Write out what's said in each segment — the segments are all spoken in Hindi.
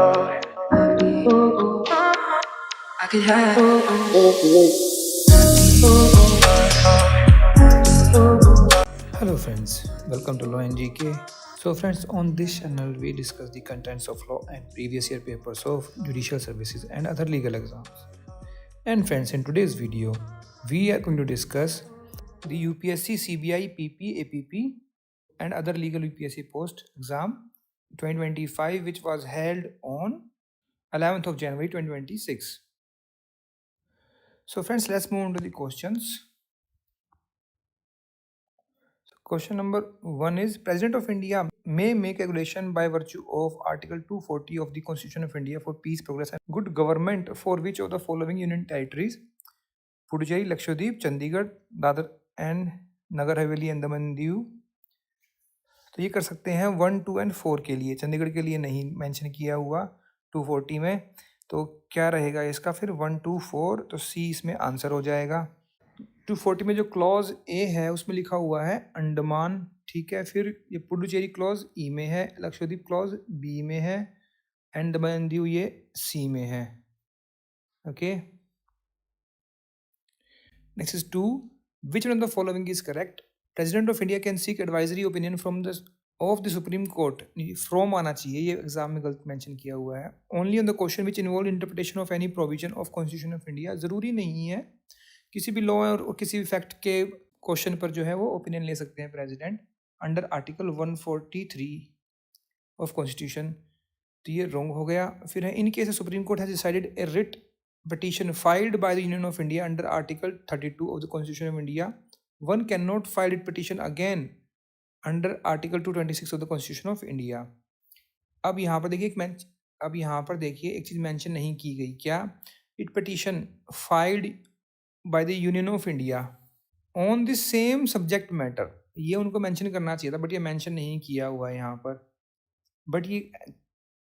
I could have. Hello friends, welcome to Law and GK. So friends, on this channel we discuss the contents of law and previous year papers of judicial services and other legal exams. And friends, in today's video we are going to discuss the UPSC CBI PP APP and other legal UPSC post exam 2025 which was held on 11th of January 2026. So friends, let's move on to the questions. Question number 1 is President of India may make regulation by virtue of Article 240 of the Constitution of India for peace, progress and good government for which of the following union territories? Puducherry, Lakshadweep, Chandigarh, Dadar and Nagar Haveli, Andaman and Diu. तो ये कर सकते हैं 1, 2 एंड 4 के लिए. चंडीगढ़ के लिए नहीं मेंशन किया हुआ 240 में, तो क्या रहेगा इसका फिर 1, 2, 4, तो सी इसमें आंसर हो जाएगा. 240 में जो क्लॉज ए है उसमें लिखा हुआ है अंडमान, ठीक है. फिर ये पुडुचेरी क्लॉज ई में है, लक्षद्वीप क्लॉज बी में है, अंडमान एंड दीव ये सी में है. Okay, next is 2. Which one of the following is correct? President of India can seek advisory opinion from the of the Supreme court. From आना चाहिए, ये एग्जाम में गलत मेंशन किया हुआ है. Only on the question which involve interpretation of any provision of constitution of India. ज़रूरी नहीं है, किसी भी लॉ और किसी भी फैक्ट के क्वेश्चन पर जो है वो ओपिनियन ले सकते हैं president under article 143 of constitution. तो ये रॉन्ग हो गया. फिर है in case supreme court has decided A writ petition filed by the Union of India under Article 32 of the Constitution of India, one cannot file it petition again under Article 226 of the Constitution of India. अब यहाँ पर देखिए एक चीज़ मेंशन नहीं की गई. क्या? It petition filed by the Union of India on the same subject matter. ये उनको मेंशन करना चाहिए था, बट ये मेंशन नहीं किया हुआ है यहाँ पर. बट ये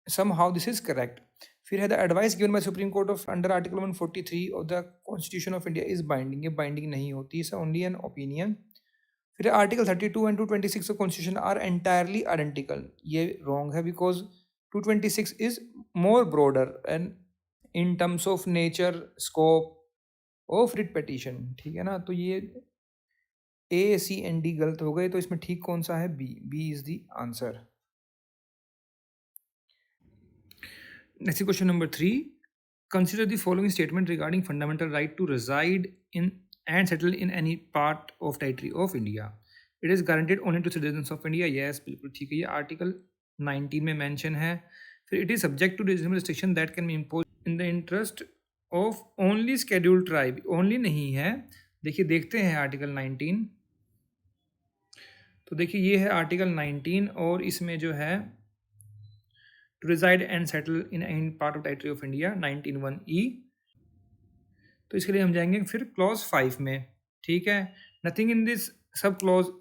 somehow this is correct. फिर है the advice given by supreme court of under article 143 of the constitution of India is binding. ये बाइंडिंग नहीं होती, इट्स ओनली एन ओपिनियन. फिर article 32 and 226 of constitution are entirely identical. ये रॉन्ग है because 226 is more broader and in terms of nature scope of writ petition, ठीक है ना. तो ये ए सी एंड डी गलत हो गए, तो इसमें ठीक कौन सा है? B. B is the answer. Next question number 3. Consider the following statement regarding fundamental right to reside in and settle in any part of territory of India. It is guaranteed only to citizens of India. Yes, बिल्कुल ठीक है. ये आर्टिकल 19 में मेंशन है. फिर it is subject to reasonable restriction that can be imposed in the interest of only scheduled tribe. only नहीं है. देखिए देखते हैं आर्टिकल 19. तो देखिए ये है आर्टिकल 19 और इसमें जो है to reside and settle in any part of territory of India 19(1)(e). तो इसके लिए हम जाएंगे फिर क्लॉज 5 में, ठीक है. Nothing in this sub clause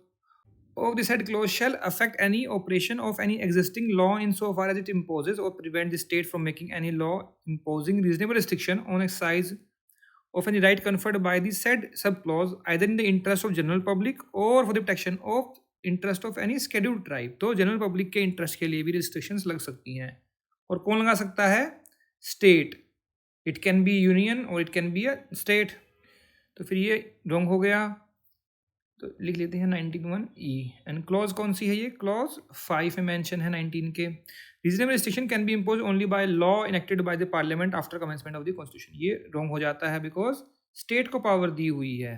of the said clause shall affect any operation of any existing law in so far as it imposes or prevent the state from making any law imposing reasonable restriction on exercise of any right conferred by the said sub clause either in the interest of general public or for the protection of interest of any scheduled tribe. तो जनरल पब्लिक के इंटरेस्ट के लिए भी रिस्ट्रिक्शंस लग सकती हैं. और कौन लगा सकता है? State. It can be union or it can be a state. तो फिर ये रॉन्ग हो गया, तो लिख लेते हैं 19(1)(e). एंड क्लॉज कौन सी है? ये क्लॉज 5 में मेंशन है 19 के. Reasonable restriction can be impose only by law enacted bye the parliament after commencement of the constitution. ये रॉन्ग हो जाता है बिकॉज स्टेट को पावर दी हुई है,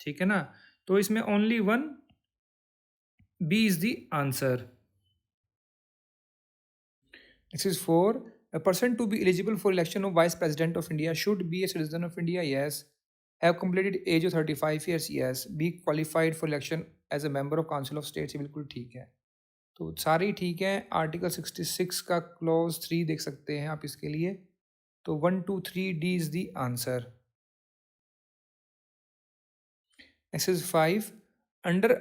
ठीक है ना. तो इसमें only 1 B is the answer. Next is 4. A person to be eligible for election of Vice President of India should be a citizen of India. Yes. Have completed age of 35 years. Yes. Be qualified for election as a member of Council of States. ये बिल्कुल ठीक है. तो सारे ठीक हैं. आर्टिकल 66 का क्लॉज 3 देख सकते हैं आप इसके लिए. तो 1, 2, 3 D is the answer. Next is 5. Under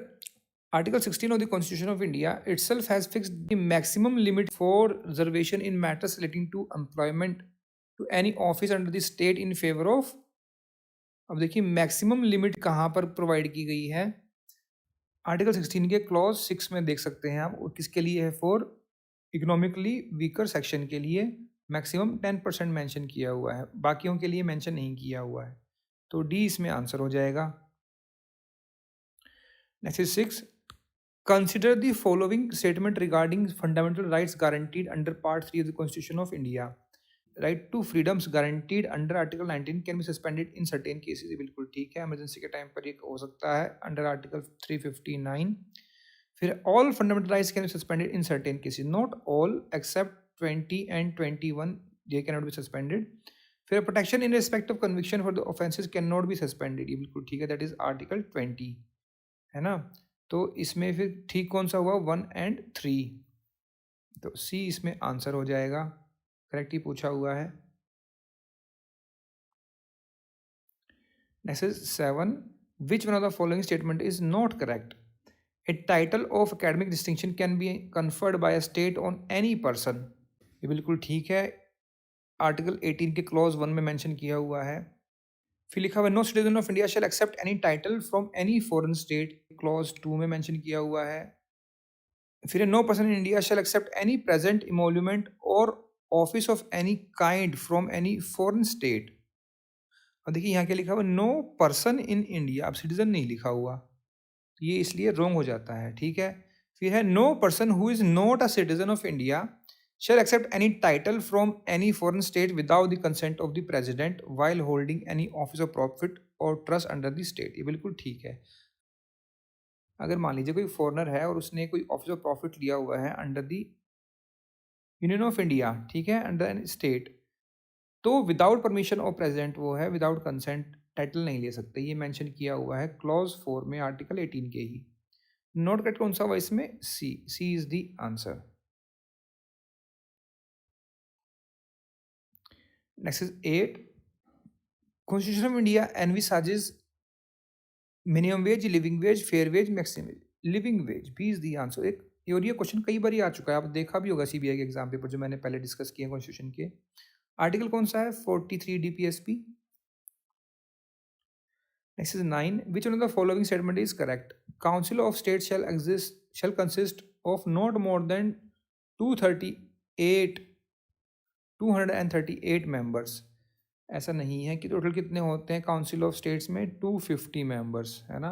Article 16 of the Constitution of India itself has fixed the maximum limit for reservation in matters relating to employment to any office under the state in favor of. अब देखिए मैक्सिमम लिमिट कहाँ पर प्रोवाइड की गई है? आर्टिकल 16 के क्लॉज 6 में देख सकते हैं आप. किसके लिए है? फॉर इकोनॉमिकली वीकर सेक्शन के लिए मैक्सिमम 10% मेंशन किया हुआ है, बाकियों के लिए मेंशन नहीं किया हुआ है, तो डी इसमें आंसर हो जाएगा। Next is 6, consider the following statement regarding fundamental rights guaranteed under part 3 of the constitution of India. Right to freedoms guaranteed under article 19 can be suspended in certain cases. ये बिल्कुल ठीक है, इमरजेंसी के टाइम पर ये हो सकता है अंडर आर्टिकल 359। फिर all fundamental rights can be suspended in certain cases, not all except 20 and 21 they can not be suspended. फिर protection in respect of conviction for the offences can not be suspended, ये बिल्कुल ठीक है, दैट इज आर्टिकल 20, है ना। तो इसमें फिर ठीक कौन सा हुआ, 1 एंड 3, तो सी इसमें आंसर हो जाएगा, करेक्ट ही पूछा हुआ है। Next is 7, which one of the following statement is not correct. A title of academic distinction can be conferred bye a state on any person, ये बिल्कुल ठीक है, आर्टिकल 18 के क्लॉज 1 में मेंशन किया हुआ है। फिर लिखा हुआ no citizen of India shall accept any title from any foreign state, clause 2 में मेंशन किया हुआ है। फिर no person in India shall accept any present emolument or office of any kind from any foreign state. और देखिए यहाँ क्या लिखा हुआ, नो पर्सन इन इंडिया, अब सिटीजन नहीं लिखा हुआ, ये इसलिए रॉन्ग हो जाता है, ठीक है। फिर है no person who is not a citizen of India shall accept any title from any foreign state without the consent of the president while holding any office of profit or trust under the state, ये बिल्कुल ठीक है। अगर मान लीजिए कोई फॉरेनर है और उसने कोई ऑफिस ऑफ प्रॉफिट लिया हुआ है under the union of India, ठीक है, अंडर एन स्टेट, तो विदाउट परमिशन ऑफ प्रेसिडेंट वो है, विदाउट कंसेंट टाइटल नहीं ले सकते, ये मेंशन किया हुआ है क्लॉज 4 में आर्टिकल 18 के ही। नोट करेक्ट कौन सा हुआ इसमें, C is the answer. Next is 8, constitution of India envisages minimum wage, living wage, fair wage, maximum wage, living wage भी इज दी आंसर। एक और ये क्वेश्चन कई बार आ चुका है, आप देखा भी होगा सीबीआई के एग्जाम पेपर जो मैंने पहले डिस्कस किए कॉन्स्टिट्यूशन के। आर्टिकल कौन सा है, 43 DPSP. Next is 9, which one of the following statement is correct. Council of state shell consist of not more than 238 members. ऐसा नहीं है कि टोटल कितने होते हैं काउंसिल ऑफ स्टेट्स में, 250 मेंबर्स, है ना।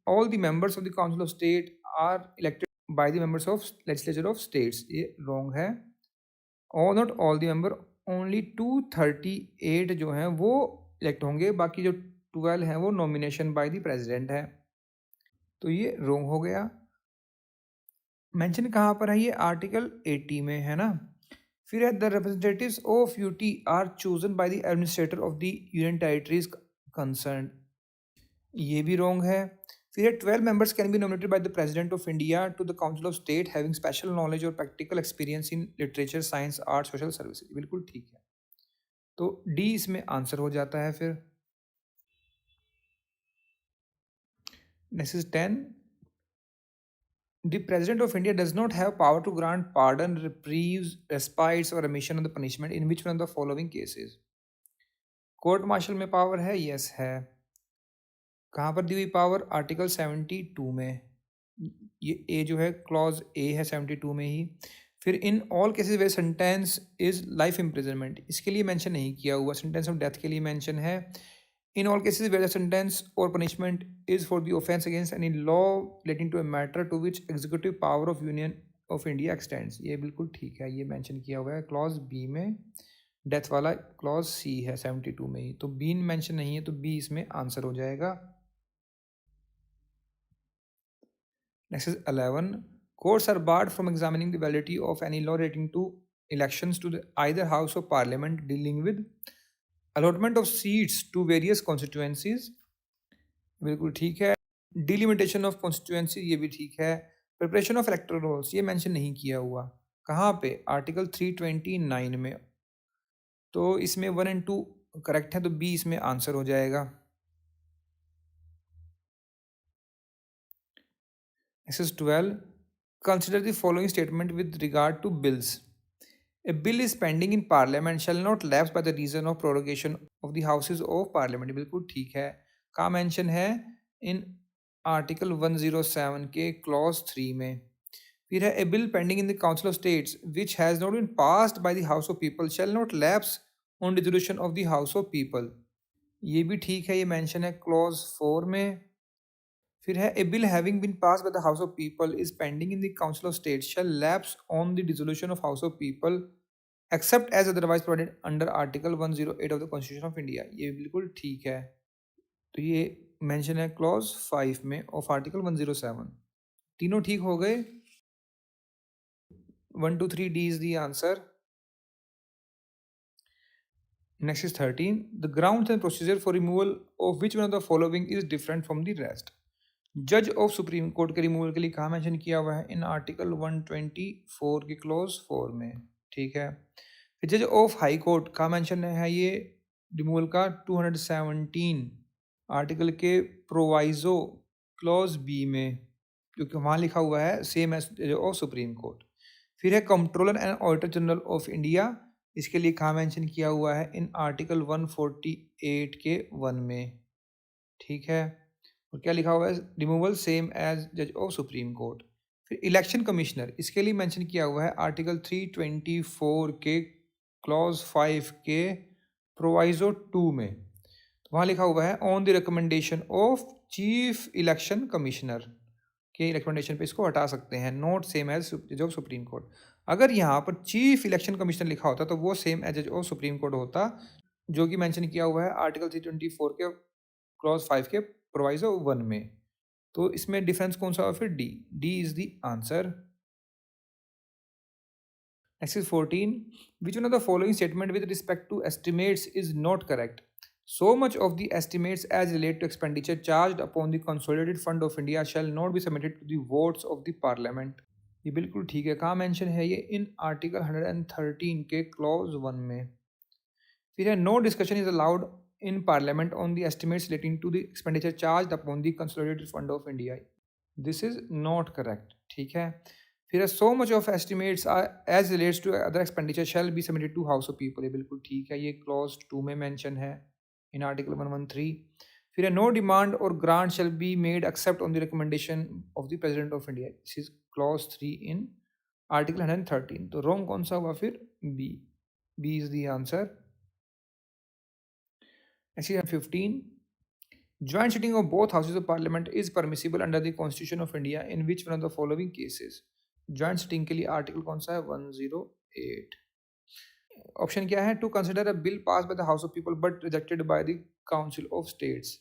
All the members of the council of state are elected by the members of legislature of states, ये रॉन्ग है। और not all the member, only 238 जो हैं वो इलेक्ट होंगे, बाकी जो 12 हैं वो नॉमिनेशन बाय द प्रेसिडेंट है, तो ये रॉन्ग हो गया। मेंशन कहाँ पर है, ये आर्टिकल 80 में, है ना। फिर है the representatives of UT are chosen by the administrator of the union territories concern, ये भी रॉन्ग है। फिर 12 members can be nominated by the President of India to the Council of State having special knowledge or practical experience in literature, science, art, social services, बिल्कुल ठीक है, तो डी इसमें आंसर हो जाता है। फिर next is 10, the President of India does not have power to grant pardon, reprieves, respites or remission of the punishment in which one of the following cases। Court martial में पावर है, यस है। कहाँ पर दी हुई पावर, आर्टिकल 72 में, ये ए जो है क्लॉज ए है 72 में ही। फिर इन all cases way sentence is life imprisonment, इसके लिए मेंशन नहीं किया हुआ, सेंटेंस ऑफ डेथ के लिए मेंशन है। In all cases where the sentence or punishment is for the offence against any law relating to a matter to which executive power of union of India extends, ये बिल्कुल ठीक है, ये मेंशन किया हुआ है क्लॉज बी में। डेथ वाला क्लॉज सी है 72 में ही, तो बी मेंशन नहीं है, तो बी इसमें आंसर हो जाएगा। Next is 11. Courts are barred from examining the validity of any law relating to elections to either House of Parliament dealing with allotment of seats to various constituencies, बिल्कुल ठीक है। डिलिमिटेशन ऑफ कॉन्स्टिट्यूएंसी, ये भी ठीक है। प्रिपरेशन ऑफ इलेक्टोरल रोल्स, ये मेंशन नहीं किया हुआ, कहाँ पे, आर्टिकल 329 में, तो इसमें 1 और 2 करेक्ट है, तो बी इसमें आंसर हो जाएगा। Next is 12. Consider the following statement with regard to bills. A bill is pending in parliament shall not lapse by the reason of prorogation of the houses of parliament, बिल्कुल ठीक है। का मेंशन है इन आर्टिकल 107 के क्लॉज 3 में। फिर है a bill pending in the council of states which has not been passed by the house of people shall not lapse on dissolution of the house of people. ये भी ठीक है, ये मेंशन है क्लॉज 4 में। फिर है a bill having been pass by the house of people is pending in the council of state shall lapse on the dissolution of house of people except as otherwise provided under article 108 of the constitution of India. ये बिल्कुल ठीक है। तो ये मेंशन है क्लॉज 5 में ऑफ आर्टिकल 107। तीनों ठीक हो गए। 1 2 3 D is the answer. Next is 13. The grounds and procedure for removal of which one of the following is different from the rest? जज ऑफ सुप्रीम कोर्ट के रिमूवल के लिए कहाँ मेंशन किया हुआ है? इन आर्टिकल 124 की क्लोज 4 में। ठीक है। फिर जज ऑफ हाई कोर्ट कहाँ मेंशन है? ये रिमूवल का 217 आर्टिकल के प्रोवाइजो क्लॉज बी में, क्योंकि वहाँ लिखा हुआ है सेम एज जज ऑफ सुप्रीम कोर्ट। फिर है controller and auditor general of India, इसके लिए कहाँ मेंशन किया हुआ है? इन आर्टिकल 148 के 1 में। ठीक है। और क्या लिखा हुआ है? रिमूवल सेम एज जज ऑफ सुप्रीम कोर्ट। फिर इलेक्शन कमिश्नर, इसके लिए मेंशन किया हुआ है आर्टिकल 324 के क्लॉज 5 के प्रोवाइजो 2 में। तो वहाँ लिखा हुआ है on the recommendation of chief election commissioner के रिकमेंडेशन पे इसको हटा सकते हैं, नॉट सेम एज जज ऑफ सुप्रीम कोर्ट। अगर यहाँ पर चीफ इलेक्शन कमिश्नर लिखा होता तो वो सेम एज जज ऑफ सुप्रीम कोर्ट होता, जो कि मेंशन किया हुआ है आर्टिकल 324 के क्लॉज 5 के प्रोवाइजो 1 में। तो इसमें डिफरेंस कौन सा हुआ? फिर D. D is the answer. Next is 14. Which one of the following statement with respect to estimates is not correct? So much of the estimates as relate to expenditure charged upon the consolidated fund of India shall not be submitted to the votes of the parliament. ये बिल्कुल ठीक है। कहाँ मेंशन है ये? इन आर्टिकल 113 के क्लॉज 1 में। फिर है no discussion is allowed in parliament on the estimates relating to the expenditure charged upon the consolidated fund of India. This is not correct. ठीक है। फिर है so much of estimates are as relates to other expenditure shall be submitted to House of People. ये बिल्कुल ठीक है, ये clause 2 में mention है in article 113. फिर है no demand or grant shall be made except on the recommendation of the President of India. This is clause 3 in article 113. तो wrong कौन सा हुआ फिर? B. B is the answer. Section 15. Joint sitting of both houses of parliament is permissible under the Constitution of India in which one of the following cases? Joint sitting के लिए आर्टिकल कौन सा है? 108. ऑप्शन क्या है? To consider a bill pass by the house of people but rejected by the council of states.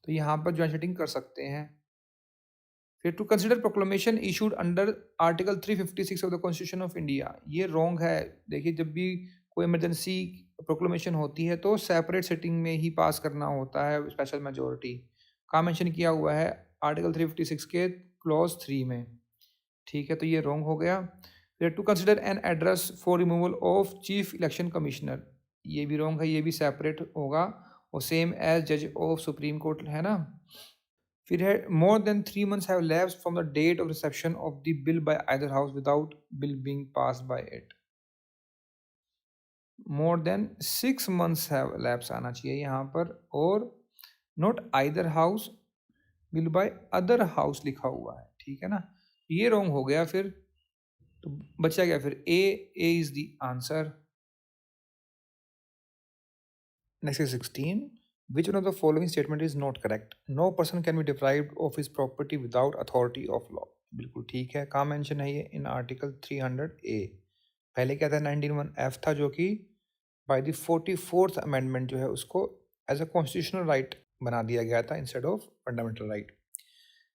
तो यहाँ पर ज्वाइंट सिटिंग कर सकते हैं। फिर to consider proclamation issued under article 356 of the constitution of India. ये रॉन्ग है। देखिए, जब भी कोई इमरजेंसी प्रोक्लेमेशन होती है तो सेपरेट सिटिंग में ही पास करना होता है स्पेशल मेजोरिटी। कहाँ मेंशन किया हुआ है? आर्टिकल 356 के क्लॉज 3 में। ठीक है, तो ये रॉन्ग हो गया। फिर to consider an address for removal of chief election commissioner, ये भी रॉन्ग है, ये भी सेपरेट होगा और सेम एज जज ऑफ सुप्रीम कोर्ट है ना। फिर है more than 3 months have lapsed from the date of reception of the bill by either house without bill being passed by it. More than 6 months have lapse आना चाहिए यहाँ पर, और not either house, bill by other house लिखा हुआ है। ठीक है ना, ये रॉन्ग हो गया। फिर तो बचा गया फिर A. A is the answer. Next is 16. Which one of the following statement is not correct? No person can be deprived of his property without authority of law. बिल्कुल ठीक है। कहाँ मेंशन है ये? In article 300A। पहले क्या था? 19(1)(f) था, जो कि बाय द 44th अमेंडमेंट जो है उसको एज अ कॉन्स्टिट्यूशनल राइट बना दिया गया था इंस्टेड ऑफ फंडामेंटल राइट।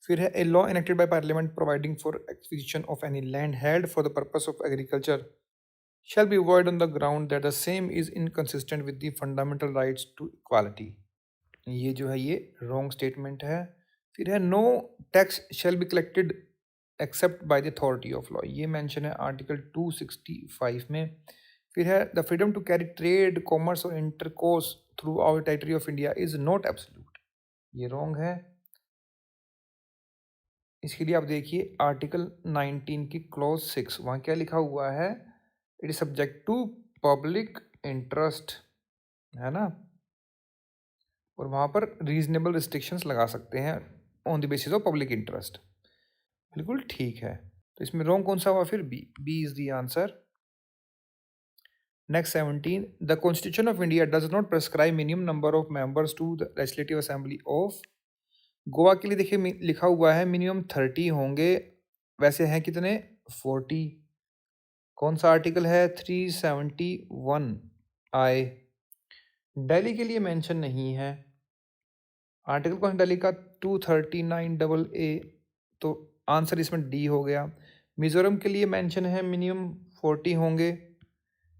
फिर है a law enacted by parliament providing for acquisition of any land held for the purpose of agriculture shall be void on the ground that the same is inconsistent with the fundamental rights to equality. ये जो है ये wrong statement है। फिर है no tax shall be collected except by the authority of law, ये mention है आर्टिकल 265 में। फिर है the freedom to carry trade, commerce or intercourse throughout the territory of India is not absolute, ये wrong है। इसके लिए आप देखिए आर्टिकल 19 की क्लॉज 6, वहाँ क्या लिखा हुआ है? It is subject to public interest, है ना, और वहाँ पर रीजनेबल रिस्ट्रिक्शंस लगा सकते हैं on the basis of public interest. बिल्कुल ठीक है। तो इसमें रॉन्ग कौन सा हुआ फिर? B is the answer. Next 17, the constitution of India does not prescribe minimum number of members to the legislative assembly of. Goa के लिए देखिए लिखा हुआ है मिनिमम 30 होंगे, वैसे हैं कितने? 40। कौन सा आर्टिकल है? 371 आई। दिल्ली के लिए मेंशन नहीं है। आर्टिकल कौन दिल्ली का? 239 AA। तो आंसर इसमें डी हो गया। मिजोरम के लिए मेंशन है मिनिमम 40 होंगे,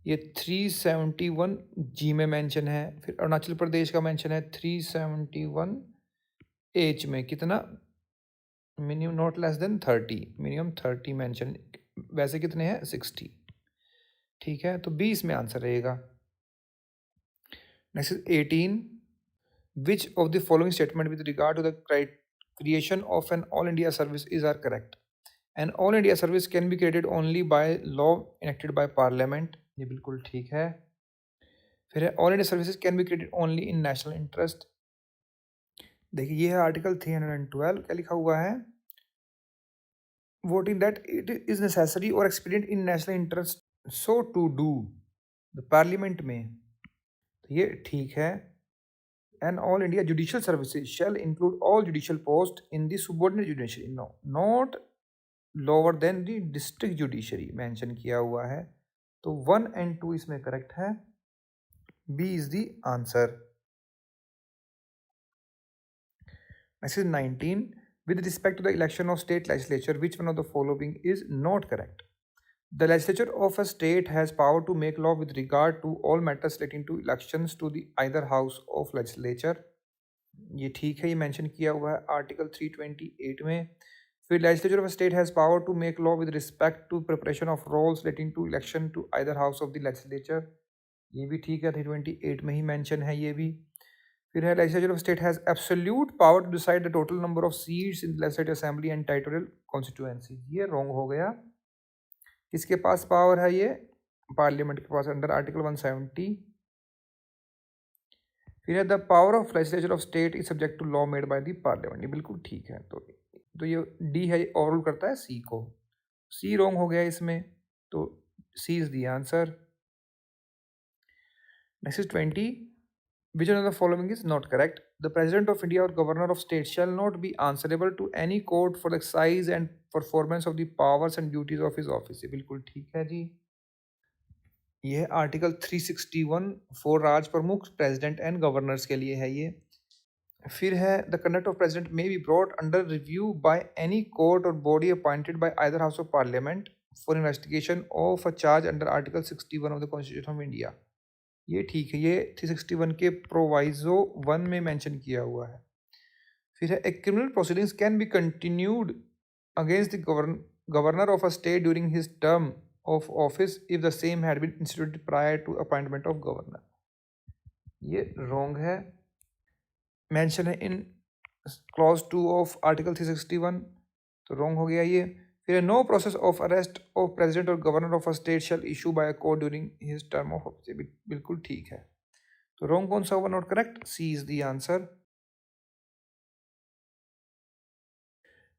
ये 371 जी में मेंशन है। फिर अरुणाचल प्रदेश का मेंशन है 371 एच में, कितना? Minimum not less than 30, minimum 30 mention, वैसे कितने हैं? 60। ठीक है, तो 20 में आंसर रहेगा। Next is 18, which of the following statement with regard to the creation of an all India service is are correct? An all India service can be created only by law enacted by parliament, ये बिल्कुल ठीक है। फिर है all India services can be created only in national interest. देखिए ये है आर्टिकल 312, क्या लिखा हुआ है? Voting that it is necessary और एक्सपीडिएंट इन national interest so to do the parliament में, तो ये ठीक है। And all India judicial services shall include all judicial post in the subordinate judiciary, no not lower than the district judiciary mention किया हुआ है। तो 1 and 2 इसमें करेक्ट है, B is the answer. Next is 19. With respect to the election of state legislature, which one of the following is not correct? The legislature of a state has power to make law with regard to all matters relating to elections to the either house of legislature. ये ठीक है, ये मेंशन किया हुआ है आर्टिकल 328 में। फिर legislature of a state has power to make law with respect to preparation of rolls relating to election to either house of the legislature, ये भी ठीक है, 328 में ही मेंशन है ये भी। फिर है legislature of state has absolute power to decide the total number of seats in the legislative assembly and territorial constituency, ये रॉन्ग हो गया। किसके पास पावर है? ये पार्लियामेंट के पास, अंडर आर्टिकल 170। फिर है the power of legislature of state is subject to law made by the parliament, ये बिल्कुल ठीक है। तो ये डी है, ये ओवररूल करता है सी को, सी रॉन्ग हो गया इसमें, तो C is the answer. Next is 20, which one of the following is not correct? The President of India or Governor of State shall not be answerable to any court for the exercise and performance of the powers and duties of his office, ये बिल्कुल ठीक है जी। ये आर्टिकल 361 फॉर राज प्रमुख, प्रेसिडेंट एंड गवर्नर्स के लिए है ये। फिर है the conduct of president may be brought under review by any court और body appointed by either house of parliament for investigation of a charge under article 61 of the constitution of India, ये ठीक है, ये 361 के प्रोवाइजो 1 में मेंशन किया हुआ है। फिर है a criminal proceedings can be continued against the governor of a state during his term of office if the same had been instituted prior to appointment of governor, ये रॉन्ग है, मेंशन है इन क्लॉज 2 ऑफ आर्टिकल 361, तो रॉन्ग हो गया ये। फिर no process of arrest of president और governor of a state shall issue by a court during his term of office, बिल्कुल ठीक है। तो रॉन्ग कौन सा होगा? Not correct, C is the answer.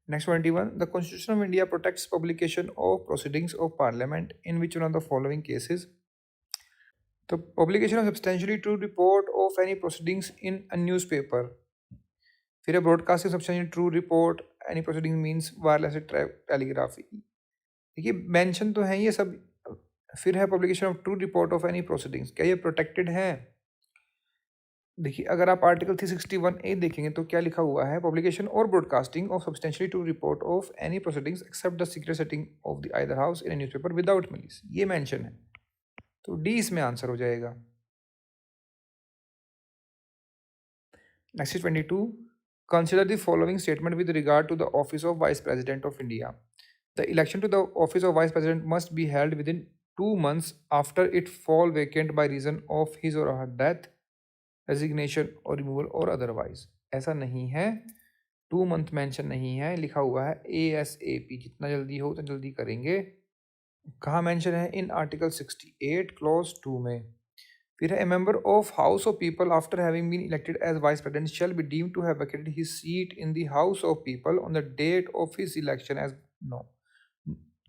Next 21, the constitution of India protects publication of proceedings of parliament in which one of the following cases? तो publication of substantially true report of any proceedings in a newspaper. फिर है broadcasting substantially true report any proceeding means wireless telegraphy, देखिए मेंशन तो है ये सब। फिर है publication of true report of any proceedings, क्या ये प्रोटेक्टेड है? देखिए अगर आप आर्टिकल 361A देखेंगे तो क्या लिखा हुआ है? पब्लिकेशन और broadcasting of substantially true report of any proceedings except the secret sitting of the either house in a newspaper without malice, ये मेंशन है, तो डी इसमें आंसर हो जाएगा। Next is 22, consider the following statement with regard to the office of vice president of India. The election to the office of vice president must be held within 2 months after it fall vacant by reason of his or her death, resignation or removal or otherwise, ऐसा नहीं है, 2 month मेंशन नहीं है, लिखा हुआ है ASAP, जितना जल्दी हो उतना जल्दी करेंगे। कहाँ मेंशन है? इन आर्टिकल 68 क्लॉज 2 में। फिर है a member of house of people after having been elected as vice president shall be deemed to have vacated his seat in the house of people on the date of his election as, no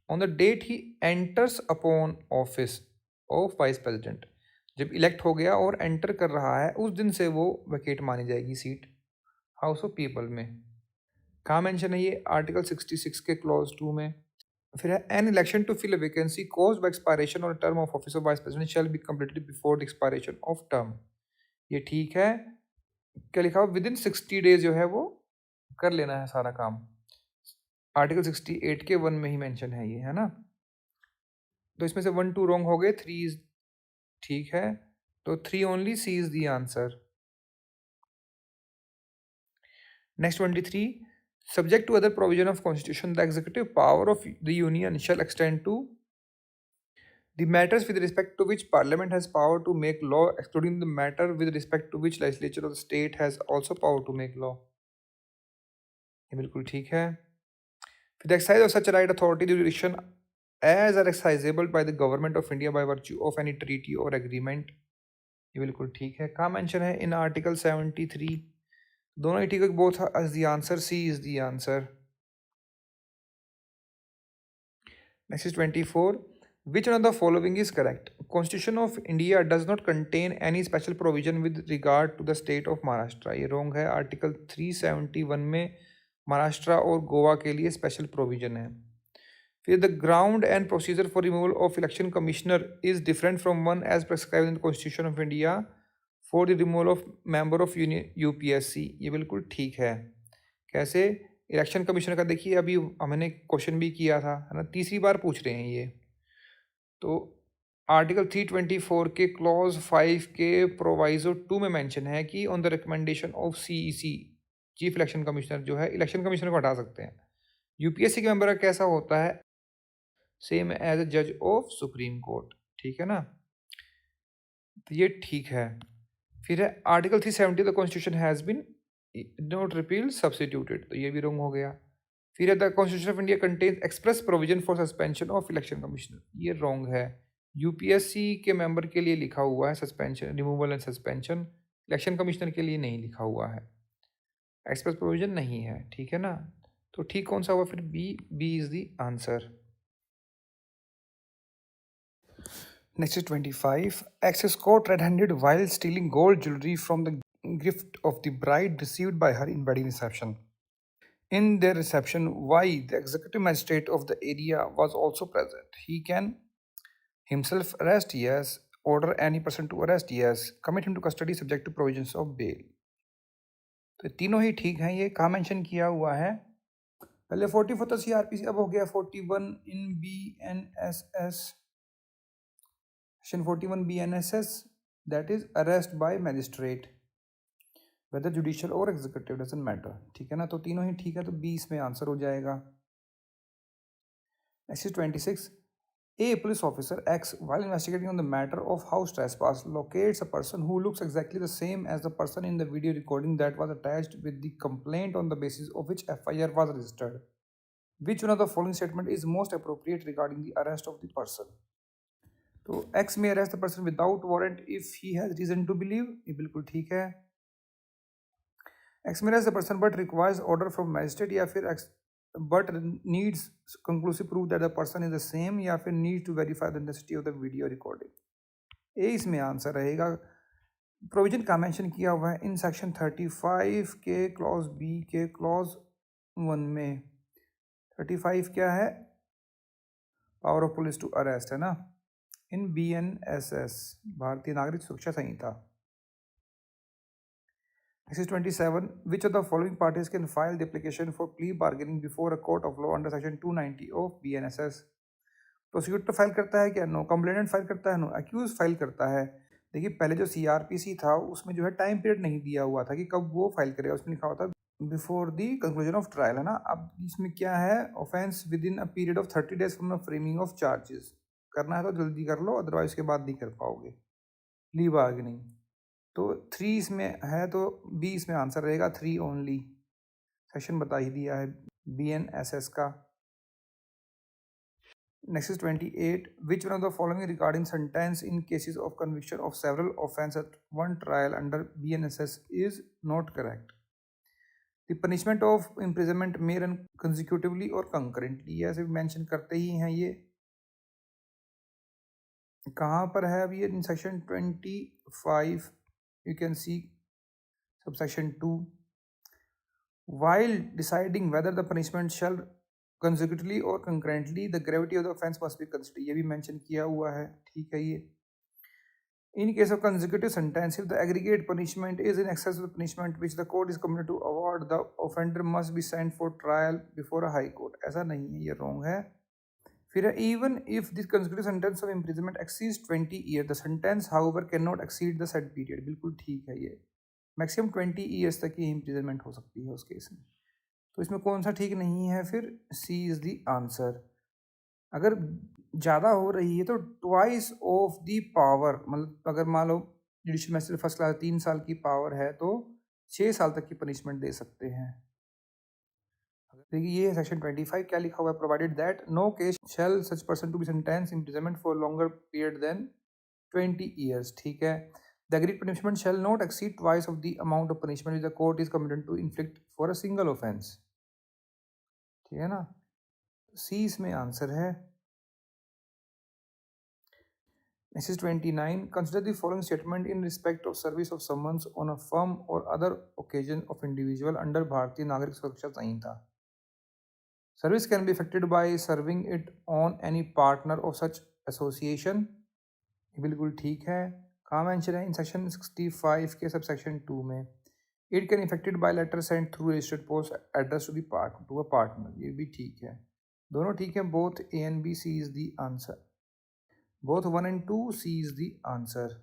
on the date he enters upon office of vice president, जब इलेक्ट हो गया और एंटर कर रहा है उस दिन से वो वैकेट मानी जाएगी सीट हाउस ऑफ पीपल में। कहाँ मेंशन है ये? आर्टिकल 66 के क्लॉज 2 में। फिर है an election to fill a vacancy caused by expiration और term of office of vice president shall be completed before the expiration of term. ये ठीक है। क्या लिखा हुआ? विद इन 60 डेज जो है वो कर लेना है सारा काम। आर्टिकल 68 के 1 में ही मेंशन है ये, है ना? तो इसमें से 1 2 रॉन्ग हो गए, 3 ठीक है, तो 3 only, C is the answer. Next 23, subject to other provision of constitution, the executive power of the union shall extend to the matters with respect to which parliament has power to make law, excluding the matter with respect to which legislature of the state has also power to make law। ये बिल्कुल ठीक है। फिर the exercise of such a right authority jurisdiction as are exercisable by the government of India by virtue of any treaty or agreement। ये बिल्कुल ठीक है। कहाँ मेंशन है? In article 73। दोनों ही ठीक है, both is the answer, C is the answer. Next is 24. Which one of the following is correct? Constitution of India does not contain any special provision with regard to the state of Maharashtra। ये wrong है। आर्टिकल 371 में महाराष्ट्र और गोवा के लिए स्पेशल प्रोविजन है। फिर the ground and procedure for removal of election commissioner is different from one as prescribed in the constitution of India for the removal of member of UPSC. ये बिल्कुल ठीक है। कैसे? इलेक्शन कमीशन का देखिए, अभी हमने क्वेश्चन भी किया था, है ना? तीसरी बार पूछ रहे हैं ये। तो आर्टिकल 324 के क्लॉज 5 के प्रोवाइजो 2 में मेंशन है कि on the recommendation of CEC, chief election commissioner जो है, इलेक्शन कमिश्नर को हटा सकते हैं। यूपीएससी के मेंबर का कैसा होता है? सेम एज ए जज ऑफ सुप्रीम कोर्ट, ठीक है ना? तो ये ठीक है। फिर है article 370 the constitution has been not repeal substituted, तो ये भी रॉन्ग हो गया। फिर है the constitution of India contains express provision for suspension of election commissioner, ये रॉन्ग है। यूपीएससी के मेंबर के लिए लिखा हुआ है suspension, removal and suspension, election commissioner के लिए नहीं लिखा हुआ है, एक्सप्रेस प्रोविजन नहीं है, ठीक है ना? तो ठीक कौन सा हुआ फिर? B is the answer. Next is 25. X is caught red-handed while stealing gold jewelry from the gift of the bride received by her in wedding reception. In their reception, Y, the executive magistrate of the area, was also present. He can himself arrest, yes. Order any person to arrest, yes. Commit him to custody subject to provisions of bail. तो तीनों ही ठीक हैं। ये कहाँ मेंशन किया हुआ है? पहले 44 था सीआरपीसी, अब हो गया 41 इन BNSS। Section 41 BNSS, that is arrest by magistrate, whether judicial or executive doesn't matter, ठीक है ना? तो तीनों ही ठीक है, तो 20 में आंसर हो जाएगा। Next is 26. A police officer X, while investigating on the matter of house trespass, locates a person who looks exactly the same as the person in the video recording that was attached with the complaint, on the basis of which FIR was registered. Which one of the following statement is most appropriate regarding the arrest of the person? तो X may arrest the person without warrant if he has reason to believe, ये बिल्कुल ठीक है। X may arrest the person but requires order from magistrate, या फिर X but needs conclusive proof that the person is the same, या फिर needs to verify the necessity of the video recording। ए इसमें आंसर रहेगा। प्रोविजन का मेंशन किया हुआ है इन सेक्शन 35 के क्लॉज बी के क्लॉज 1 में। 35 क्या है? Power of police to arrest, है ना? In BNSS, Bharatiya Nagarik Suraksha Sanhita. Next is 27. Which of the following parties can file the application for plea bargaining before a court of law under section 290 of BNSS? Prosecutor file करता है क्या? नो। कंप्लेनेंट फाइल करता है? नो। अक्यूज फाइल करता है। देखिए, पहले जो CRPC था उसमें जो है टाइम पीरियड नहीं दिया हुआ था कि कब वो फाइल करेगा, उसमें लिखा होता before the conclusion of trial, है ना? अब इसमें क्या है? Offence with in a period of 30 days from the framing of charges. करना है तो जल्दी कर लो, अदरवाइज उसके बाद नहीं कर पाओगे। प्ली बार्गेनिंग, तो 3 इसमें है, तो B इसमें आंसर रहेगा, 3 ओनली। सेक्शन बता ही दिया है BNSS का। Next is 28. Which one of the following regarding sentence in cases of conviction of several offences at one trial under BNSS is not correct? The punishment of imprisonment may run consecutively और कंकरेंटली, ये ऐसे मेंशन करते ही हैं। ये कहाँ पर है अब? ये in section 25 you can see subsection 2, while deciding whether the punishment shall consecutively or concurrently the gravity of the offense must be considered, ये भी मेंशन किया हुआ है। ठीक है। ये in case of consecutive sentence, if the aggregate punishment is in excess of the punishment which the court is committed to award, the offender must be sent for trial before a high court, ऐसा नहीं है, ये wrong है। फिर even if this consecutive sentence of imprisonment exceeds 20 years, the sentence however cannot exceed the said period, बिल्कुल ठीक है। ये मैक्सिमम 20 ईयर्स तक की इम्प्रिजनमेंट हो सकती है उस केस में। तो इसमें कौन सा ठीक नहीं है? फिर सी इज़ द आंसर। अगर ज़्यादा हो रही है तो ट्वाइस ऑफ द पावर, मतलब अगर मान लो जुडिशियल मैजिस्ट्रेट फर्स्ट क्लास 3 साल की पावर है तो 6 साल तक की पनिशमेंट दे सकते हैं। देखिए ये सेक्शन 25 क्या लिखा हुआ है? Provided that no case shall such person to be sentence imprisonment for longer period than 20 years. ठीक है। The agreed punishment shall not exceed twice of the amount of punishment which the court is committed to inflict for a single offense। ठीक है ना? सी इसमें आंसर है। Next is 29. Consider the following statement in respect of service of summons on a firm or other occasion of individual under Bharatiya Nagarik Suraksha Sanhita। Service can be effected by serving it on any partner of such association। ये बिल्कुल ठीक है। कहाँ मेंशन है? इन सेक्शन 65 के सब सेक्शन 2 में। It can effected by letter send through registered post address to a partner, ये भी ठीक है। दोनों ठीक है। Both A and B, C is the answer. Both 1 and 2, C is the answer.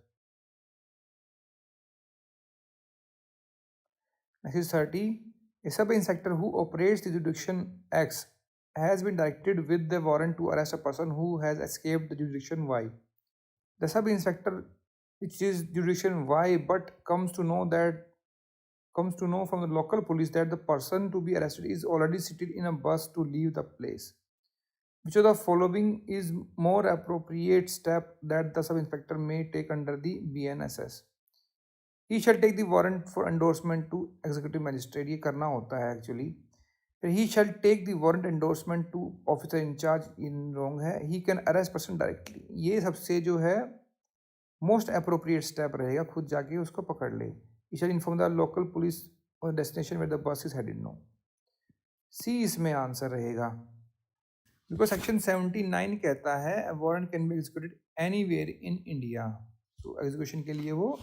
Next is 30. A sub inspector who operates the jurisdiction X has been directed with the warrant to arrest a person who has escaped the jurisdiction Y. The sub inspector, which is jurisdiction Y, but comes to know from the local police that the person to be arrested is already seated in a bus to leave the place. Which of the following is more appropriate step that the sub inspector may take under the BNSS? He shall take the warrant for endorsement to executive magistrate, ये करना होता है एक्चुअली। फिर he shall take the warrant endorsement to officer in charge, in wrong है। he can arrest person directly, ये सबसे जो है मोस्ट अप्रोप्रिएट स्टेप रहेगा, खुद जाके उसको पकड़ ले। he shall inform the local police or destination where the bus is headed, no। सी इसमें आंसर रहेगा। बिकॉज सेक्शन 79 कहता है warrant can be executed anywhere in India, तो एग्जीक्यूशन के लिए वो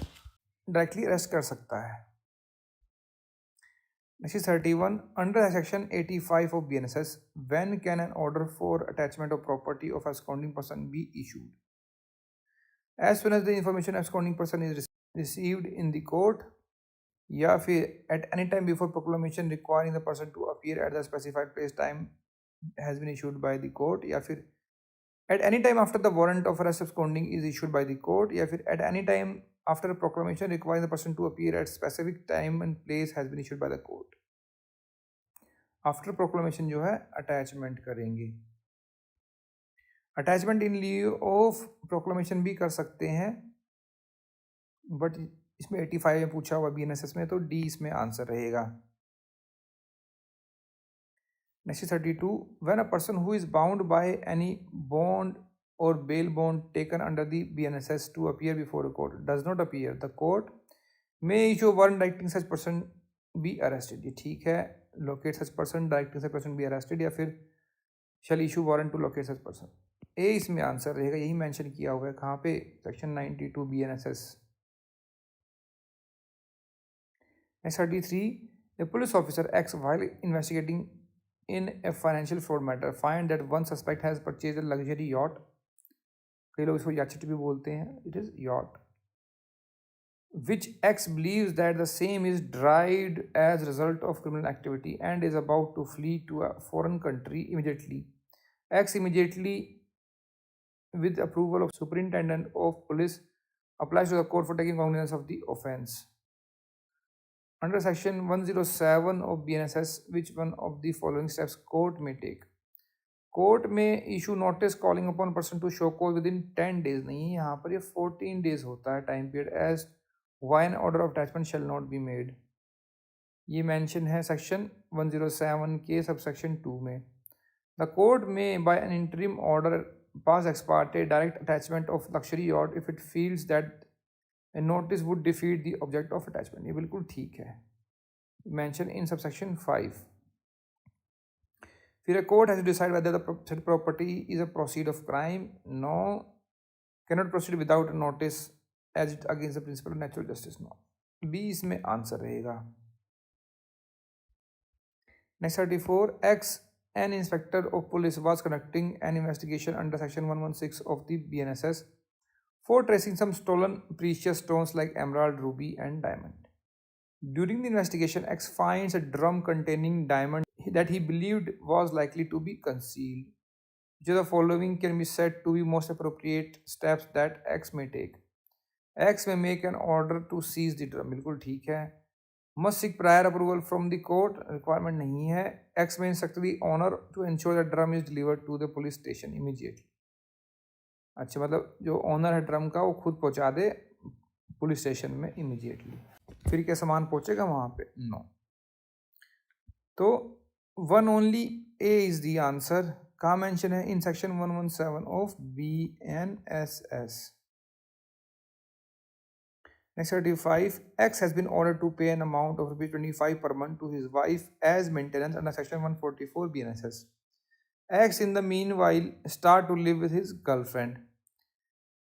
डायरेक्टली अरेस्ट कर सकता है। Next is 31. Under section 85 of BNSS, when can an order for attachment of property of absconding person be issued? As soon as the information absconding person is received in the court, या फिर at any time before proclamation requiring the person to appear at the specified place time has been issued by the court, या फिर at any time after the warrant of arrest absconding is issued by the court, या फिर at any time after a proclamation requiring the person to appear at specific time and place has been issued by the court। After proclamation जो है अटैचमेंट करेंगे। अटैचमेंट इन लिeu ऑफ प्रोक्लेमेशन भी कर सकते हैं, बट इसमें 85 में पूछा हुआ BNSS में, तो डी इसमें आंसर रहेगा। Next is 32. When a person who is bound by any bond or bail bond taken under the BNSS to appear before a court does not appear, the court may issue warrant directing such person be arrested। ये ठीक है। locate such person, directing such person be arrested, या फिर shall issue warrant to locate such person। ए इसमें आंसर रहेगा, यही मेंशन किया हुआ है। कहाँ पे? Section 92 BNSS। Next 33. A police officer acts while investigating in a financial fraud matter, find that one suspect has purchased a luxury yacht, कई लोग इसको yacht भी बोलते हैं, it is yacht, which X believes that the same is derived as result of criminal activity and is about to flee to a foreign country immediately. X immediately, with approval of superintendent of police, applies to the court for taking cognizance of the offense। Under section 107 of BNSS, which one of the following steps court may take? Court में issue notice calling upon person to show cause within 10 days, नहीं, यहाँ पर ये 14 days होता है time period, as why an order of attachment shall not be made. ये मेंशन है सेक्शन 107 के सबसेक्शन 2 में। द कोर्ट में by an interim order pass ex parte direct attachment of luxury yacht if it feels that a notice would defeat the object of attachment। ये बिल्कुल ठीक है, मेंशन इन सबसेक्शन 5। फिर a court has to decide whether the said property is a proceed of crime। No, cannot proceed without a notice as it against the principle of natural justice। No, B इसमें आंसर रहेगा। Next 34, X, an inspector of police was conducting an investigation under section 116 of the BNSS for tracing some stolen precious stones like emerald, ruby and diamond। During the investigation, X finds a drum containing diamond that he believed was likely to be concealed। Which of the following can be said to be most appropriate steps that X may take? X may make an order to seize the drum। बिल्कुल ठीक है। Must seek prior approval from the court। Requirement नहीं है। X may instruct the owner to ensure that drum is delivered to the police station immediately। अच्छा, मतलब जो ओनर है ड्रम का वो खुद पहुंचा दे पुलिस स्टेशन में इमीडिएटली। फिर क्या सामान पहुंचेगा वहां पे? नो। तो one only A is the answer. कहाँ मेंशन है? In section 117 of BNSS। Next 35, X has been ordered to pay an amount of ₹25 per month to his wife as maintenance under section 144 BNSS। X in the meanwhile start to live with his girlfriend।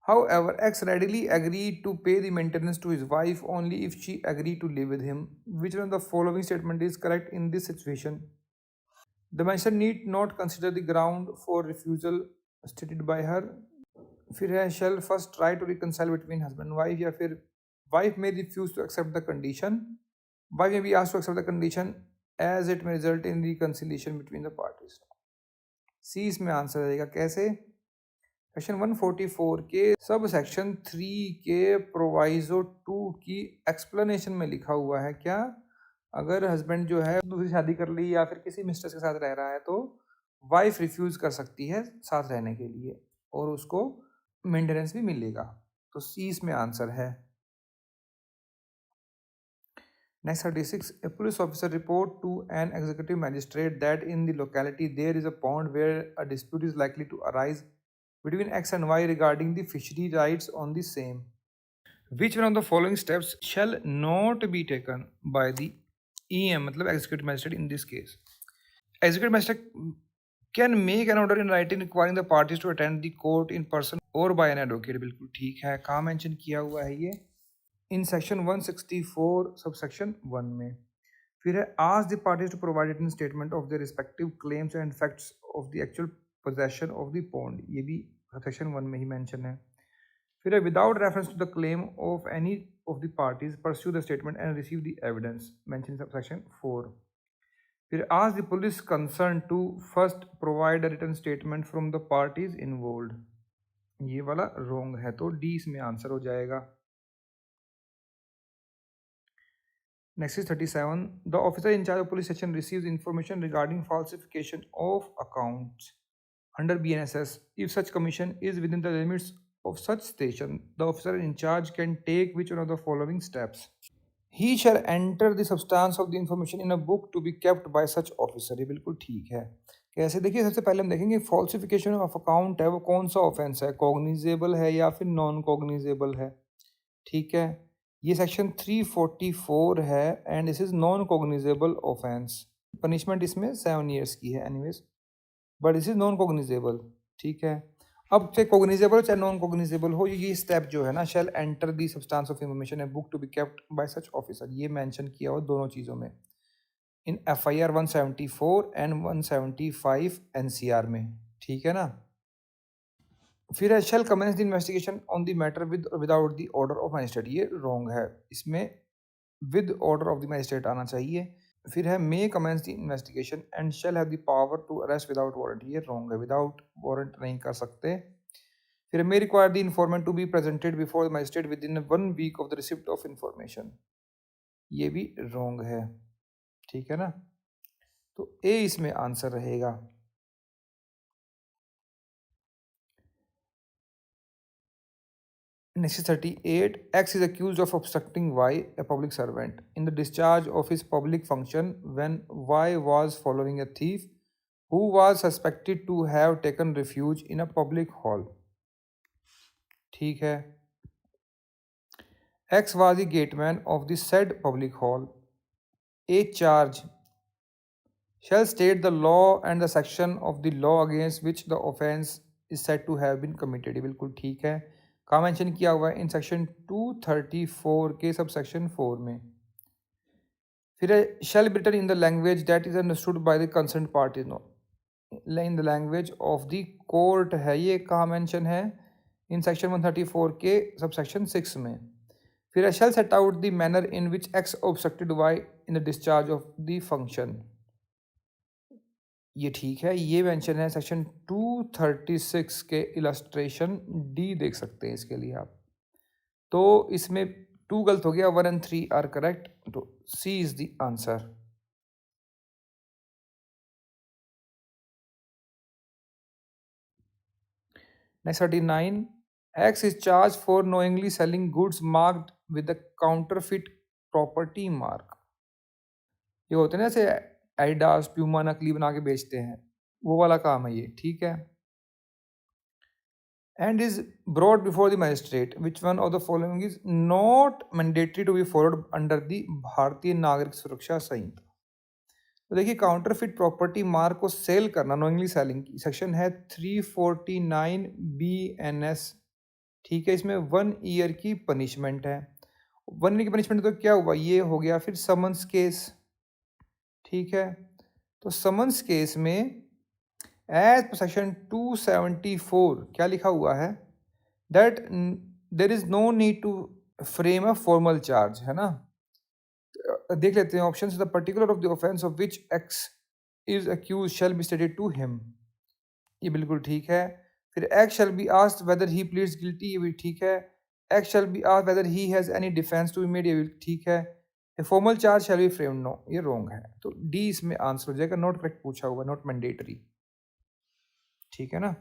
However, X readily agreed to pay the maintenance to his wife only if she agreed to live with him। Which one of the following statement is correct in this situation? The mention need not consider the ground for refusal stated by her। फिर है shall first try to reconcile between husband and wife, या फिर wife may refuse to accept the condition। Wife may be asked to accept the condition as it may result in reconciliation between the parties। सी इसमें आंसर रहेगा। कैसे? सेक्शन 144 के सब सेक्शन 3 के प्रोवाइजो 2 की एक्सप्लेनेशन में लिखा हुआ है क्या? अगर हस्बैंड जो है दूसरी शादी कर ली या फिर किसी मिस्ट्रेस के साथ रह रहा है तो वाइफ रिफ्यूज कर सकती है साथ रहने के लिए और उसको मेंटेनेंस भी मिलेगा। तो सी इसमें आंसर है। Next 36, a police officer report to an executive magistrate that in the locality there is a pond where a dispute is likely to arise between X and Y regarding the fishery rights on the same। Which one of the following steps shall not be taken by the EM, मतलब executive magistrate in this case? Executive magistrate can make an order in writing requiring the parties to attend the court in person or by an advocate। बिल्कुल ठीक है। कहाँ मेंशन किया हुआ है ये? इन सेक्शन 164 सबसेक्शन 1 में। फिर है ask the parties to provide written statement of the respective claims and facts of the actual possession of the pond. ये भी सबसेक्शन 1 में ही मेंशन है। फिर है without reference to the claim of any of the parties pursue the statement and receive the evidence, mention subsection 4। फिर ask the police concern to first provide a written statement from the parties involved. ये वाला रॉन्ग है तो डी इसमें आंसर हो जाएगा। Next is 37. The officer in charge of police station receives information regarding falsification of accounts under BNSS. If such commission is within the limits of such station, the officer in charge can take which one of the following steps? He shall enter the substance of the information in a book to be kept by such officer। ये बिल्कुल ठीक है। कैसे? देखिए, सबसे पहले हम देखेंगे फॉल्सिफिकेशन ऑफ अकाउंट है वो कौन सा ऑफेंस है, कॉग्निजेबल है या फिर नॉन कॉग्निजेबल है। ठीक है, ये सेक्शन 344 है and this is non cognizable offence. Punishment इसमें 7 ईयर्स की है anyways, but this is non cognizable. ठीक है, अब चाहे कॉग्निजेबल चाहे नॉन कॉग्निजेबल हो, ये स्टेप जो है ना, shall enter the substance of information a book to be kept by such officer, ये मेंशन किया हुआ दोनों चीज़ों में, इन FIR 174 एंड 175 NCR में। ठीक है ना। फिर है shall commence the investigation on the matter with without the order of magistrate, ये रॉन्ग है, इसमें with order of the magistrate आना चाहिए। फिर है may commence the investigation and shall have the power to arrest without warrant, ये रॉन्ग है, विदाउट वारंट नहीं कर सकते। फिर may require the informant to be presented before the magistrate within 1 week of the receipt of information, ये भी रॉन्ग है। ठीक है ना, तो ए इसमें आंसर रहेगा। Next is 38. X is accused of obstructing Y, a public servant, in the discharge of his public function when Y was following a thief who was suspected to have taken refuge in a public hall. ठीक है. X was the gateman of the said public hall. A charge shall state the law and the section of the law against which the offence is said to have been committed. ये बिल्कुल ठीक है. कहाँ मेंशन किया हुआ है? इन सेक्शन 234 के सब सेक्शन 4 में. फिर shall be written in the language that is understood by the concerned parties. No, in the language of the court है. ये कहाँ मेंशन है? इन सेक्शन 134 के सब सेक्शन 6 में. फिर shall set out the manner in which X obstructed Y in the discharge of the function. ये ठीक है. ये मेंशन है सेक्शन 236 के इलस्ट्रेशन डी देख सकते हैं इसके लिए आप. तो इसमें 2 गलत हो गया, 1 and 3 आर करेक्ट. तो C is the answer. Next 39. X is charged for knowingly selling goods marked with the counterfeit property mark. ये होते हैं ना ऐसे एडिडास प्यूमा नकली बना के बेचते हैं, वो वाला काम है ये. ठीक है. And is brought before the magistrate. Which one of the following is not mandatory to be followed under the भारतीय नागरिक सुरक्षा संहिता? तो देखिए, काउंटरफिट प्रॉपर्टी मार्क को सेल करना, नोइंगली सेलिंग की सेक्शन है 349 BNS. ठीक है. इसमें 1 ईयर की पनिशमेंट है. 1 ईयर की पनिशमेंट तो क्या हुआ? ये हो गया. फिर समन्स केस. ठीक है. तो समन्स केस में एज पर सेक्शन 274 क्या लिखा हुआ है? That there is no need to frame a formal charge, है ना. देख लेते हैं option. The particular of the offence of which X is accused shall be stated to him. ये बिल्कुल ठीक है. फिर X shall be asked whether he pleads guilty. ये भी ठीक है. X shall be asked whether he has any defence to be made. ये भी ठीक है. Formal charge shall be frame. No, ये रॉन्ग है. तो डी इसमें आंसर हो जाएगा. नॉट करेक्ट पूछा हुआ, नॉट मैंडेटरी. ठीक है ना.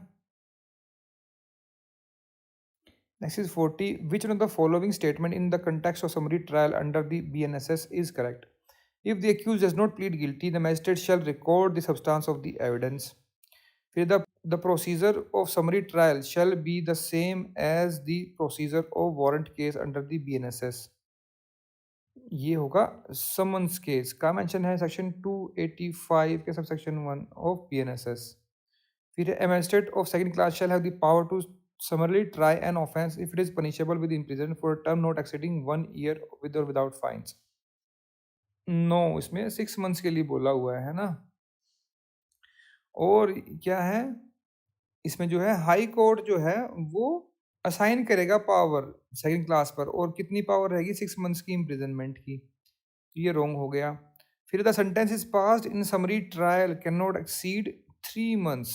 Next is 40. Which one of the following statement in the context of summary trial under the BNSS is correct? If the accused does not plead guilty, the magistrate shall record the substance of the evidence. फिर the procedure of summary trial shall be the same as the procedure of warrant case under the BNSS. ये होगा summons case का मेंशन है सेक्शन 285 के सब सेक्शन 1 of BNSS. फिर a magistrate of second class shall have the power to summarily try an offence if it is punishable with imprisonment for a term not exceeding 1 year with or without fines. No, इसमें 6 months के लिए बोला हुआ है ना. और क्या है इसमें जो है हाई कोर्ट जो है वो असाइन करेगा पावर सेकंड क्लास पर, और कितनी पावर रहेगी? 6 मंथ्स की इम्प्रिजनमेंट की. ये रॉन्ग हो गया. फिर the sentence is passed in summary trial can not exceed 3 months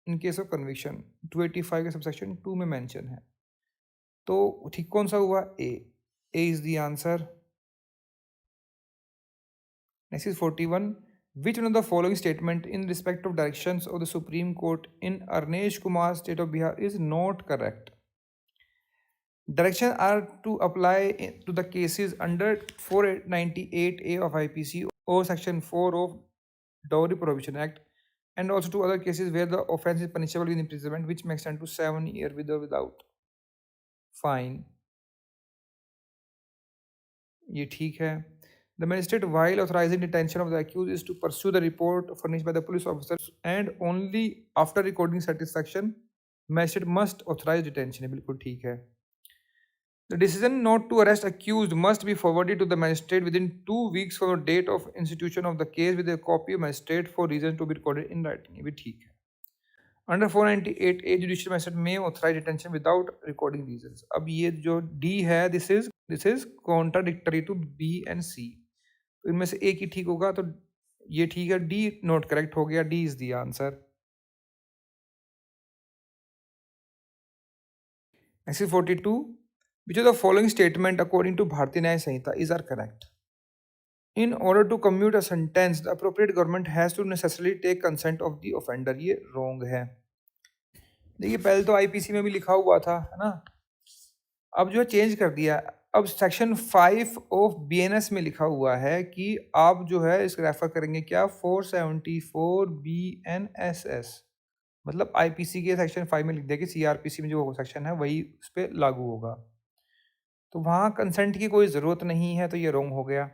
in case of conviction. 285 के सबसेक्शन 2 में मेंशन है. तो ठीक कौन सा हुआ? A. A is the answer. Next is 41. Which one of the following statement in respect of directions of the Supreme Court in Arnesh Kumar state of Bihar is not correct? Directions are to apply to the cases under 498A of IPC or section 4 of Dowry Prohibition Act, and also to other cases where the offence is punishable with imprisonment which may extend to 7 years with or without fine. ये ठीक है. The magistrate, while authorizing detention of the accused, is to pursue the report furnished by the police officer, and only after recording satisfaction, magistrate must authorize detention. ये बिल्कुल ठीक है. The decision not to arrest accused must be forwarded to the magistrate within 2 weeks from the date of institution of the case with a copy of magistrate for reasons to be recorded in writing. ये भी ठीक है. Under 498A, judicial magistrate may authorize detention without recording reasons. अब ये जो D है, this is contradictory to B and C. तो इनमें से एक ही ठीक होगा, तो ये ठीक है. डी नोट करेक्ट हो गया. D is the answer. Next is 42. Which of the following statement according to Bharatiya Nyaya Sanhita is are correct? In order to commute a sentence the appropriate government has to necessarily take consent of the offender. ये रॉन्ग है. देखिए, पहले तो आईपीसी में भी लिखा हुआ था, है ना. अब जो है चेंज कर दिया। अब सेक्शन 5 ऑफ बीएनएस में लिखा हुआ है कि आप जो है इसको रेफर करेंगे क्या, 474 बीएनएसएस, मतलब आईपीसी के सेक्शन 5 में लिख दिया कि सीआरपीसी में जो सेक्शन है वही उस पर लागू होगा। तो वहाँ कंसेंट की कोई ज़रूरत नहीं है, तो ये रॉन्ग हो गया।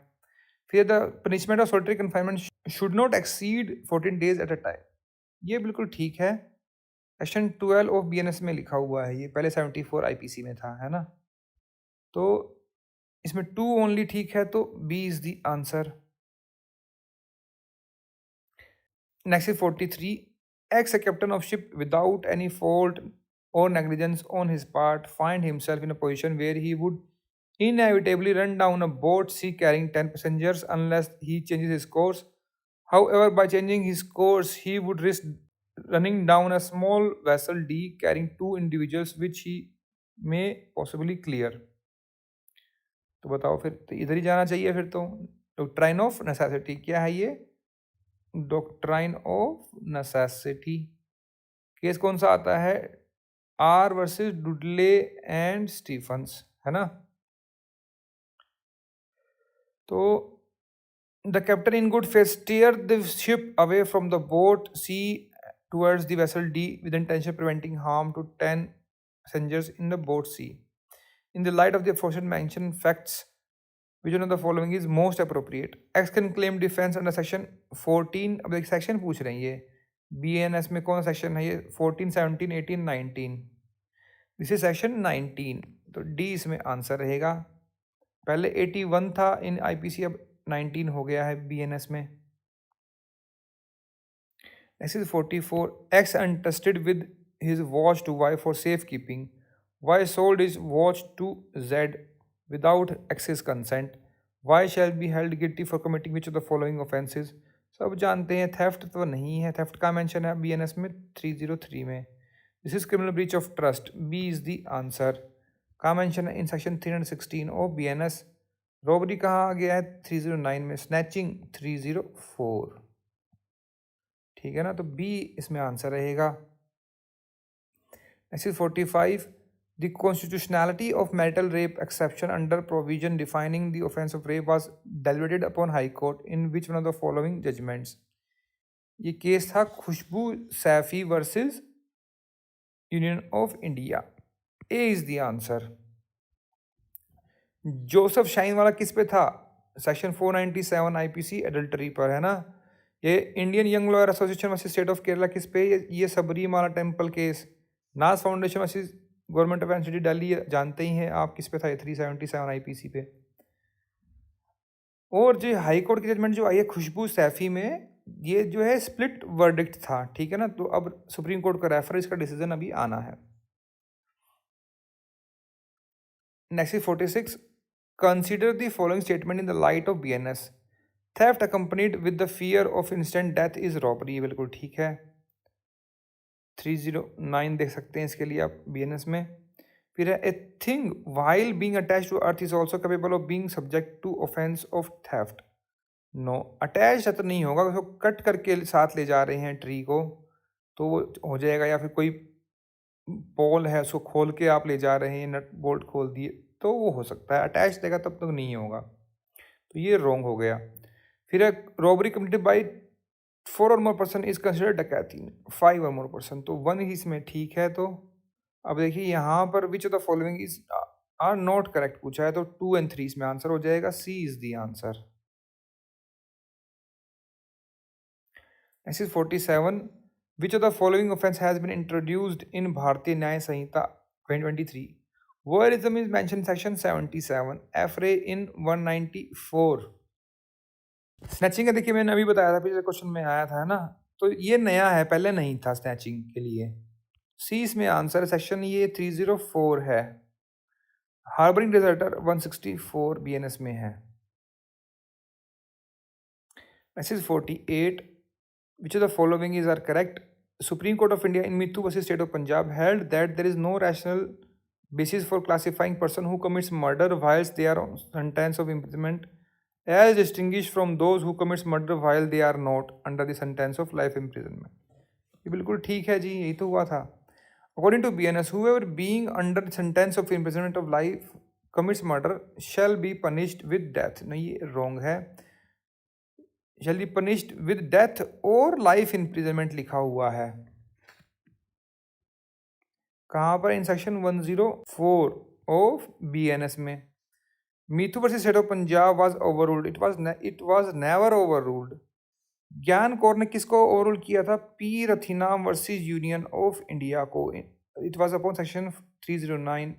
फिर the punishment of solitary confinement should not exceed 14 days at a time, ये बिल्कुल ठीक है। सेक्शन 12 ऑफ बीएनएस में लिखा हुआ है, ये पहले 74 आईपीसी में था, है ना। तो इसमें 2 ओनली ठीक है, तो B is the answer. Next is 43, X a captain of ship without any fault or negligence on his part find himself in a position where he would inevitably run down a boat sea carrying 10 passengers unless he changes his course. However, by changing his course, he would risk running down a small vessel D carrying 2 individuals which he may possibly clear. तो बताओ फिर, तो इधर ही जाना चाहिए फिर तो। डॉक्ट्राइन ऑफ नेसेसिटी क्या है ये? Doctrine of necessity. केस कौन सा आता है? R versus Dudley and Stephens, है ना। तो the captain in good faith steer the ship away from the boat C towards the vessel D with intention preventing harm to 10 passengers in the boat C. In the light of the aforementioned facts, which one of the following is most appropriate? X can claim defense under section 14। अब एक सेक्शन पूछ रहे हैं ये, BNS में कौन सा सेक्शन है ये? 14, 17, 18, 19। दिस इज सेक्शन 19, तो D इसमें आंसर रहेगा। पहले 81 था इन IPC, अब 19 हो गया है BNS में। Next is 44, X entrusted with his watch to Y for safekeeping. Y sold his watch to Z without X's consent. Y shall be held guilty for committing which of the following offenses? सब जानते हैं, थेफ्ट तो नहीं है, थेफ्ट का मेंशन है BNS में 303 में। This is criminal breach of trust, B is the answer. का मेंशन है in section 316 of BNS। Robbery कहाँ आ गया है? 309 में। स्नैचिंग 304, ठीक है ना, तो बी इसमें आंसर रहेगा। Next is 45, the constitutionality of marital rape exception under provision defining the offense of rape was deliberated upon High Court in which one of the following judgments? ये केस था Khushboo Saifi versus union of India. A is the answer. Joseph Shine वाला किस पे था? सेक्शन 497 आईपीसी एडल्टरी पर, है ना। ये Indian young lawyer association versus state of Kerala किस पे? ये सबरीमाला टेम्पल केस। नास foundation versus government of NCT Delhi, जानते ही हैं आप किस पे था? 377 आईपीसी पे। और जो हाई कोर्ट की जजमेंट जो आई है खुशबू सैफी में, ये जो है स्प्लिट वर्डिक्ट था, ठीक है ना। तो अब सुप्रीम कोर्ट का रेफर, इसका डिसीजन अभी आना है। Next is 46, consider the following statement in the light of BNS. Theft accompanied with the fear of instant death is robbery, बिल्कुल ठीक है। 309 देख सकते हैं इसके लिए आप BNS में। फिर है, a thing while being attached to earth is also capable of being subject to offence of theft. No, attach तो नहीं होगा, उसको कट करके साथ ले जा रहे हैं ट्री को तो वो हो जाएगा, या फिर कोई पोल है उसको खोल के आप ले जा रहे हैं, नट बोल्ट खोल दिए तो वो हो सकता है। अटैच देगा तब तक नहीं होगा, तो ये रॉन्ग हो गया। फिर रॉबरी कमिटेड बाई 4 और मोर पर्सन इज कंसिडर्ड डकैती, 5 और मोर पर्सन, तो 1 ही इसमें ठीक है। तो अब देखिए यहाँ पर which of the following is are not correct पूछा है, तो 2 और 3 इसमें आंसर हो जाएगा, C is the answer. Next is 47, which of the following offence has been introduced in Bharatiya Nyaya Sanhita 2023? Voyeurism is mention section 77, affray in 194। Snatching का देखिए मैंने अभी बताया था, पिछले क्वेश्चन में आया था, है ना। तो ये नया है, पहले नहीं था स्नैचिंग के लिए। सी इसमें आंसर, सेक्शन ये 304 है। हार्बरिंग डिजर्टर 164 BNS में है। Next is 48, which of the following is are correct? Supreme court of India in Mittu versus state of Punjab held that there is no rational basis for classifying person who commits murder whilst they are on sentence of imprisonment as distinguished from those who commits murder while they are not under the sentence of life imprisonment। ये बिल्कुल ठीक है जी, यही तो हुआ था। According to BNS, whoever being under sentence of imprisonment of life commits murder shall be punished with death. नहीं, ये wrong है. Shall be punished with death or life imprisonment लिखा हुआ है. कहाँ पर? इन सेक्शन 104 ऑफ BNS में. Mithu versus state of Punjab was overruled. It was never overruled. Gian Kaur ने किसको ओवररूल किया था? P Rathinam versus union of India को. It was upon section 309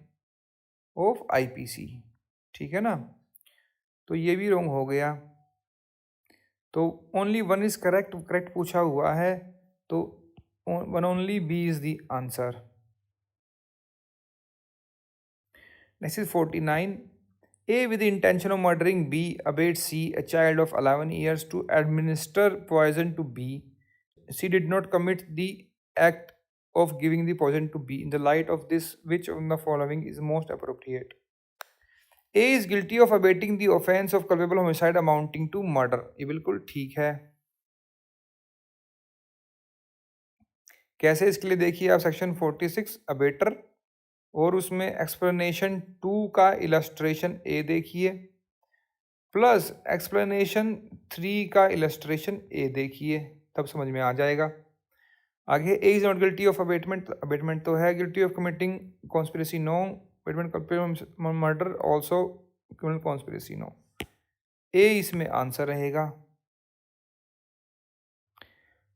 of IPC. ठीक है ना? तो ये भी रॉन्ग हो गया. तो ओनली वन इज करेक्ट पूछा हुआ है, तो one only B is the answer. Next is 49. A with the intention of murdering B abates C, a child of 11 years, to administer poison to B. C did not commit the act of giving the poison to B. In the light of this, which of the following is most appropriate? A is guilty of abating the offense of culpable homicide amounting to murder. ये बिल्कुल ठीक है. कैसे? इसके लिए देखिए आप सेक्शन 46 अबेटर, और उसमें एक्सप्लेनेशन 2 का इलस्ट्रेशन ए देखिए, प्लस एक्सप्लेनेशन 3 का इलस्ट्रेशन ए देखिए, तब समझ में आ जाएगा. आगे A is not guilty of abetment. Abetment तो है. Guilty of committing conspiracy no. Abetment murder also criminal conspiracy no. A इसमें आंसर रहेगा.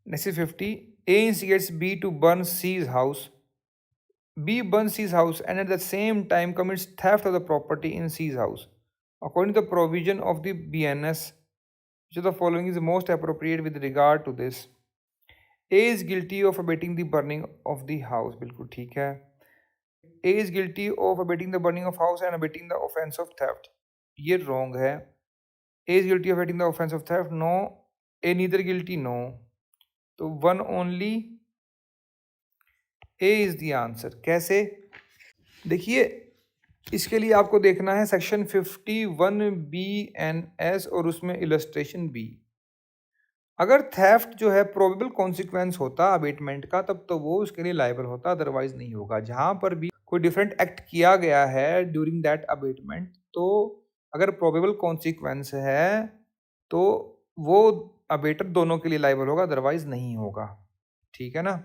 Next 50. A instigates B to burn C's house. B burns C's house and at the same time commits theft of the property in C's house. According to the provision of the BNS, which of the following is most appropriate with regard to this? A is guilty of abating the burning of the house. बिल्कुल ठीक है. A is guilty of abating the burning of house and abating the offense of theft. ये wrong है. A is guilty of abating the offense of theft. No. A neither guilty. No. तो one only A is the answer. कैसे? देखिए, इसके लिए आपको देखना है सेक्शन 51 BNS और उसमें इलस्ट्रेशन B. अगर थेफ्ट जो है प्रोबेबल कॉन्सिक्वेंस होता अबेटमेंट का, तब तो वो उसके लिए लायबल होता, अदरवाइज नहीं होगा. जहाँ पर भी कोई डिफरेंट एक्ट किया गया है ड्यूरिंग दैट अबेटमेंट, तो अगर प्रोबेबल कॉन्सिक्वेंस है तो वो अबेटर दोनों के लिए लायबल होगा, अदरवाइज नहीं होगा. ठीक है ना?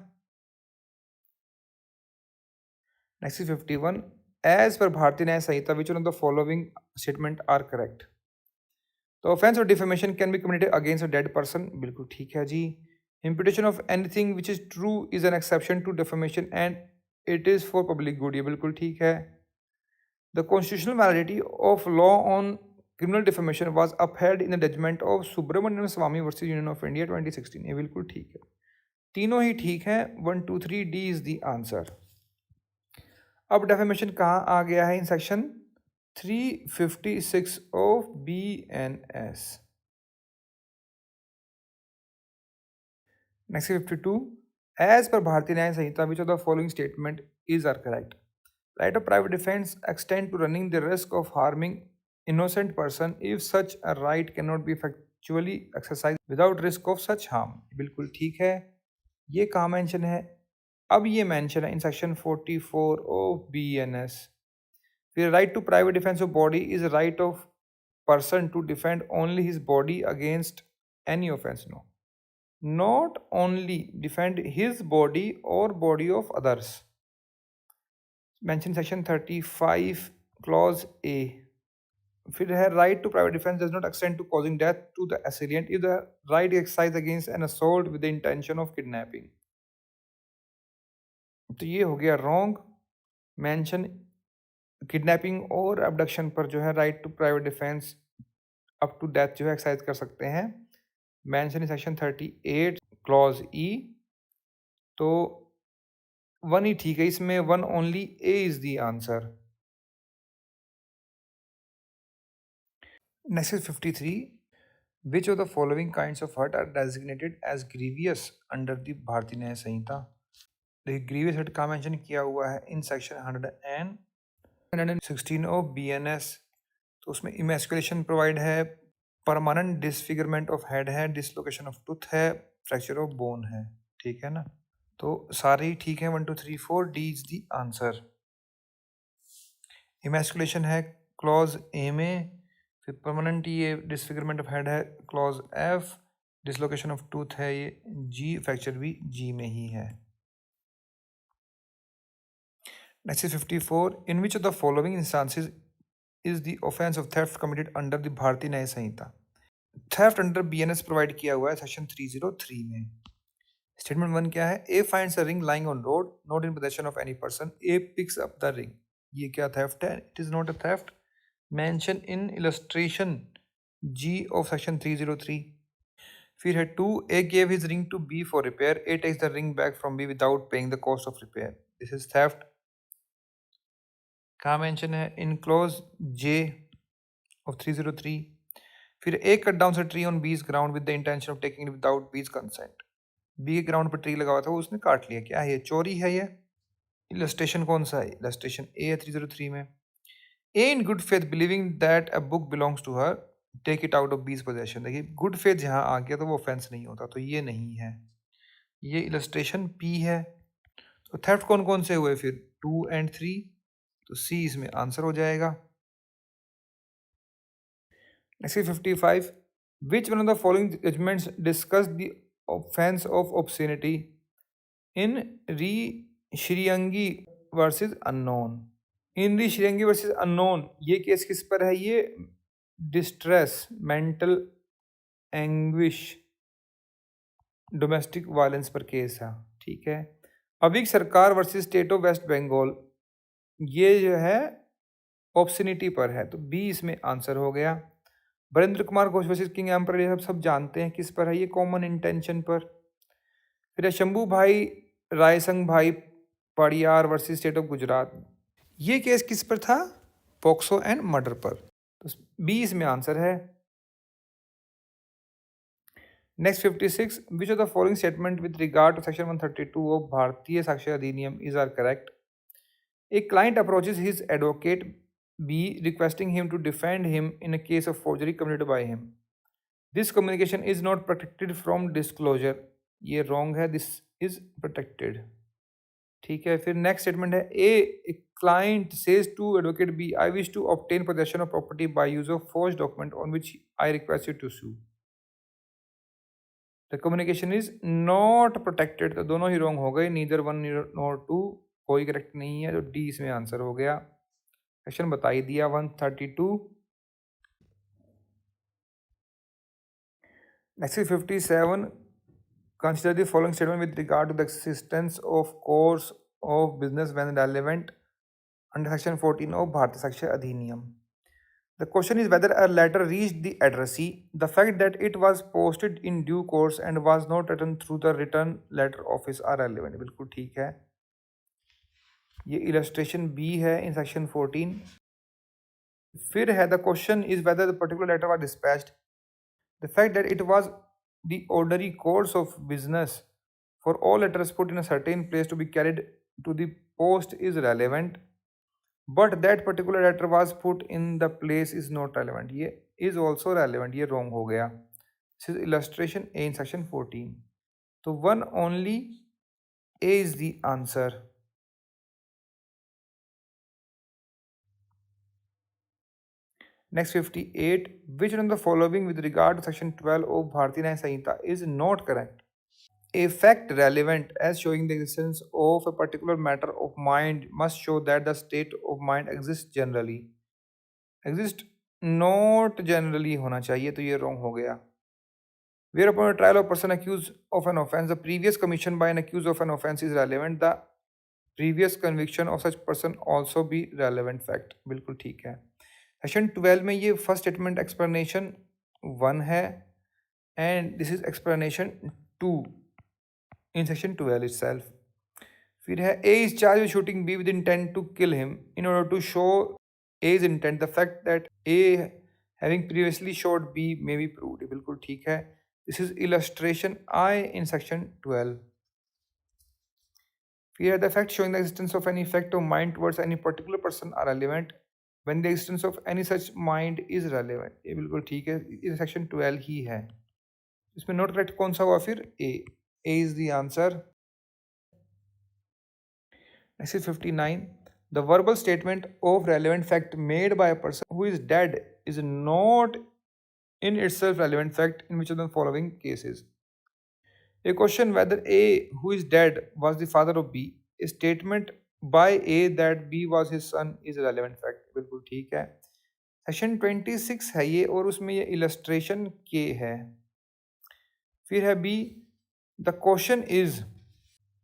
Next is 51. As per Bharatiya Nyaya Sanhita, which one of the following statement are correct? The offense of defamation can be committed against a dead person. बिल्कुल ठीक है जी. Imputation of anything which is true is an exception to defamation and it is for public good. ये बिल्कुल ठीक है. The constitutional validity of law on criminal defamation was upheld in the judgment of Subramanian Swamy versus Union of India 2016. ये बिल्कुल ठीक है. तीनों ही ठीक हैं. 1, 2, 3 D is the answer. अब डेफेमेशन कहाँ आ गया है? In section 356 of BNS. Next 52. As per Bharatiya Nyaya Sanhita, which of the following statement is are correct? Right of private defence extend to running the risk of harming innocent person if such a right cannot be effectually exercised without risk of such harm. बिल्कुल ठीक है. ये कहाँ मेंशन है? अब ये मेंशन है इन सेक्शन 44 ऑफ BNS. फिर right to private defence of body is right of person to defend only his body against any offence. No, not only defend his body और body of others. Mention section 35 clause A. फिर है right to private defence does not extend to causing death to the assailant if the right exercise against an assault with the intention of kidnapping. तो ये हो गया रॉन्ग. मेंशन किडनैपिंग और अबडक्शन पर जो है right to private defence up to death जो है एक्सरसाइज कर सकते हैं. Mention in section 38 clause E. तो वन ही ठीक है इसमें. One only A is the answer. Next is 53. Which of the following kinds of hurt are designated as grievous under the Bharatiya Nyaya संहिता? देखिए, ग्रीवियस हर्ट का मेंशन किया हुआ है इन सेक्शन 116 ऑफ BNS. तो उसमें इमेस्कुलेशन प्रोवाइड है, परमानेंट डिसफिगरमेंट ऑफ हेड है, डिसलोकेशन ऑफ टूथ है, फ्रैक्चर ऑफ बोन है. ठीक है ना? तो सारे ही ठीक हैं, 1 2 3 4, D is the answer. Emasculation है क्लॉज ए में, फिर परमानेंट ये डिसफिगरमेंट ऑफ हेड है clause F, dislocation of tooth है ये जी, फ्रैक्चर भी जी में ही है। Next is 54, in which of the following instances is the offence of theft committed under the Bharatiya Nyaya Samhita. Theft under BNS provide किया हुआ है सेक्शन 303 में। स्टेटमेंट 1 क्या है? A finds a ring lying on road not in possession of any person, A picks up the ring. ये क्या थेफ्ट है? It is not a theft. Mention in illustration G of section 303। फिर है 2, A gave his ring to B for repair, A takes the ring back from B without paying the cost of repair, this is theft. कहाँ मेंशन है? In clause J of 303। फिर A cut down a tree on B's ground with the intention of taking it without B's consent. B के ग्राउंड पर ट्री लगा हुआ था, वो उसने काट लिया, क्या है ये? चोरी है ये। इलस्ट्रेशन कौन सा है? इलस्ट्रेशन ए है 303 में। A in good faith believing that a book belongs to her, take it out of B's possession. देखिए गुड फेथ जहाँ आ गया तो वो ऑफेंस नहीं होता, तो ये नहीं है। ये इलस्ट्रेशन पी है। तो थेफ्ट कौन कौन से हुए फिर? 2 एंड 3, तो सी इसमें आंसर हो जाएगा। Next 55, which one of the following judgments discuss the offence of obscenity in re Sreeangi versus unknown. In re Sreeangi versus unknown, ये केस किस पर है? ये distress, mental anguish, domestic violence पर केस है, ठीक है। Avik Sarkar versus state of West Bengal, ये जो है ऑब्सनिटी पर है, तो बी इसमें आंसर हो गया। Varendra Kumar Ghosh versus king emperor, ये सब जानते हैं किस पर है, ये कॉमन इंटेंशन पर। फिर है शंभू भाई रायसंग भाई Padiyar versus state of Gujarat, ये केस किस पर था? पॉक्सो एंड मर्डर पर, तो बी इसमें आंसर है। Next 56, which of the following statement with regard to section 132 of Bharatiya Sakshya Adhiniyam is are correct? A client approaches his advocate B requesting him to defend him in a case of forgery committed by him. This communication is not protected from disclosure. ये wrong है, this is protected. ठीक है, फिर नेक्स्ट स्टेटमेंट है a client says to advocate B, I wish to obtain possession of property by use of forge document on which I request you to sue. The communication is not protected, तो दोनों ही रॉन्ग हो गए, नीदर वन नॉर टू, कोई करेक्ट नहीं है, तो डी इसमें आंसर हो गया। क्वेश्चन बता ही दिया 132। Next 57, consider the following statement with regard to the existence of course of business when relevant under section 14 of Bharatiya Saksha Adhiniyam. The question is whether a letter reached the addressee. The fact that it was posted in due course and was not written through the return letter office are relevant. बिल्कुल ठीक है, ये illustration B है in section 14. फिर है the question is whether the particular letter was dispatched. The fact that it was the ordinary course of business for all letters put in a certain place to be carried to the post is relevant, but that particular letter was put in the place is not relevant. ये is also relevant, ये wrong हो गया. This is illustration A in section 14. तो one only A is the answer. Next 58, which one of the following with regard to section 12 of Bharatiya Nyaya Samhita is not correct? A fact relevant as showing the existence of a particular matter of mind must show that the state of mind exists generally. Exist not generally होना चाहिए, तो ये wrong हो गया. Whereupon a trial of person accused of an offence, the previous commission by an accused of an offence is relevant. The previous conviction of such person also be relevant fact. बिल्कुल ठीक है. सेक्शन 12 में ये फर्स्ट स्टेटमेंट एक्सप्लेनेशन 1 है and this is explanation 2 in section 12 itself. फिर है A is charged with shooting B with intent to kill him. In order to show A's intent, the fact that A having previously shot B may be proved. बिल्कुल ठीक है. This is illustration I in section 12. फिर है the fact showing the existence of any effect of mind towards any particular person are relevant when the existence of any such mind is relevant. ये बिल्कुल ठीक है, ये section 12 ही है. इसमें नोट करेक्ट कौन सा हुआ फिर? A. A is the answer. Next is 59. The verbal statement of relevant fact made by a person who is dead is not in itself relevant fact in which of the following cases. A question whether A, who is dead, was the father of B. A statement by A that B was his son is a relevant fact. बिल्कुल ठीक है. सेक्शन 26 है ये और उसमें ये इलस्ट्रेशन के है. फिर है B, the question is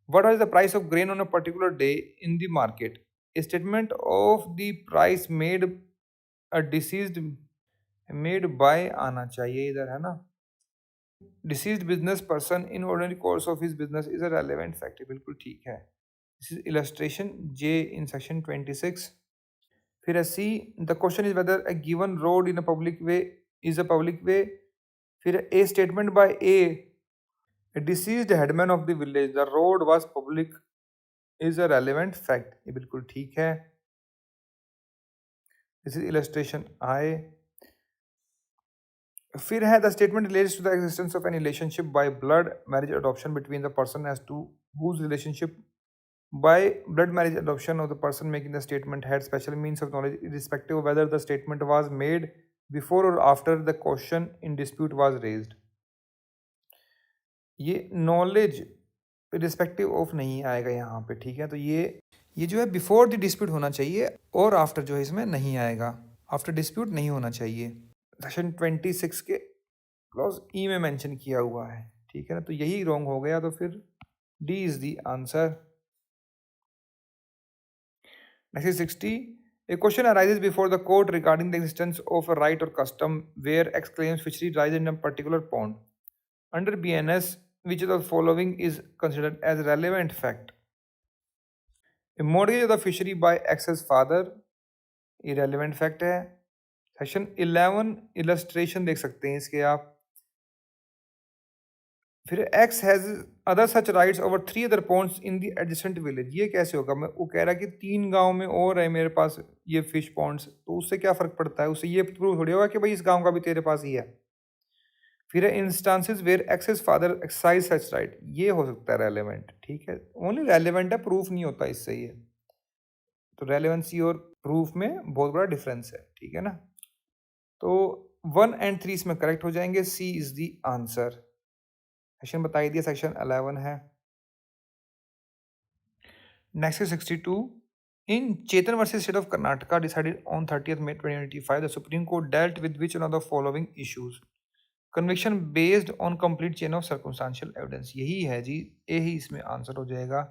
what is the price of grain on a particular day in the market. A statement of the price made a deceased made by आना चाहिए इधर है ना. Deceased business person in ordinary course of his business is a relevant fact. बिल्कुल ठीक है. This is illustration J in section 26. फिर है C, the question is whether a given road in a public way is a public way. फिर A statement by A deceased headman of the village, the road was public is a relevant fact. ये बिल्कुल ठीक है. This is illustration I. फिर है the statement relates to the existence of any relationship by blood marriage adoption between the person as to whose relationship by blood marriage adoption of the person making the statement had special means of knowledge irrespective of whether the statement was made before or after the question in dispute was raised. ये knowledge irrespective of नहीं आएगा यहाँ पे, ठीक है. तो ये जो है बिफोर द डिस्प्यूट होना चाहिए और आफ्टर जो है इसमें नहीं आएगा. आफ्टर डिस्प्यूट नहीं होना चाहिए. सेक्शन 26 के क्लॉज ई में मेंशन किया हुआ है, ठीक है ना. तो यही रॉन्ग हो गया, तो फिर D is the answer. Next is 60. A question arises before the court regarding the existence of a right or custom where X claims fishery lies in a particular pond. Under BNS, which of the following is considered as relevant fact? A mortgage of the fishery by X's father, irrelevant fact है. सेक्शन 11 इलस्ट्रेशन देख सकते हैं इसके आप. फिर X has other such rights over 3 other ponds in the adjacent village. ये कैसे होगा? मैं वो कह रहा है कि 3 गांव में और है मेरे पास ये फिश पॉन्ड्स, तो उससे क्या फ़र्क पड़ता है? उससे ये प्रूव थोड़ी होगा कि भाई इस गांव का भी तेरे पास ही है. फिर है instances where X's father exercise such right. ये हो सकता है रेलेवेंट, ठीक है. ओनली रेलेवेंट है, प्रूफ नहीं होता इससे ये. तो रेलेवेंसी और प्रूफ में बहुत बड़ा डिफरेंस है, ठीक है ना. तो 1 and 3 इसमें करेक्ट हो जाएंगे. सी इज द आंसर. सेक्शन बताई दिया, सेक्शन 11 है. Next is 62. In Chetan versus State of Karnataka decided on 30th May 2025, the Supreme Court dealt with which one of the following issues? Conviction based on complete chain of circumstantial evidence. यही है जी, ये ही इसमें आंसर हो जाएगा.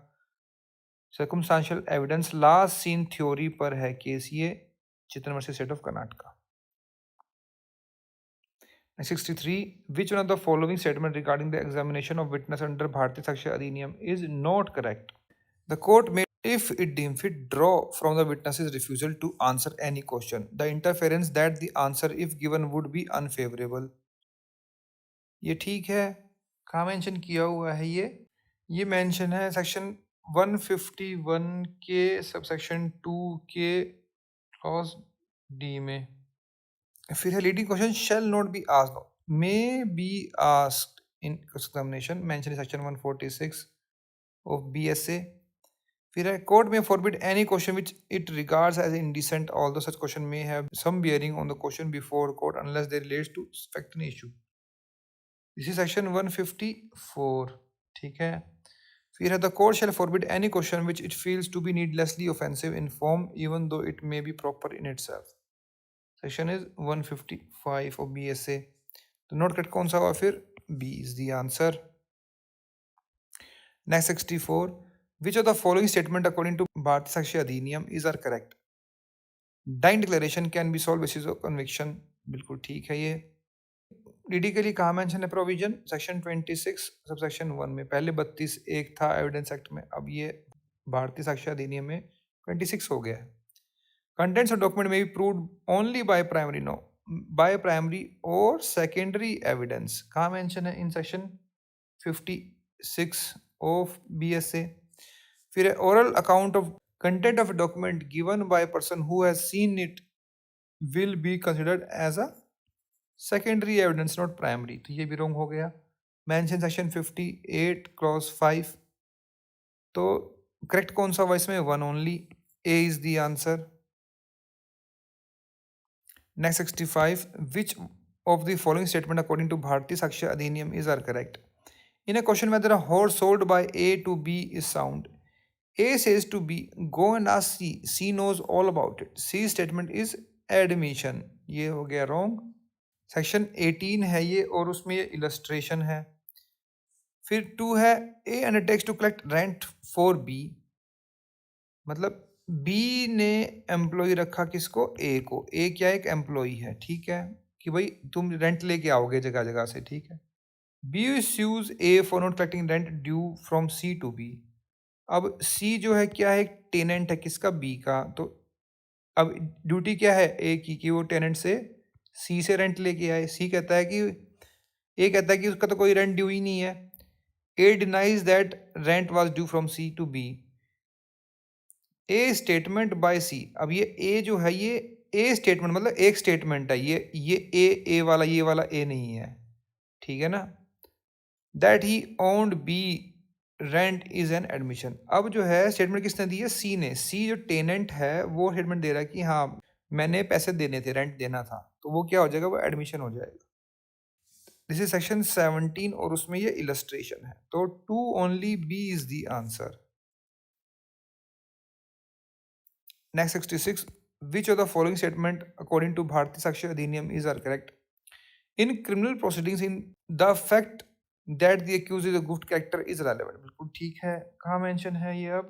Circumstantial evidence last seen theory पर है केस ये, Chetan versus state of Karnataka. 63. Which one of the following statement regarding the examination of witness under Bharatiya Sakshi Adhiniyam is not correct? The court may, if it deems fit, draw from the witness's refusal to answer any question the inference that the answer if given would be unfavorable. ये ठीक है. कहाँ मेंशन किया हुआ है ये मेंशन है सेक्शन 151 के सबसेक्शन 2 के क्लॉज डी में. फिर है leading question shall not be asked, may be asked in examination, mention in section 146 of BSA. फिर है कोर्ट में forbid any question which it regards as indecent although such question may have some bearing on the question before court unless they relates to fact issue. This is section 154, ठीक है. फिर है the court shall forbid any question which it feels to B needlessly offensive in form even though it may be proper in itself. Section is 155 of BSA. तो नोट कट कौन सा हुआ फिर? B is the answer. Next 64. Which of the following statement according to Bharatiya Sakshi Adhiniyam is are correct? Dying declaration can be solved basis of conviction. बिल्कुल ठीक है ये. डीडी के लिए कहाँ मेंशन है प्रोविजन? सेक्शन 26 सबसेक्शन 1 में. पहले 32 एक था एविडेंस एक्ट में, अब ये भारतीय साक्ष्य अधिनियम में 26 हो गया है. Contents of document may be proved only by primary, no, by primary or secondary evidence. कहाँ मेंशन है? In section 56 of BSA. फिर oral account of content of a document given by a person who has seen it will be considered as a secondary evidence, not primary. तो ये भी wrong हो गया. Mention section 58 clause 5. तो करेक्ट कौन सा हुआ इसमें? One only, A is the answer. Next 65, which of the following statement according to Bharatiya Sakshya Adhiniyam is are correct? In a question whether a horse sold by A to B is sound, A says to B, go and ask C. C knows all about it. C statement is admission. ये हो गया wrong. सेक्शन 18 है ये और उसमें ये illustration है। फिर 2 है A undertakes to collect rent for B, मतलब बी ने एम्प्लॉय रखा किसको? ए को। ए क्या एक एम्प्लॉय है, ठीक है, कि भाई तुम रेंट लेके आओगे जगह जगह से, ठीक है। B sues A for not collecting rent due from C to B. अब सी जो है क्या है? एक टेनेंट है किसका? बी का। तो अब ड्यूटी क्या है ए की कि वो टेनेंट से सी से रेंट लेके आए। सी कहता है कि ए कहता है कि उसका तो कोई रेंट ड्यू ही नहीं है। A denies that rent was due from C to B. A statement by C. अब ये ए जो है ये ए स्टेटमेंट मतलब एक स्टेटमेंट है, ये ए वाला, ये वाला ए नहीं है, ठीक है ना। That he owned B rent is an admission. अब जो है स्टेटमेंट किसने दी है? सी ने। सी जो टेनेंट है वो स्टेटमेंट दे रहा है कि हाँ मैंने पैसे देने थे, रेंट देना था, तो वो क्या हो जाएगा? वो एडमिशन हो जाएगा। दिस इज सेक्शन 17 और उसमें ये इलस्ट्रेशन है। तो 2 only, B is the answer. Next 66, which of the following statement according to Bharatiya Sakshya Adhiniyam is are correct? In criminal proceedings, in the fact that the accused is a good character is relevant. बिल्कुल ठीक है। कहाँ मेंशन है ये?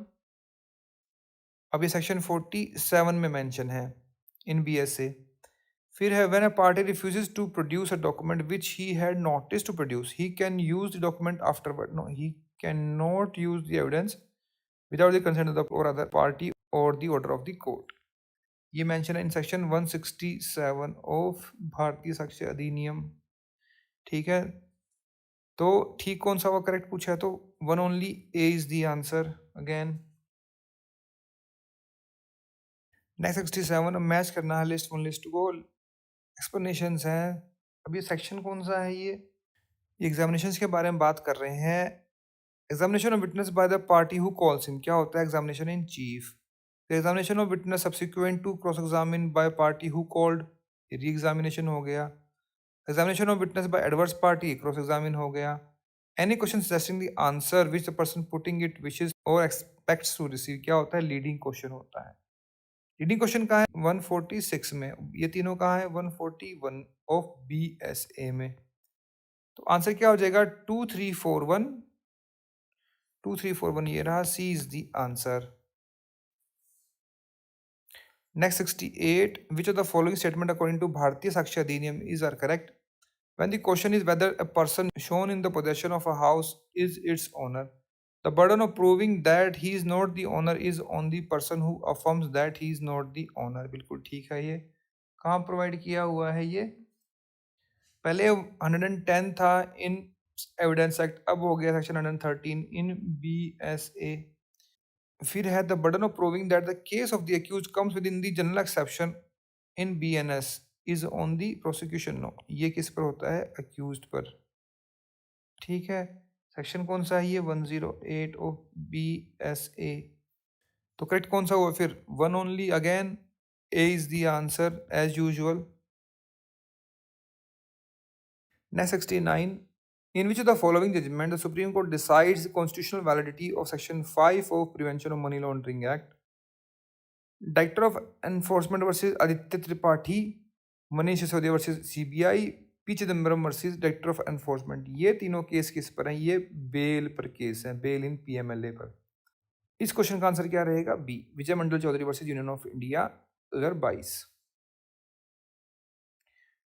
अब ये सेक्शन 47 में मेंशन है इन BSA। फिर है when a party refuses to produce a document which he had notice to produce, he can use the document afterward. No, he cannot use the evidence without the consent of the or other party or the order of the court. ये मेंशन है in section 167 of Bharatiya Sakshya अधिनियम, ठीक है। तो ठीक कौन सा हुआ? करेक्ट पूछा है तो one only, A is the answer again. Next 67, match करना है लिस्ट वन लिस्ट को, एक्सप्लेनेशंस हैं। अब ये सेक्शन कौन सा है? ये एग्जामिनेशंस के बारे में बात कर रहे हैं। Examination of witness by the party who calls him, क्या होता है? Examination in chief. Examination of witness subsequent to cross examine by party who called, re examination हो गया। Examination of witness by adverse party, cross examine हो गया। Any question suggesting the answer which the person putting it wishes और एक्सपेक्ट्स टू रिसीव, क्या होता है? लीडिंग क्वेश्चन होता है। लीडिंग क्वेश्चन कहाँ है? 146 में। ये तीनों कहाँ है? 141 ऑफ BSA में। तो आंसर क्या हो जाएगा? 2341। 2341 ये रहा, C is the answer. Next 68, which of the following statement according to Bharatiya Sakshya Adhiniyam is are correct? When the question is whether a person shown in the possession of a house is its owner, the burden of proving that he is not the owner is on the person who affirms that he is not the owner. बिल्कुल ठीक है। ये कहाँ प्रोवाइड किया हुआ है? ये पहले 110 था इन एविडेंस एक्ट, अब हो गया सेक्शन 113 इन BSA। फिर है the burden of proving that the case of the accused comes within the general exception in BNS is on the prosecution. No, ये किस पर होता है? अक्यूज्ड पर, ठीक है। सेक्शन कौन सा है? ये 108 ऑफ BSA। तो करेक्ट कौन सा हुआ फिर? One only again, A is the answer as usual. Next 69, in which of the following judgment the Supreme Court decides the constitutional validity of Section 5 of Prevention of Money Laundering Act? Director of Enforcement versus Aditya Tripathi, Manish Sisodia versus CBI, P Chidambaram versus Director of Enforcement। ये तीनों केस किस पर हैं? ये बेल पर केस हैं, बेल इन PMLA पर। इस क्वेश्चन का आंसर क्या रहेगा? B, Vijay Mandal Choudhary versus union of India 2022।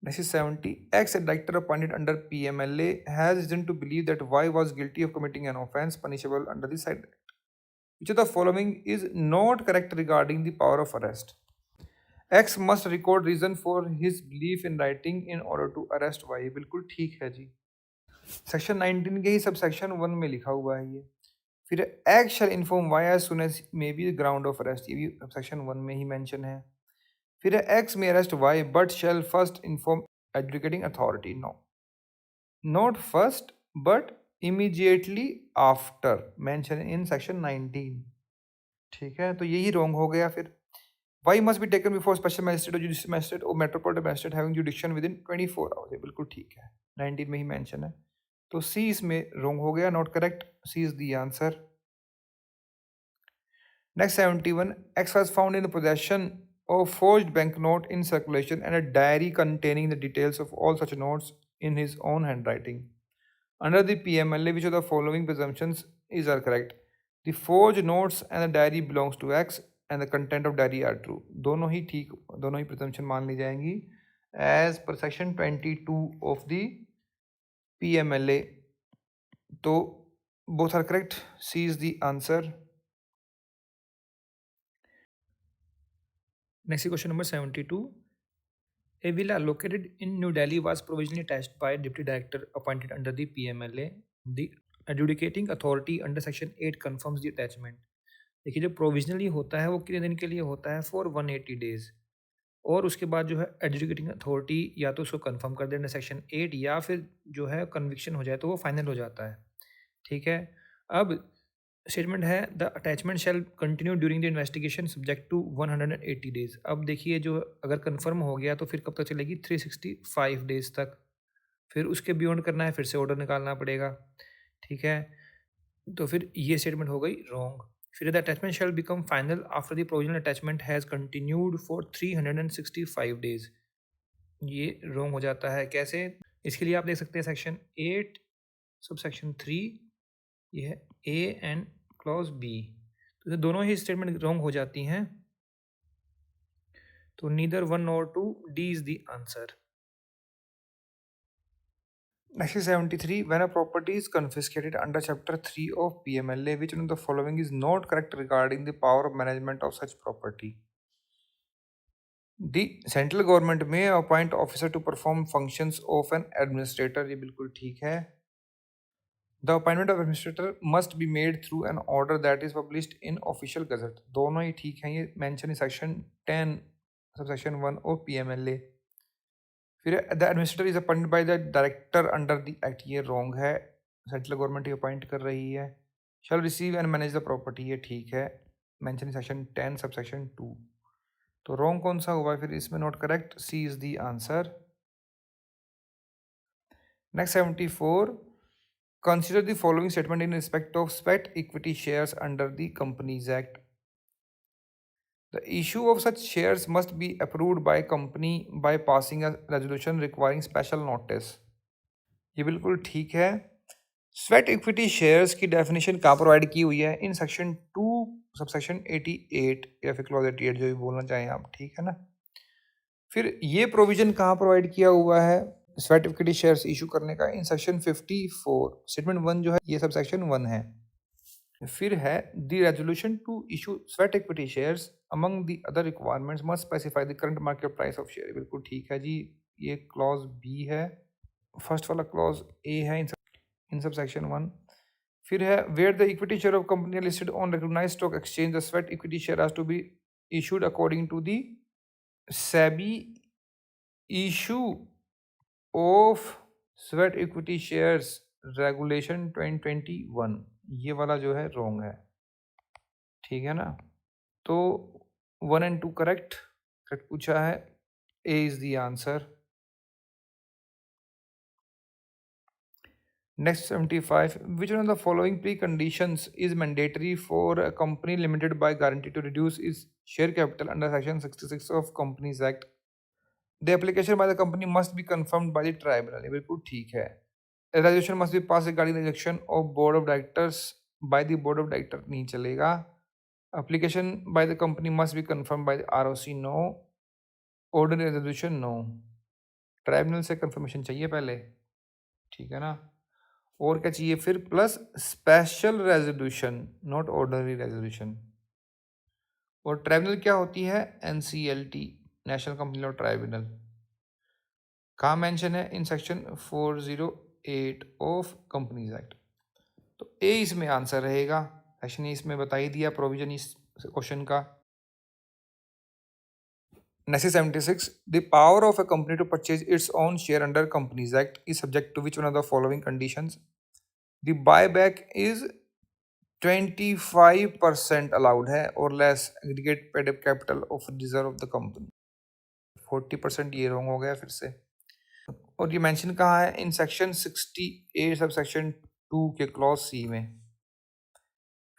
Next is 70. X, a director appointed under PMLA, has reason to believe that Y was guilty of committing an offence punishable under the said act. Which of the following is not correct regarding the power of arrest? X must record reason for his belief in writing in order to arrest Y। बिल्कुल ठीक है जी। सेक्शन 19 के ही सब सेक्शन 1 में लिखा हुआ है ये। फिर X shall inform Y as soon as may be the ground of arrest, ये भी सेक्शन 1 में ही मेंशन है। फिर X may arrest Y but shall first inform adjudicating authority। No, not first but immediately after, mentioned in section 19। ठीक है, तो यही रॉन्ग हो गया फिर। Y must be taken before special magistrate और जुडिशियल मैजिस्ट्रेट और metropolitan magistrate having jurisdiction within इन 24 आवर्स, ये बिल्कुल ठीक है, 19 में ही मेंशन है। तो सी इसमें रॉन्ग हो गया, not correct, C is the answer. Next 71, X was found in the possession of forged banknote in circulation and a diary containing the details of all such notes in his own handwriting. Under the PMLA, which of the following presumptions is are correct? The forged notes and the diary belongs to X and the content of diary are true. दोनों ही ठीक, दोनों ही presumption मान ली जाएंगी as per section 22 of the PMLA. तो both are correct. C is the answer. Next question number 72. A villa located in New Delhi was provisionally attached by Deputy Director appointed under the PMLA. The adjudicating authority under section 8 confirms the attachment. देखिए जो प्रोविजनली होता है वो कितने दिन के लिए होता है? For 180 days. और उसके बाद जो है एडजुडिकेटिंग अथॉरिटी या तो उसको कंफर्म कर दे अंडर सेक्शन 8 या फिर जो है कन्विक्शन हो जाए तो वो फाइनल हो जाता है। ठीक है, अब स्टेटमेंट है the attachment shall continue during the investigation subject to 180 days. अब देखिए जो अगर कंफर्म हो गया तो फिर कब तक चलेगी? 365 डेज तक। फिर उसके बियॉन्ड करना है, फिर से ऑर्डर निकालना पड़ेगा। ठीक है, तो फिर ये स्टेटमेंट हो गई रॉन्ग। फिर the attachment shell become final after the provisional attachment has continued for 365 days, ये रॉन्ग हो जाता है। कैसे? इसके लिए आप देख सकते हैं सेक्शन 8 सब सेक्शन 3, ये है ए एंड क्लॉज बी, तो ये दोनों ही स्टेटमेंट रॉन्ग हो जाती हैं। तो neither 1 nor 2, D is the answer. Next is 73. When a property is confiscated under Chapter 3 of PMLA, which one of the following is not correct regarding the power of management of such property? The central government may appoint officer to perform functions of an administrator, ये बिल्कुल ठीक है। The appointment of administrator must be made through an order that is published in official gazette, दोनों ही ठीक हैं, ये mention in section 10 subsection 1 of PMLA। फिर the administrator is appointed by the director under the act, ये रॉन्ग है, सेंट्रल गवर्नमेंट ही अपॉइंट कर रही है। Shall receive and manage the property, ये ठीक है, mention in section 10 sub section 2। तो रॉन्ग कौन सा हुआ फिर इसमें? Not correct, C is the answer. Next 74, consider the following statement in respect of sweat equity shares under the companies act. The issue of such shares must be approved by company by passing a resolution requiring special notice, ये बिल्कुल ठीक है। स्वेट इक्विटी शेयर्स की डेफिनेशन कहाँ प्रोवाइड की हुई है? इन सेक्शन 2 सबसेक्शन 88 या फिर क्लॉज 88 जो भी बोलना चाहें आप, ठीक है ना। फिर ये प्रोविजन कहाँ प्रोवाइड किया हुआ है स्वेट इक्विटी शेयर्स इशू करने का? इन सेक्शन 54 स्टेटमेंट 1 जो है ये सब सेक्शन 1 है। फिर है the resolution to issue sweat equity shares among the other requirements must specify the current market price of share, बिल्कुल ठीक है जी, ये क्लॉज बी है। फर्स्ट वाला क्लॉज ए है इन सब सेक्शन 1। फिर है where the equity share of company listed on recognised stock exchange the sweat equity share has to be issued according to the SEBI issue of sweat equity shares regulation 2021, ये वाला जो है रॉन्ग है, ठीक है ना। तो 1 and 2 करेक्ट पूछा है, A is the answer. Next 75, which one of the following preconditions is mandatory for a company limited by guarantee to reduce is share capital under section 66 of companies act? The application by the company must be confirmed by the tribunal, ये बिल्कुल ठीक है। Resolution must be pass regarding election of board of directors by the board of director, नहीं चलेगा। Application by the company must be confirm by the ROC, no. Ordinary resolution, no. Tribunal से कंफर्मेशन चाहिए पहले, ठीक है ना। और क्या चाहिए फिर? Plus special resolution, not ordinary resolution. और ट्राइब्यूनल क्या होती है? NCLT, national company law tribunal. कहाँ मेंशन है? In section 408 of companies act. तो ए इसमें आंसर रहेगा। सेक्शन ए इसमें बता ही दिया प्रोविजन इस क्वेश्चन का। Next is 76. The power of a company to purchase its own share under Companies Act is subject to which one of the following conditions? The buyback is 25% allowed है और less aggregate paid up capital of reserve of the company. 40% ये रॉन्ग हो गया फिर से। और ये मेंशन कहाँ है? इन सेक्शन 68 सब सेक्शन 2 के क्लॉज सी में।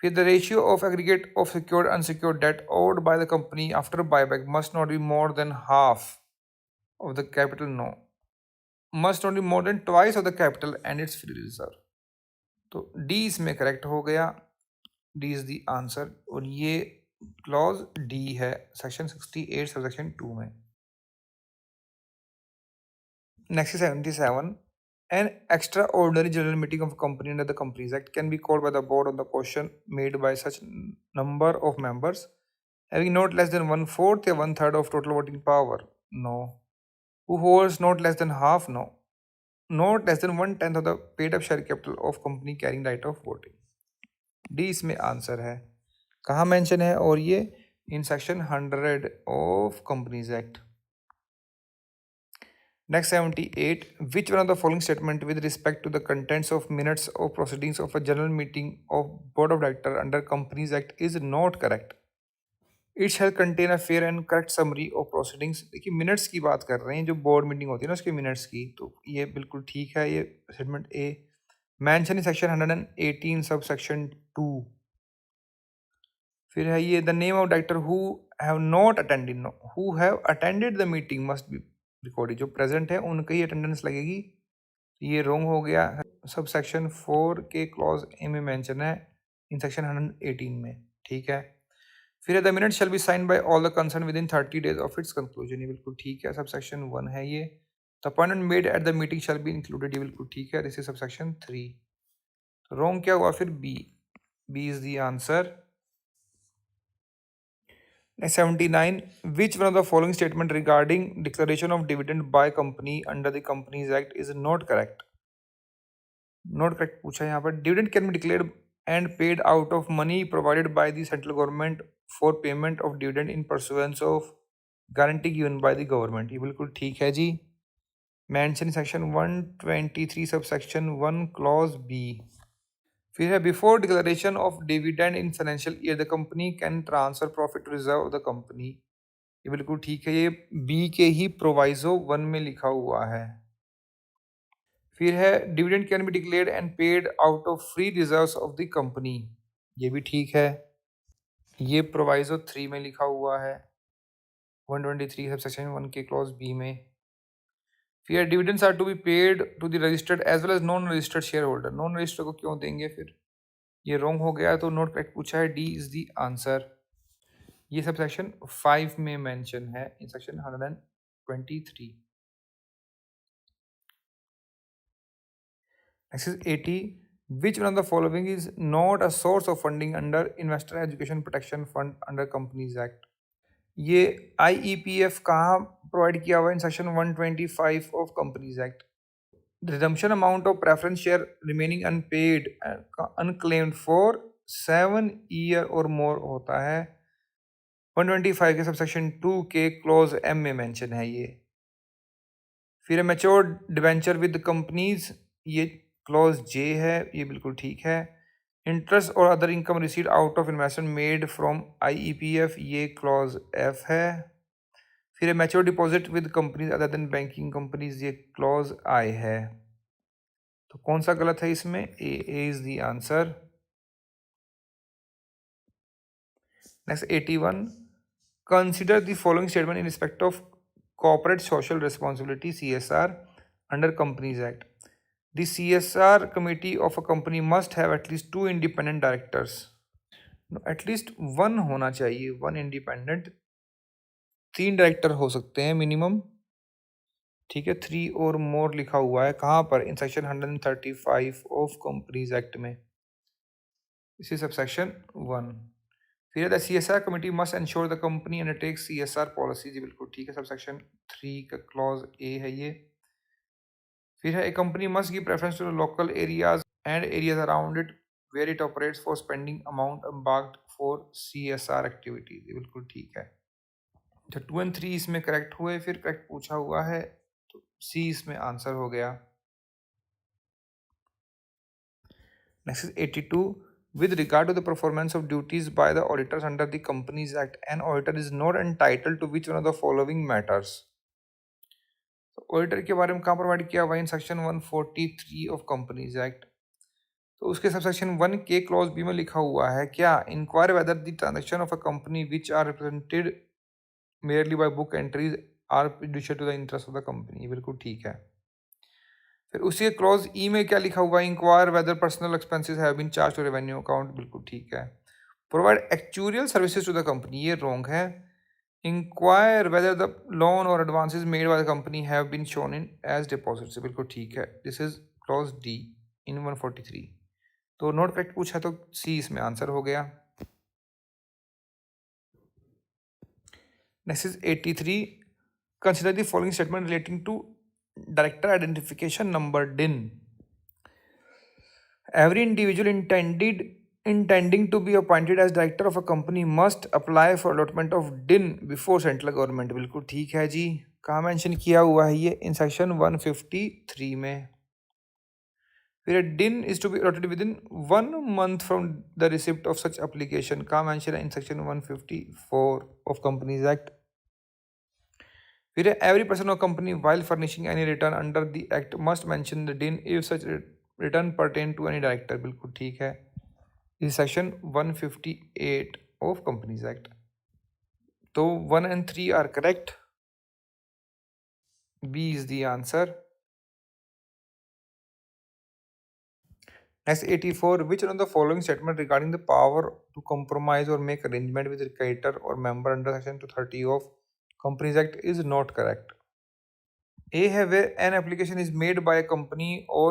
फिर the ratio of aggregate of secured unsecured debt owed by the company after buyback must not be more than half of the capital. No, must not be more than twice of the capital and its free reserve. तो डी इसमें करेक्ट हो गया, डी इज द आंसर। और ये क्लॉज डी है सेक्शन 68 सब सेक्शन 2 में। Next is 77. An extraordinary general meeting of a company under the Companies Act can be called by the board on the question made by such number of members having not less than 1/4 or 1/3 of total voting power. No. Who holds not less than half? No. Not less than 1/10 of the paid up share capital of company carrying right of voting. D इसमें आंसर है। कहाँ मेंशन है? और ये in section 100 of companies act. Next 78. Which one of the following statement with respect to the contents of minutes of proceedings of a general meeting of Board of Director under Companies Act is not correct? It shall contain a fair and correct summary of proceedings. देखिए मिनट्स की बात कर रहे हैं, जो बोर्ड मीटिंग होती है ना उसके मिनट्स की, तो ये बिल्कुल ठीक है। ये statement A mention in section 118 sub section 2। फिर है ये the name of director who have not attended, no, who have attended the meeting must be recorded. जो प्रेजेंट है उनकी ही अटेंडेंस लगेगी। ये रॉन्ग हो गया। सब सेक्शन 4 के क्लॉज ए में मेंशन है इन सेक्शन 118 में, ठीक है। फिर the minute shall be sign by all the concern within इन 30 डेज ऑफ इट्स कंक्लूजन, ये बिल्कुल ठीक है। सब सेक्शन 1 है ये। The appointment made at the meeting shall be included, ये बिल्कुल ठीक है। This is sub section 3। Wrong क्या हुआ फिर? B, B is the answer. 79. Which one of the following statement regarding declaration of dividend by company under the Companies Act is not correct? Not correct पूछा है यहाँ पर। Dividend can be declared and paid out of money provided by the central government for payment of dividend in pursuance of guarantee given by the government, ये बिल्कुल ठीक है जी। Mention section 123 subsection 1 clause B। फिर है before declaration of dividend in financial year the company can transfer profit to reserve of the company, ये बिल्कुल ठीक है। ये बी के ही प्रोवाइजो 1 में लिखा हुआ है। फिर है dividend can be declared and paid out of free reserves of the company, ये भी ठीक है। ये प्रोवाइजो 3 में लिखा हुआ है 123 सबसेक्शन 1 के क्लॉज बी में। फिर dividends are to be paid to the registered as well as non registered share holder, non registered को क्यों देंगे? फिर ये रॉन्ग हो गया, तो नोट करेक्ट पूछा है, डी इज द आंसर। ये सब सेक्शन 5 में मेंशन है in section 123। Next is 80. Which one of the following is not a source of funding under Investor Education Protection Fund under Companies Act? ये IEPF कहाँ प्रोवाइड किया हुआ है? In section 125 of companies act. Redemption amount of preference share remaining unpaid unclaimed for 7 year और मोर होता है 125 के सबसेक्शन 2 के क्लॉज एम में मेंशन है ये। फिर मैच्योर्ड डिवेंचर विद कंपनीज, ये क्लॉज जे है, ये बिल्कुल ठीक है। इंटरेस्ट और other income received out of investment made from IEPF, ये क्लॉज एफ है। फिर mature deposit with companies other than banking companies, ये क्लॉज आई है। तो कौन सा गलत है इसमें? A is the answer. Next 81. Consider the following statement in respect of corporate social responsibility CSR under companies act. The CSR committee of a company must have at least 2 independent directors, at least 1 होना चाहिए, 1 इंडिपेंडेंट। 3 डायरेक्टर हो सकते हैं मिनिमम, ठीक है। 3 और मोर लिखा हुआ है कहाँ पर? In section 135 of companies act में, इसी सब सेक्शन 1। फिर the CSR committee must ensure the company undertakes CSR policies, बिल्कुल ठीक है। सब सेक्शन 3 का क्लॉज ए है ये। फिर है a company must give preference to local areas and areas around it where it operates for spending amount embarked for CSR activities, ये बिल्कुल ठीक है। तो 2 और 3 इसमें करेक्ट हुए। फिर करेक्ट पूछा हुआ है, तो सी इसमें आंसर हो गया। Next is 82. with regard to the performance of duties by the auditors under the Companies Act, an auditor is not entitled to which one of the following matters? Auditor के बारे में कहाँ प्रोवाइड किया हुआ है? In section 143 of companies act. तो उसके सब सेक्शन 1 के क्लॉज बी में लिखा हुआ है क्या? Inquire whether the transaction of a company which are represented merely by book entries are fiducial to the interest of the company. बिल्कुल ठीक है। फिर उसी क्लॉज ई में क्या लिखा हुआ है? Inquire whether personal expenses have been charge to revenue account. बिल्कुल ठीक है। Provide actual services to the company, ये रॉन्ग है। इंक्वायर वेदर द लोन और advances made by the company have been shown in as deposit, से बिल्कुल ठीक है। This is clause D in 143। तो नॉट करेक्ट पूछा तो सी इसमें आंसर हो गया। Next is 83। Consider the following statement relating to director identification number DIN. Every individual intending to be appointed as director of a company must apply for allotment of DIN before central government। बिल्कुल ठीक है जी। कहाँ मेंशन किया हुआ है ये? इन सेक्शन 153 में। फिर DIN is to be allotted within 1 month from the receipt of such application। कहाँ मेंशन है? In section 154 of Companies Act। फिर every person or company while furnishing any return under the act must mention the DIN if such return pertain to any director। बिल्कुल ठीक है। इस सेक्शन 158 ऑफ कंपनीज एक्ट। तो 1 and 3 are correct. B is the answer. Next 84। Which one of the following statement regarding the power to compromise or make arrangement with creditor or member under section 230 of Companies Act is not correct? A है where an application is made by a company or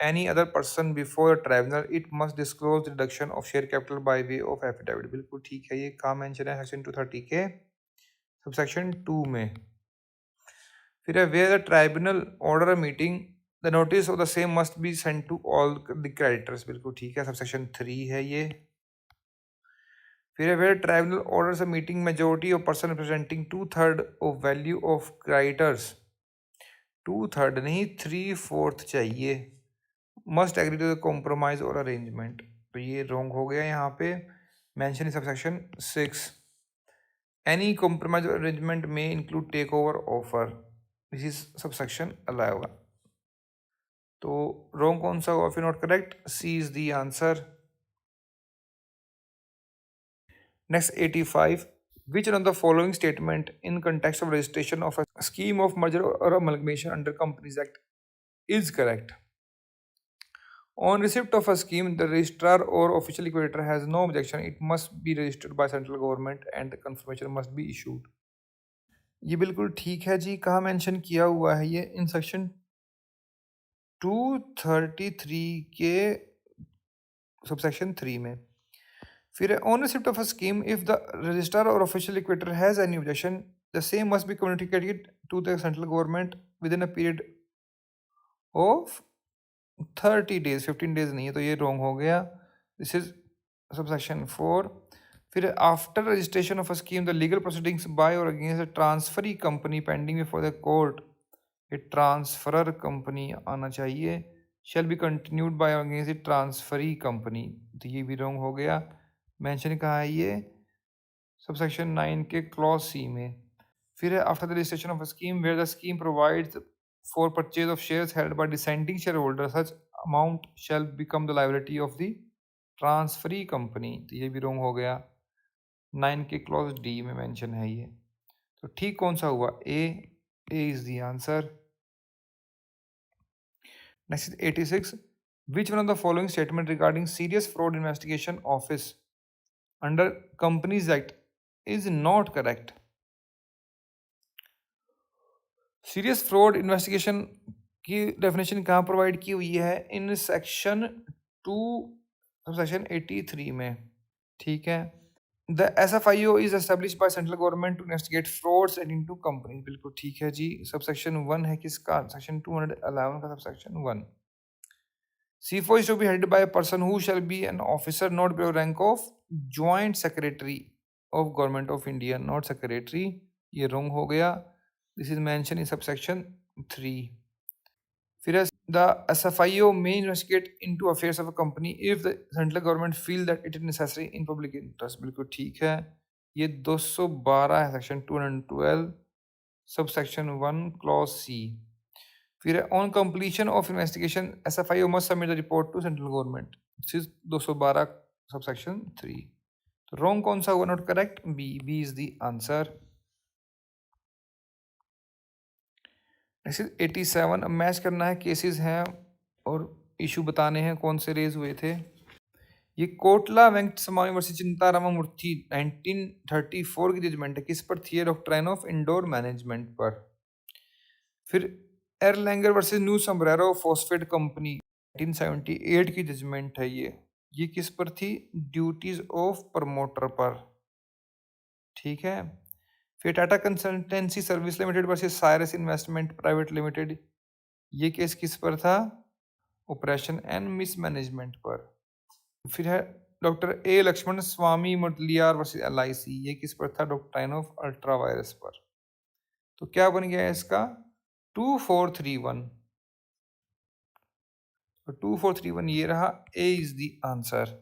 any other person before a tribunal, it must disclose the reduction of share capital by way of affidavit। बिल्कुल ठीक है। ये कहाँ मेंशन है? सेक्शन 230 के सबसेक्शन 2 में। फिर है where the tribunal order a meeting, the notice of the same must be sent to all the creditors। बिल्कुल ठीक है। सबसेक्शन 3 है ये। फिर है where tribunal orders a meeting majority of person representing 2/3 of value of creditors। 2/3 नहीं, 3/4 चाहिए। Must agree to the compromise और अरेंजमेंट। तो ये रॉन्ग हो गया यहाँ पे। Mention in subsection 6 any compromise और अरेंजमेंट में include take over offer. This is subsection 11। तो रॉन्ग कौन सा हुआ फिर? Not correct. C is the answer. Next 85। Which one of the following statement in context of registration of a scheme of merger और amalgamation under companies Act is correct? On receipt of a scheme, the registrar or official liquidator has no objection. It must be registered by central government and the confirmation must be issued। ये बिल्कुल ठीक है जी। कहाँ मेंशन किया हुआ है ये? इन सेक्शन 233 के सबसेक्शन 3 में। फिर on receipt of a scheme, if the registrar or official liquidator has any objection, the same must be communicated to the central government within a period of 30 days। 15 days नहीं है, तो ये रॉन्ग हो गया। This is subsection 4। फिर after registration of a scheme the legal proceedings by और against a transferee company pending before the court, ये ट्रांसफरर कंपनी आना चाहिए। Shall be continued by against the transferee company, तो ये भी रॉन्ग हो गया। मेंशन कहाँ है ये? सबसेक्शन 9 के क्लॉज सी में। फिर है after the registration of a scheme where the scheme provides for purchase of shares held by dissenting shareholder, such amount shall become the liability of the transferee company। तो ये भी रॉन्ग हो गया। 9 के क्लॉज डी में मेंशन है ये। तो ठीक कौन सा हुआ? A is the answer. Next 86। Which one of the following statement regarding serious fraud investigation office under companies Act is not correct? Serious fraud investigation की डेफिनेशन कहाँ प्रोवाइड की हुई है? इन सेक्शन 2 सबसेक्शन 83 में। ठीक है। The SFIO is establish by central government to investigate frauds and to company. बिल्कुल ठीक है जी। सबसेक्शन 1 है किसका? सेक्शन 211 का subsection 1। C4 is to be headed by a person who shall be an officer not below rank of joint secretary of government of India, not secretary। ये रॉन्ग हो गया। This is mention in subsection 3। फिर The SFIO may investigate into affairs of a company if the central government feel that it is necessary in public interest. बिल्कुल ठीक है। ये 212 है, section 212 sub section 1 clause C. फिर on completion of investigation SFIO must submit the report to central government. This is 212 sub section 3। तो रॉन्ग कौन सा हुआ? Not correct, B is the answer. Next is 87। अब मैच करना है, केसेस हैं और इशू बताने हैं कौन से रेज हुए थे। ये कोटला वेंकट स्वामी वर्सेस चिंता रामामूर्ति 1934 की जजमेंट है। किस पर थी? ये डॉक्ट्राइन ऑफ इंडोर मैनेजमेंट पर। फिर एरलैंगर वर्सेस न्यू समब्रेरो फॉस्फेट कंपनी 1978 की जजमेंट है। ये किस पर थी? ड्यूटीज ऑफ प्रमोटर पर। ठीक है। फिर Tata consultancy service limited versus Cyrus investment private limited, ये केस किस पर था? ऑपरेशन एंड मिसमैनेजमेंट पर। फिर है doctor A Lakshman Swami Mudaliar versus LIC, ये किस पर था? डॉक्ट्राइन ऑफ अल्ट्रा वायरस पर। तो क्या बन गया है इसका? 2431। तो 2431 ये रहा, A is the answer.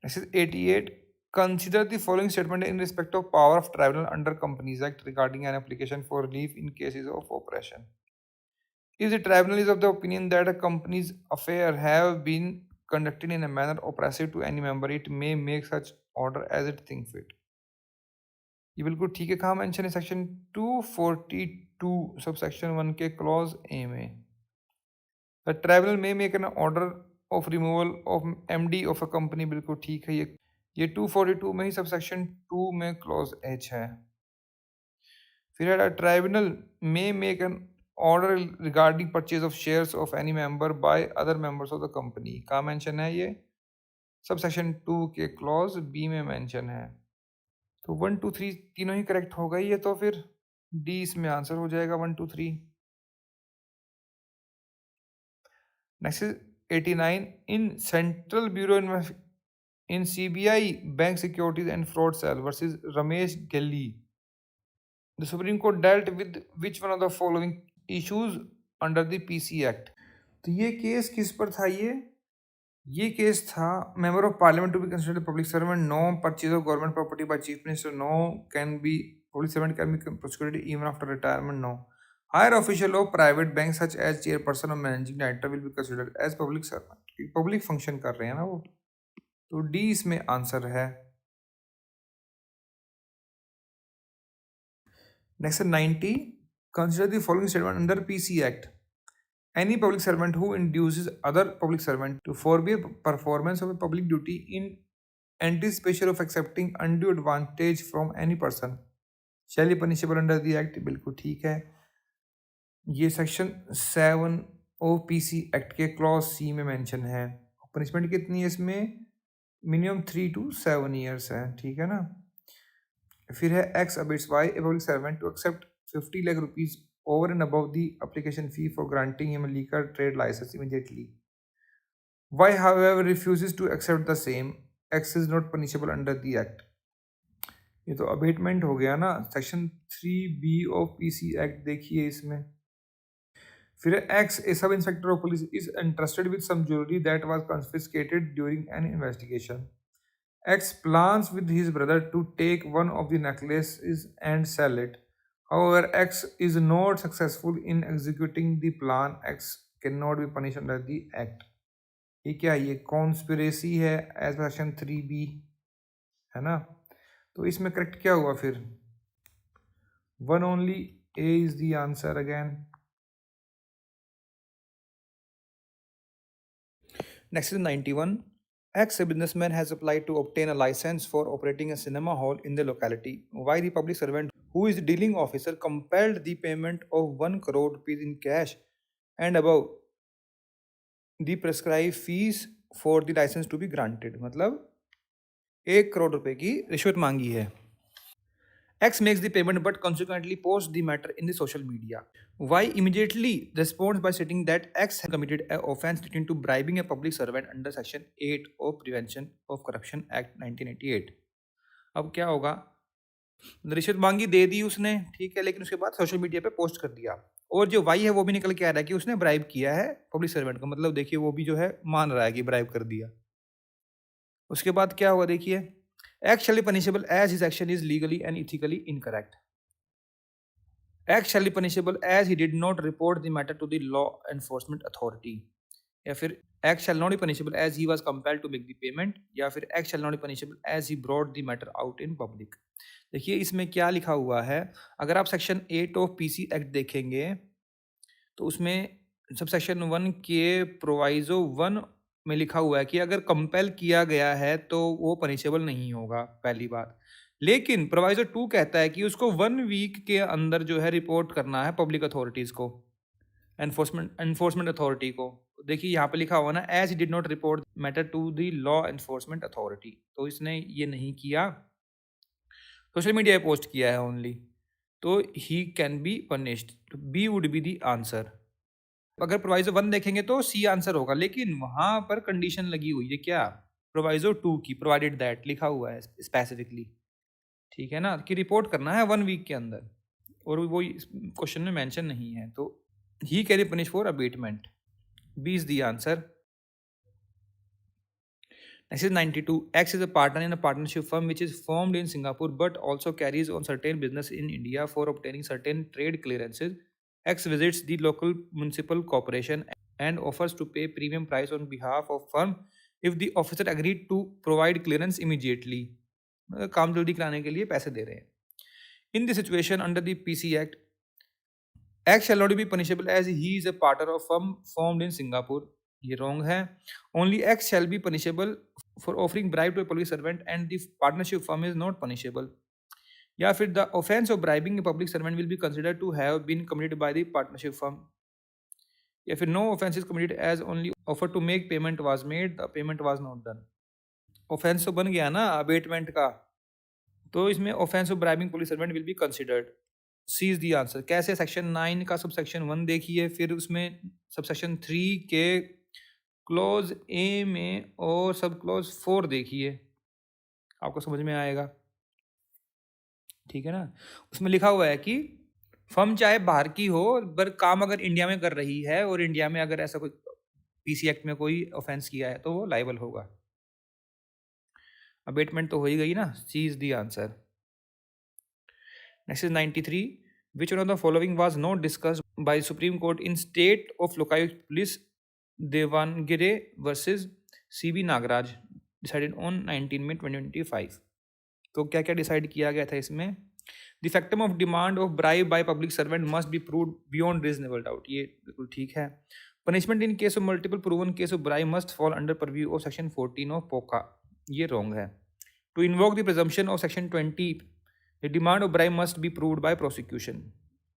Next is 88। Consider the following statement in respect of power of tribunal under Companies Act regarding an application for relief in cases of oppression. If the tribunal is of the opinion that a company's affairs have been conducted in a manner oppressive to any member, it may make such order as it think fit. ये बिल्कुल ठीक है। कहाँ मेंशन है? सेक्शन 242 सब सेक्शन 1 के क्लॉज ए में। द ट्राइब्यूनल में make an order of removal of MD of a company, बिल्कुल ठीक है। ये 242 में ही सब सेक्शन 2 में क्लॉज H है। फिर है ट्राइब्यूनल में make an order regarding purchase of shares of any member by other members of the company. कहाँ मेंशन है? ये सब सेक्शन 2 के क्लॉज B में मेंशन है। तो 1 2 3 तीनों ही करेक्ट हो गई है, तो फिर डी इसमें आंसर हो जाएगा 1 2 3। Next is 89। In central bureau in CBI bank securities and fraud cell versus Ramesh Gelli, the Supreme Court dealt with which one of the following issues under the PC Act. तो ये केस किस पर था? ये केस था member of parliament to be considered public servant, no purchase of government property by chief minister, no can be public servant can be prosecuted even after retirement, no higher official of private bank such as chairperson और managing director will be considered as public servant. Public function कर रहे हैं ना वो। तो डी इसमें आंसर है। Next 90। Consider the following statement under PC act. Any public servant who induces other public servant to forbear performance of a public duty in anticipation of accepting undue advantage from any person shall be punishable under the act, बिल्कुल ठीक है। ये सेक्शन 7 OPC एक्ट के क्लॉज C में मेंशन है। पनिशमेंट कितनी है इसमें? मिनिमम 3 to 7 ईयर्स है, ठीक है ना। फिर है X abates Y a public servant to accept 50 lakh rupees over and above the application fee for granting him a liquor trade license immediately. Y, however, refuses to accept the same. X is not punishable under the act. ये तो अबेटमेंट हो गया ना। Section 3B of PC act देखिए इसमें। फिर X, a sub inspector of police, is entrusted with some jewelry that was confiscated during an investigation. X plans with his brother to take one of the necklaces and sell it. However, X is not successful in executing the plan. X cannot be punished under the act. ये क्या है? ये कॉन्स्पिरेसी है एज पर सेक्शन 3B, है ना। तो इसमें करेक्ट क्या हुआ फिर? 1 only, A is the answer again. Next is 91. X, a businessman, has applied to obtain a license for operating a cinema hall in the locality. Why the public servant, who is the dealing officer, compelled the payment of 1 crore rupees in cash and above the prescribed fees for the license to be granted. मतलब 1 करोड़ रुपए की रिश्वत मांगी है। X makes the payment but consequently posts the matter in the social media. Y immediately responds by stating that X has committed an offense relating to bribing a public servant under Section 8 of Prevention of Corruption Act 1988. अब क्या होगा? रिश्वत मांगी, दे दी उसने, ठीक है, लेकिन उसके बाद सोशल मीडिया पे पोस्ट कर दिया। और जो वाई है वो भी निकल के आ रहा है कि उसने ब्राइब किया है पब्लिक सर्वेंट को, मतलब देखिए वो भी जो है मान रहा है कि ब्राइब कर दिया। उसके बाद क्या हुआ देखिए, act shall be punishable as his action is legally and ethically incorrect. Act shall be punishable as he did not report the matter to the law enforcement authority, या फिर act shall not be punishable as he was compelled to make the payment, या फिर act shall not be punishable as he brought the matter out in public. देखिए इसमें क्या लिखा हुआ है, अगर आप सेक्शन 8 ऑफ पीसी एक्ट देखेंगे तो उसमें सब सेक्शन 1 के प्रोवाइजो 1 में लिखा हुआ है कि अगर कंपेल किया गया है तो वो पनिशेबल नहीं होगा, पहली बात। लेकिन प्रोवाइजो 2 कहता है कि उसको 1 वीक के अंदर जो है रिपोर्ट करना है पब्लिक अथॉरिटीज को, एनफोर्समेंट अथॉरिटी को। देखिए यहाँ पे लिखा हुआ ना, as did not report matter to the law enforcement authority, तो इसने ये नहीं किया, सोशल मीडिया पे पोस्ट किया है ओनली, तो he can be punished. B would be the answer. अगर प्रोवाइजो 1 देखेंगे तो सी आंसर होगा, लेकिन वहां पर कंडीशन लगी हुई है क्या, प्रोवाइजो 2 की, प्रोवाइडेड दैट लिखा हुआ है स्पेसिफिकली, ठीक है ना, कि रिपोर्ट करना है 1 वीक के अंदर, और वो क्वेश्चन में मेंशन नहीं है, तो he can be punish for abetment. B is the answer. Next is 92. X is a partner in a partnership firm which is formed in Singapore but also carries on certain business in India for obtaining certain trade clearances. X visits the local municipal corporation and offers to pay premium price on behalf of firm if the officer agreed to provide clearance immediately. काम जल्दी कराने के लिए पैसे दे रहे हैं। In this situation under the PC Act, X shall not be punishable as he is a partner of firm formed in Singapore. ये wrong है। Only X shall be punishable for offering bribe to a public servant and the partnership firm is not punishable. या फिर the offense of bribing a public servant will be considered to have been committed by the partnership firm. या फिर no offense is committed as only offer to make payment was made, the payment was not done. Offense तो बन गया ना abatement का, तो इसमें offense of bribing public servant will be considered. C is the answer. कैसे, सेक्शन 9 का सब सेक्शन 1 देखिए, फिर उसमें सब सेक्शन 3 के क्लोज ए में और सब क्लोज 4 देखिए, आपको समझ में आएगा, ठीक है ना। उसमें लिखा हुआ है कि फर्म चाहे बाहर की हो पर काम अगर इंडिया में कर रही है और इंडिया में अगर ऐसा कोई पीसी एक्ट में कोई ऑफेंस किया है तो वो लाइबल होगा। अबेटमेंट तो हो ही गई ना, C is the answer. Next is 93. Which one of the following was not discussed by Supreme Court in State of Lokayut Police Devangere versus CB Nagaraj decided on 19 May 2025? तो क्या क्या डिसाइड किया गया था इसमें? The factum of demand of bribe by public servant must be proved beyond reasonable doubt. ये बिल्कुल ठीक है। Punishment in case of multiple proven case of bribe must fall under purview of section 14 of POCA. ये wrong है। To invoke the presumption of section 20, the demand of bribe must be proved by prosecution.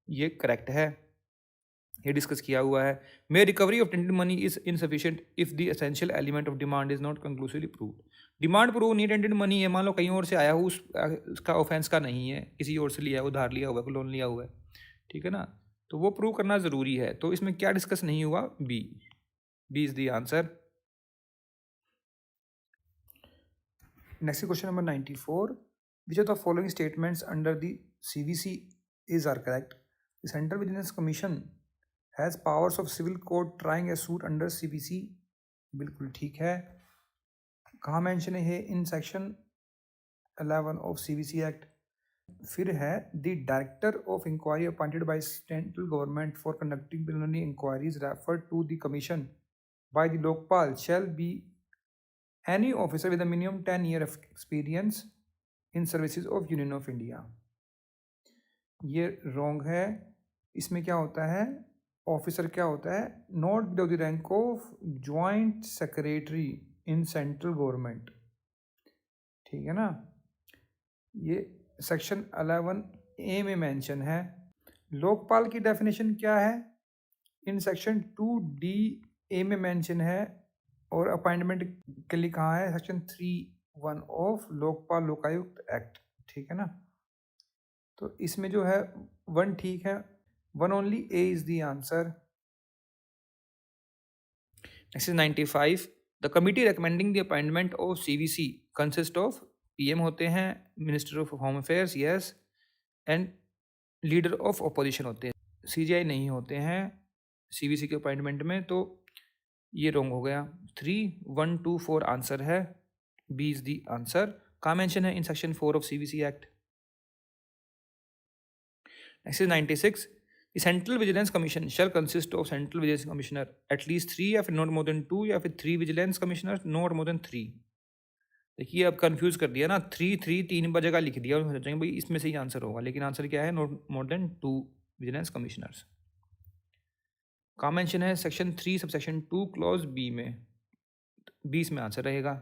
ये करेक्ट है, ये डिस्कस किया हुआ है। May recovery of tainted money is insufficient if the essential element of demand is not conclusively proved. Demand prove नहीं, टेंटेड मनी है, मान लो कहीं और से आया हो, उसका ऑफेंस का नहीं है, किसी और से लिया है, उधार लिया हुआ है, लोन लिया हुआ है, ठीक है ना, तो वो प्रूव करना ज़रूरी है। तो इसमें क्या डिस्कस नहीं हुआ, B, B is the answer. Next question number 94. Which of the following statements under the CVC is are correct? The Central Vigilance Commission has powers of civil court trying a suit under CVC. बिल्कुल ठीक है। कहाँ मेंशन है in section 11 of CVC act. फिर है the director of inquiry appointed by central government for conducting preliminary inquiries referred to the commission by the Lokpal shall be any officer with a minimum 10 year of experience in services of Union of India. ये रॉन्ग है। इसमें क्या होता है, ऑफिसर क्या होता है, not below the rank of joint secretary in central government, ठीक है ना। ये सेक्शन 11A में मेंशन है। लोकपाल की डेफिनेशन क्या है, इन सेक्शन 2DA में मेंशन है, और अपॉइंटमेंट के लिए कहाँ है, section 3(1) of Lokpal Lokayukta act, ठीक है ना। तो इसमें जो है 1 ठीक है, 1 only A is the answer. Next is 95. The committee recommending the appointment of CVC consists of PM होते हैं, minister of home affairs, yes, and leader of opposition होते हैं। सीजीआई नहीं होते हैं सीवीसी के अपॉइंटमेंट में, तो ये रॉन्ग हो गया। 3, 1, 2, 4 आंसर है, बी इज दी आंसर। कहाँ मेंशन है? In section 4 of CVC act. Next is 96, The Central Vigilance Commission shall consist of Central Vigilance Commissioner at least 3 या फिर not more than 2 या फिर 3 Vigilance Commissioners not more than 3। देखिए अब कंफ्यूज कर दिया ना, 3 जगह लिख दिया और सोचेंगे भाई इसमें से ही आंसर होगा, लेकिन आंसर क्या है? Not more than 2 vigilance commissioners. कहाँ मेंशन है? Section 3 sub section 2 clause B में, 20 में आंसर रहेगा।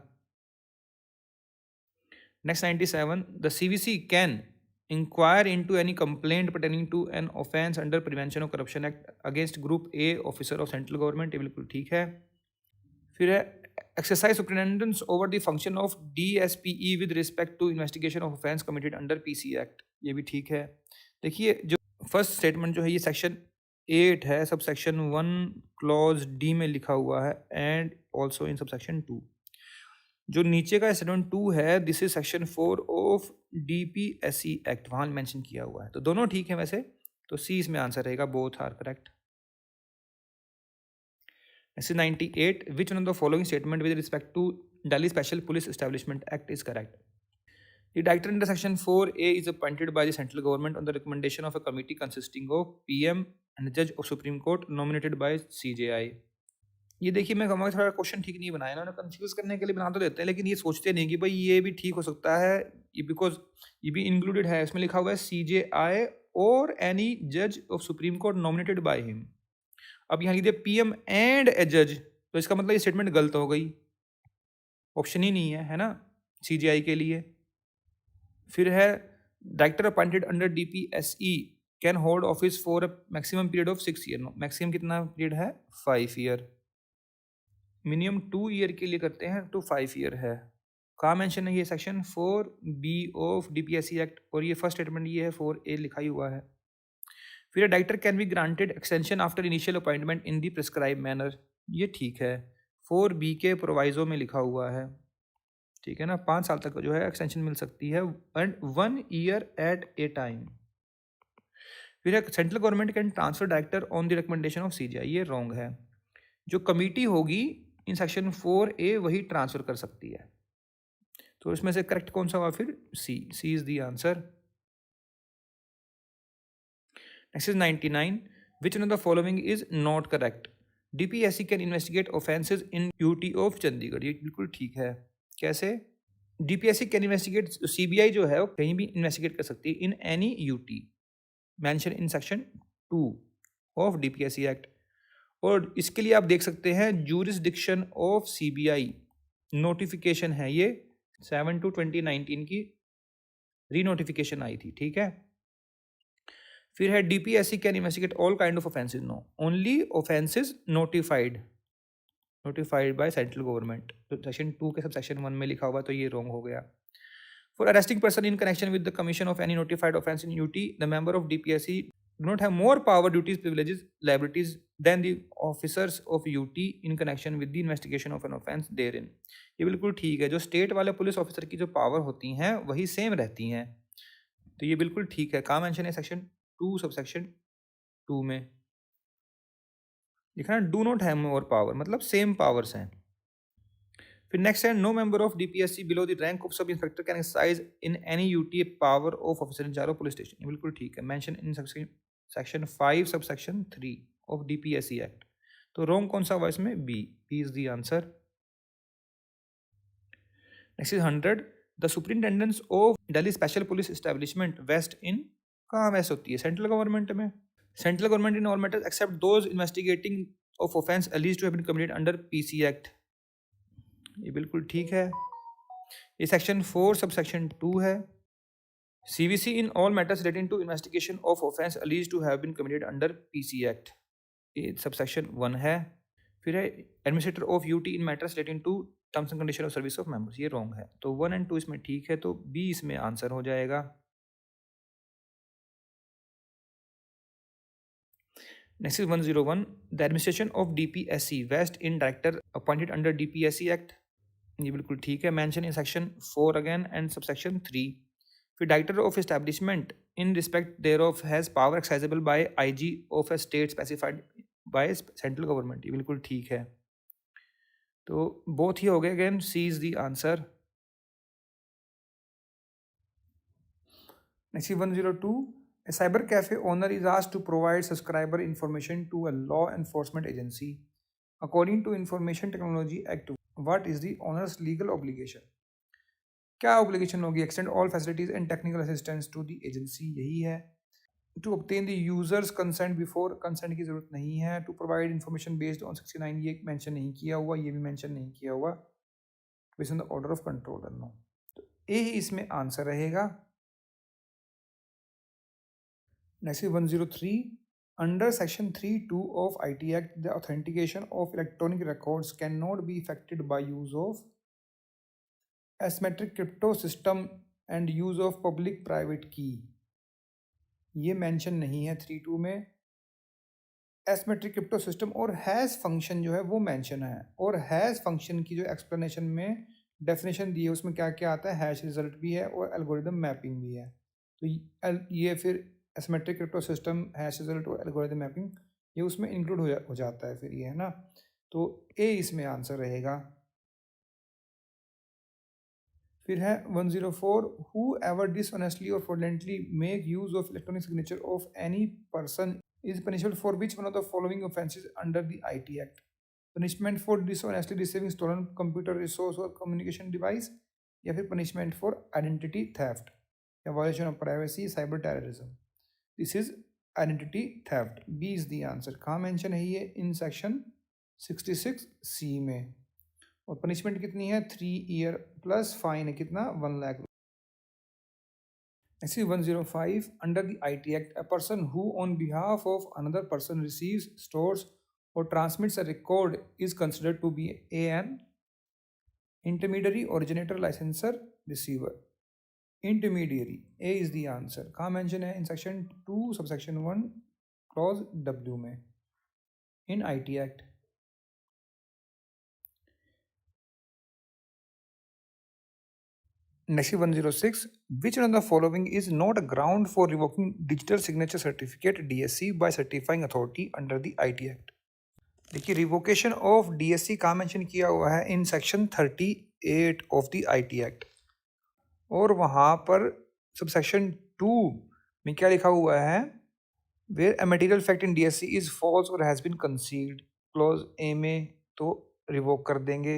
Next 97, the CVC can inquire into any complaint pertaining to an offence under prevention of corruption act against group A officer of central government. ये बिल्कुल ठीक है। फिर है exercise superintendence over the function of DSPE with respect to investigation of offence committed under PC act. ये भी ठीक है। देखिए जो फर्स्ट स्टेटमेंट जो है ये सेक्शन 8 है, सब सेक्शन 1 क्लॉज डी में लिखा हुआ है and also in sub section 2। जो नीचे का स्टेटमेंट 2 है, this is section 4 of DPSC act, वहाँ मेंशन किया हुआ है। तो दोनों ठीक है वैसे, तो सी इसमें आंसर रहेगा, both are correct. Next is 98, which one of the following statement with respect to Delhi Special Police Establishment Act is correct? The director under section 4A is appointed by the central government on the recommendation of a committee consisting of PM and a judge of Supreme Court nominated by CJI। ये देखिए मैं कहूँगा थोड़ा क्वेश्चन ठीक नहीं बनाया ना, कंफ्यूज करने के लिए बना तो देते हैं, लेकिन ये सोचते नहीं कि भाई ये भी ठीक हो सकता है, ये बिकॉज ये भी इंक्लूडेड है, इसमें लिखा हुआ है CJI और एनी जज of supreme court nominated by him. अब यहाँ लिख दिया पीएम एंड ए जज, तो इसका मतलब ये स्टेटमेंट गलत हो गई, ऑप्शन ही नहीं है ना सीजीआई के लिए। फिर है director appointed under DPSE can hold office for a maximum period of 6 year. Maximum कितना पीरियड है? 5 ईयर। मिनिमम 2 ईयर के लिए करते हैं तो 5 ईयर है। कहाँ मेंशन है? ये section 4B of DPSC act, और ये फर्स्ट स्टेटमेंट ये है 4A लिखा ही हुआ है। फिर director can be granted extension after initial appointment in the prescribe manner. ये ठीक है, 4B के प्रोवाइजो में लिखा हुआ है, ठीक है ना। 5 साल तक जो है एक्सटेंशन मिल सकती है and 1 year at a time. फिर central government can transfer director on the recommendation of CGI. ये रॉन्ग है, जो कमिटी होगी इन सेक्शन 4A वही ट्रांसफर कर सकती है। तो इसमें से करेक्ट कौन सा हुआ? फिर C is the answer. Next is 99. Which one of the following is not correct? DPSC can investigate offences in UT of Chandigarh. ये बिल्कुल ठीक है। कैसे? DPSC can investigate, CBI जो है वो कहीं भी इन्वेस्टिगेट कर सकती है in any UT mention in section 2 of DPSC act. और इसके लिए आप देख सकते हैं जूरिसडिक्शन ऑफ CBI नोटिफिकेशन है, ये 7/2/2019 की रीनोटिफिकेशन आई थी, ठीक है। फिर है DPSC can investigate all kind of offences, no, only offences notified by central government. तो सेक्शन 2 के सब सेक्शन 1 में लिखा हुआ, तो ये रॉन्ग हो गया। For arresting person in connection with the commission of any notified offence in UT, the member of DPSC do not have more power, duties, privileges, liabilities than the officers of UT in connection with the investigation of an offense therein। ये बिल्कुल ठीक है, जो स्टेट वाले पुलिस ऑफिसर की जो पावर होती हैं वही सेम रहती हैं, तो ये बिल्कुल ठीक है। कहाँ मेंशन है? सेक्शन 2 सब सेक्शन 2 में लिखा है do not have more power, मतलब सेम पावर्स हैं। फिर नेक्स्ट है no member of DPSC below the rank of sub inspector can exercise in any UT power of officer in charge police station. ये बिल्कुल ठीक है, mention in section 5 sub section 3 of DPSC Act. तो रॉन्ग कौन सा हुआ इसमें? B is the answer. Next is 100, the superintendence of Delhi special police establishment vest in, कहाँ वेस्ट होती है? सेंट्रल गवर्नमेंट में। Central government in all matters except those investigating of offence alleged to have been committed under PC act. ये बिल्कुल ठीक है। ये सेक्शन 4 सब सेक्शन 2 है। CVC in all matters relating to investigation of offence alleged to have been committed under PC act, ये सब सेक्शन 1 है। फिर है administrator of UT in matters relating to terms and condition of service of members. ये रॉन्ग है, तो 1 एंड 2 इसमें ठीक है, तो बी इसमें आंसर हो जाएगा। Next is 101, the administration of DPSC vest in director appointed under DPSC Act. ये बिल्कुल ठीक है, mention in section 4 again and subsection 3। फिर director of establishment in respect thereof has power exercisable by IG of a state specified by central government, ये बिल्कुल ठीक है। तो बोथ ही हो गए, again C is the answer. Next 102, a cyber cafe owner is asked to provide subscriber information to a law enforcement agency. According to Information Technology Act, what is the owner's legal obligation? क्या obligation होगी? Extend all facilities and technical assistance to the agency, यही है। To obtain the user's consent before, consent की जरूरत नहीं है। To provide information based on 69, ये mention नहीं किया हुआ, ये भी mention नहीं किया हुआ। Based on the order of control, no। तो ए ही इसमें आंसर रहेगा। Next is 103. Under Section 3(2) of IT Act, the authentication of electronic records cannot be effected by use of asymmetric crypto system and use of public-private key. ये मेंशन नहीं है 3(2) में। एसिमेट्रिक क्रिप्टो सिस्टम और हैज़ फंक्शन जो है वो मेंशन है, और हैज़ फंक्शन की जो एक्सप्लेनेशन में डेफिनेशन दी है उसमें क्या क्या आता है, हैश रिजल्ट भी है और एल्गोरिदम मैपिंग भी है। तो ये फिर asymmetric crypto system, hash result और एल्गोरिदम मैपिंग ये उसमें इंक्लूड हो जाता है फिर, ये है ना। तो ए इसमें आंसर रहेगा। फिर है 104, हु एवर डिसऑनेस्टली और fraudulently make use of electronic signature of any person is punishable for which one of the following offenses under the IT Act? Punishment for dishonestly receiving stolen computer resource or communication device, या फिर punishment for identity theft या violation of privacy, cyber terrorism? This is identity theft. B is the answer. कहाँ mention है ये? in section 66C में। और punishment कितनी है? 3 year plus fine है कितना? 1 lakh। Next is 105. Under the IT Act, a person who on behalf of another person receives, stores or transmits a record is considered to be an intermediary, originator, licensor, receiver. Intermediary, A is the answer. कहाँ mention है? In section 2 subsection 1 clause W में in IT Act. Next is 106. Which one of the following is not a ground for revoking digital signature certificate DSC by certifying authority under the IT Act? देखिए, रिवोकेशन ऑफ DSC कहाँ मेंशन किया हुआ है? In section 38 of the IT Act, और वहाँ पर सबसेक्शन 2 में क्या लिखा हुआ है? Where a material fact in DSC is false और has been concealed, clause A में तो रिवोक कर देंगे।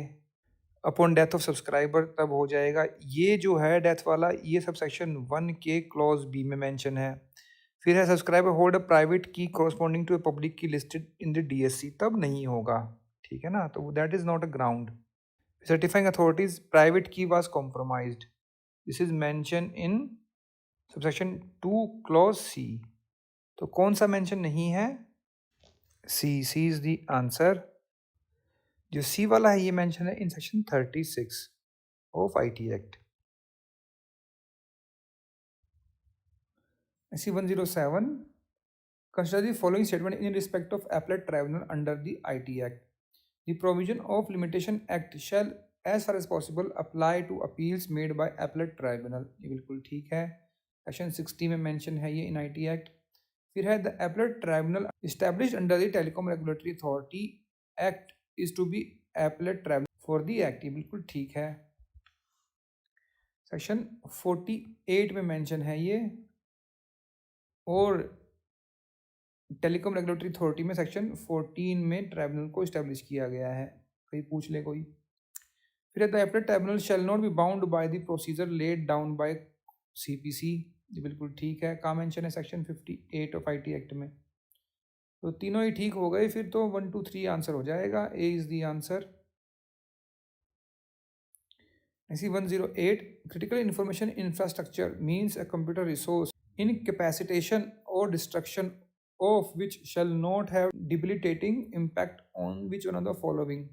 अपॉन डेथ ऑफ सब्सक्राइबर तब हो जाएगा। ये जो है डेथ वाला, ये सबसेक्शन 1 के क्लॉज बी में मेंशन है। फिर है subscriber hold a private key corresponding to a public key listed in the DSC, तब नहीं होगा, ठीक है ना। तो that is not a ground. Certifying authorities private key was compromised, this is mention in subsection 2 clause C. तो कौन सा मेंशन नहीं है? C is the answer. जो सी वाला है ये मेंशन है in section 36 of IT Act। SC 107, consider the following statement in respect of appellate tribunal under the IT Act. The provision of Limitation Act shall as far as possible apply to appeals made by appellate tribunal, ये बिल्कुल ठीक है। सेक्शन 60 में मेंशन है ये इन IT Act। फिर है the appellate tribunal established under the Telecom Regulatory Authority Act is to be appellate tribunal for the act, ये बिल्कुल ठीक है। सेक्शन 48 में मेंशन है ये, और टेलीकॉम रेगुलेटरी अथॉरिटी में सेक्शन 14 में ट्राइब्यूनल को इस्टेब्लिश किया गया है। कहीं पूछ ले कोई। फिर the appellate tribunal shall not be bound by the procedure laid down by CPC, ये बिल्कुल ठीक है। का मेंशन है सेक्शन 58 ऑफ IT Act में। तो तीनों ही ठीक हो गए, फिर तो 1 2 3 आंसर हो जाएगा। ए इज द आंसर। ऐसी 108, critical information infrastructure means a computer resource incapacitation or destruction of which shall not have debilitating impact on which one of the following?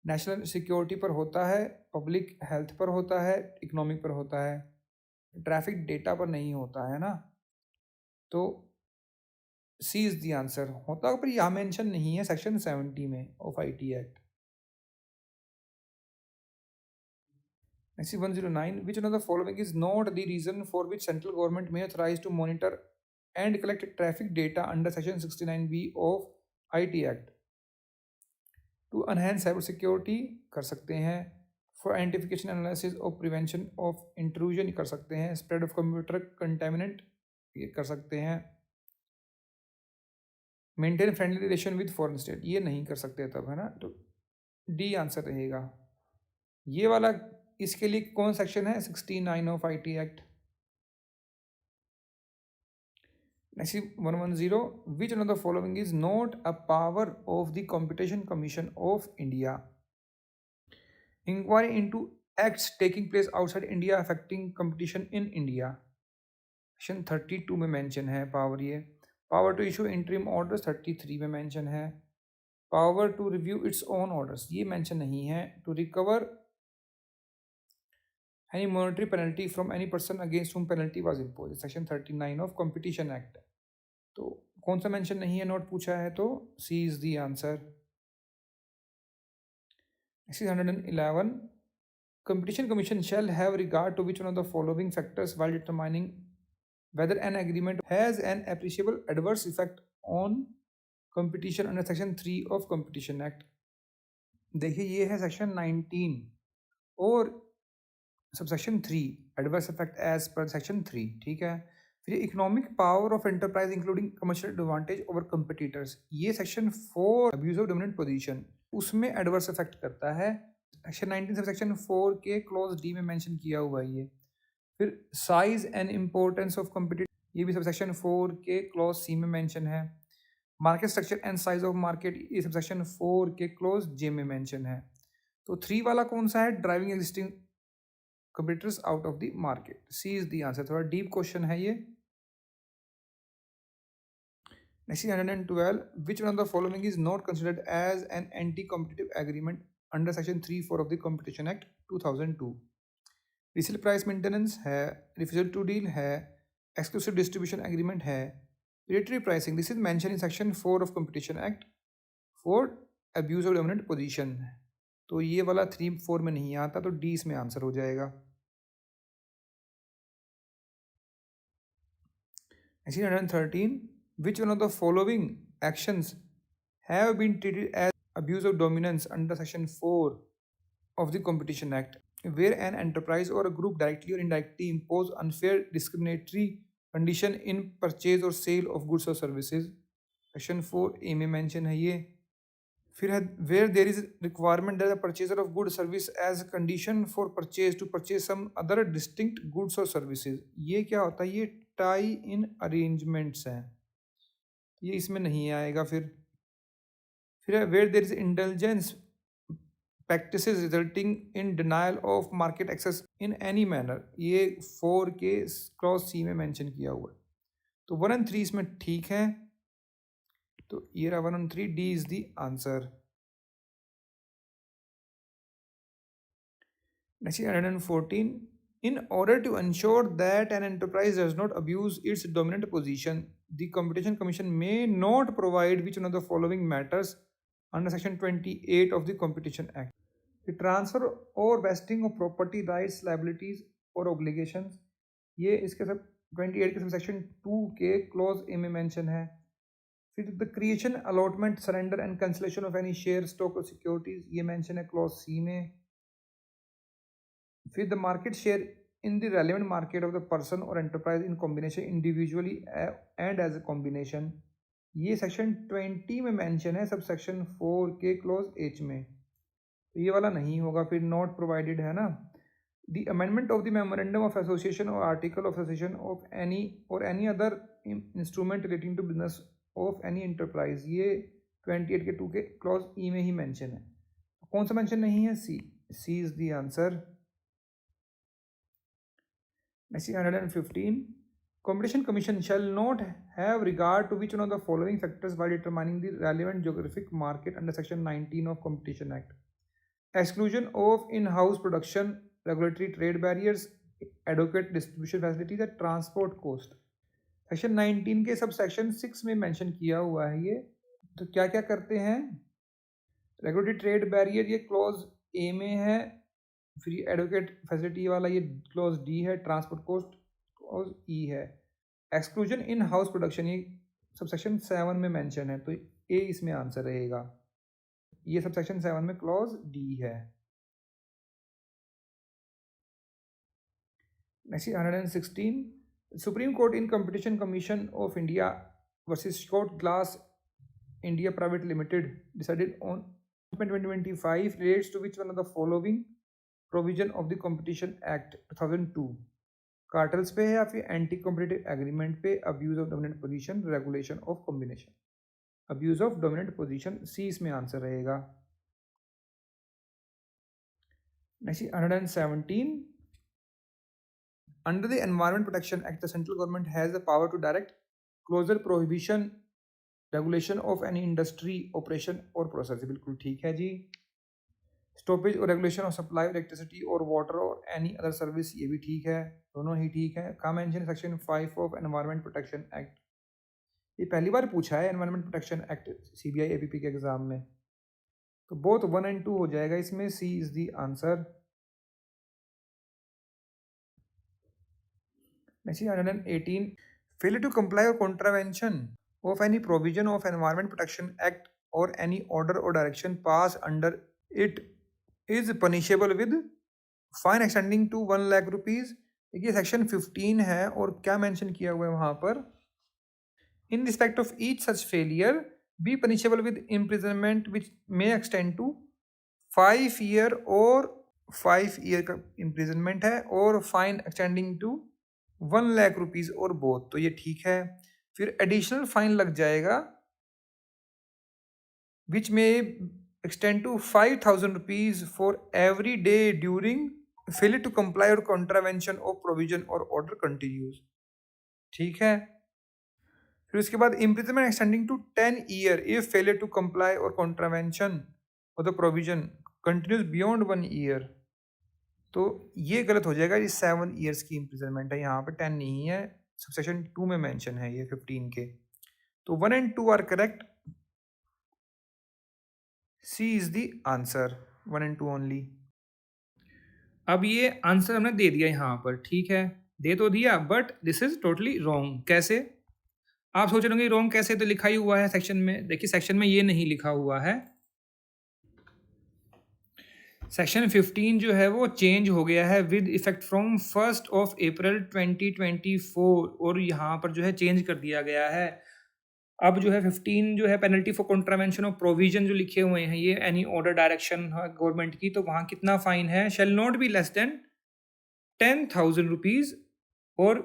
National security पर होता है, पब्लिक हेल्थ पर होता है, इकोनॉमिक पर होता है, ट्रैफिक डेटा पर नहीं होता है ना। तो सी इज द आंसर होता, पर यहाँ मेंशन नहीं है सेक्शन 70 में of IT Act। Next is 109. Which one of the following is not the reason for which central government may authorize to monitor and collect traffic data under Section 69B of IT Act? To enhance cyber security कर सकते हैं, for identification analysis of prevention of intrusion कर सकते हैं, spread of computer contaminant ये कर सकते हैं, maintain friendly relation with foreign state ये नहीं कर सकते तब, है ना? तो डी आंसर रहेगा। ये वाला इसके लिए कौन सेक्शन है? 69 of IT act. Next 110, which one of the following is not a power of the competition commission of India? Inquiry into acts taking place outside India affecting competition in India, section 32 में मेंशन है पावर। ये power to issue interim orders 33 में मेंशन है। Power to review its own orders ये मेंशन नहीं है। To recover any monetary penalty from any person against हुम penalty was impose, section 39 of Competition act. तो कौन सा मेंशन नहीं है, नोट पूछा है तो C is the answer. Next 111, competition commission shall have regard to which one of the following factors while determining whether an agreement has an appreciable adverse effect on competition under section 3 of competition act। देखिए ये है सेक्शन 19 और subsection 3 adverse effect as per section 3, ठीक है। फिर economic power of enterprise including commercial advantage over competitors, ये section 4 abuse of dominant position उसमें एडवर्स इफेक्ट करता है। सेक्शन 19 सबसेक्शन 4 के क्लॉज डी में मेंशन किया हुआ है ये। फिर size and importance of competitor, ये भी सबसेक्शन 4 के क्लॉज सी में मेंशन है। Market structure and size of market, ये सबसेक्शन 4 के क्लॉज जे में मेंशन है। तो 3 वाला कौन सा है? Driving existing competitors out of the market, C is the answer. थोड़ा डीप क्वेश्चन है ये। Next 112, which one of the following is not considered as an anti competitive agreement under section 3(4) of the Competition Act 2002? Resale price maintenance है, रिफ्यूजल टू डील है, एक्सक्लूसिव डिस्ट्रीब्यूशन एग्रीमेंट है, predatory pricing, this is mention in section 4 of Competition Act for abuse of dominant position. तो ये वाला 3(4) में नहीं आता, तो डी इसमें आंसर हो जाएगा। 113, which one of the following actions have been treated as abuse of dominance under section 4 of the Competition Act, where an enterprise or a group directly or indirectly impose unfair discriminatory condition in purchase or sale of goods or services, section 4A में mention है ये। फिर है where there is requirement that the purchaser of good service as a condition for purchase to purchase some other distinct goods or services, ये क्या होता है? ये tie in arrangements हैं, ये इसमें नहीं आएगा। फिर है where there is indulgence practices resulting in denial of market access in any manner, ये 4 के क्लॉज सी में मेंशन किया हुआ है। तो 1 और 3 इसमें ठीक है, तो ये रहा 1 और 3, D is the answer. Next 114, in order to ensure that an enterprise does not abuse its dominant position, the competition commission may not provide which one of the following matters under section 28 of the competition act? The transfer or vesting of property rights, liabilities or obligations, ये इसके सब 28 के सब सेक्शन 2 के क्लॉज ए में मेंशन है। फिर the creation, allotment, surrender and cancellation of any share, stock और सिक्योरिटीज, ये मेंशन है क्लॉज सी में। फिर the market share in the relevant market of the person और enterprise in combination, individually and as a combination, ये सेक्शन 20 में मेंशन है सब सेक्शन 4 के क्लॉज एच में, तो ये वाला नहीं होगा। फिर नॉट प्रोवाइडेड है ना। The amendment of the memorandum of association और article of association of any other instrument relating to business of any enterprise, ये 28 के 2 के क्लॉज ई में ही मेंशन है। कौन सा मेंशन नहीं है? C is the answer. Next 115, Competition Commission shall not have regard to which one of the following factors while determining the relevant geographic market under section 19 of Competition Act: exclusion of in-house production, regulatory trade barriers, adequate distribution facilities, and transport cost। Section 19 के सब सेक्शन 6 में मेंशन किया हुआ है ये। तो क्या क्या करते हैं? रेगुलेटरी ट्रेड बैरियर, ये क्लॉज ए में है। फ्री एडवोकेट फैसिलिटी वाला ये क्लॉज डी है, ट्रांसपोर्ट कॉस्ट क्लॉज ई है। एक्सक्लूजन इन हाउस प्रोडक्शन ये सबसेक्शन 7 में मेंशन है, तो ए इसमें आंसर रहेगा। ये सबसेक्शन 7 में क्लॉज डी है। Next 116, supreme court in competition commission of India versus Scott glass India private limited decided on 2025 relates to which one of the following provision of the Competition Act 2002? Cartels पे है या फिर एंटी कॉम्पिटिटिव एग्रीमेंट पे, abuse of dominant position, regulation of combination. Abuse of dominant position C इसमें आंसर रहेगा। Next 117, under the Environment Protection Act the central government has the power to direct closure prohibition regulation of any industry operation और प्रोसेस। बिल्कुल ठीक है जी। स्टॉपेज और रेगुलेशन ऑफ सप्लाई इलेक्ट्रिसिटी और वाटर और एनी अदर सर्विस, ये भी ठीक है, दोनों ही ठीक है। का mention section 5 of Environment Protection Act, ये पहली बार पूछा है Environment Protection Act CBI APP के एग्जाम में, तो बोथ 1 and 2 हो जाएगा इसमें, C is the answer. Next 118, failure to comply और contravention of any provision of Environment Protection Act or any order or direction passed under it is punishable with fine extending to 1 lakh rupees। देखिए सेक्शन 15 है और क्या मेंशन किया हुआ है वहाँ पर, in respect of each such failure be punishable with imprisonment which may extend to 5 year और 5 year का imprisonment है, और fine extending to 1 lakh rupees और both, तो ये ठीक है। फिर एडिशनल फाइन लग जाएगा विच में extend to 5,000 rupees for every day during failure to comply और कॉन्ट्रावेंशन ऑफ प्रोविजन और ऑर्डर कंटिन्यूज, ठीक है। फिर उसके बाद imprisonment extending to 10 year if failure to comply और कॉन्ट्रावेंशन और the provision continues beyond 1 year, तो ये गलत हो जाएगा, ये 7 ईयर्स की इम्प्रिजनमेंट है, यहाँ पे 10 नहीं है, सेक्शन 2 में मेंशन है ये 15 के, तो 1 and 2 are correct, C is the answer, 1 and 2 only. अब ये आंसर हमने दे दिया यहाँ पर, ठीक है, दे तो दिया, but this is totally wrong. कैसे? आप सोच रहे होंगे रॉन्ग कैसे, तो लिखा ही हुआ है सेक्शन में। देखिए सेक्शन में ये नहीं लिखा हुआ है, सेक्शन 15 जो है वो चेंज हो गया है विद इफेक्ट फ्रॉम 1 अप्रैल 2024, और यहाँ पर जो है चेंज कर दिया गया है। अब जो है 15 जो है penalty for contravention of provision जो लिखे हुए हैं, ये एनी ऑर्डर डायरेक्शन गवर्नमेंट की, तो वहाँ कितना फाइन है, shall not be less than 10,000 rupees और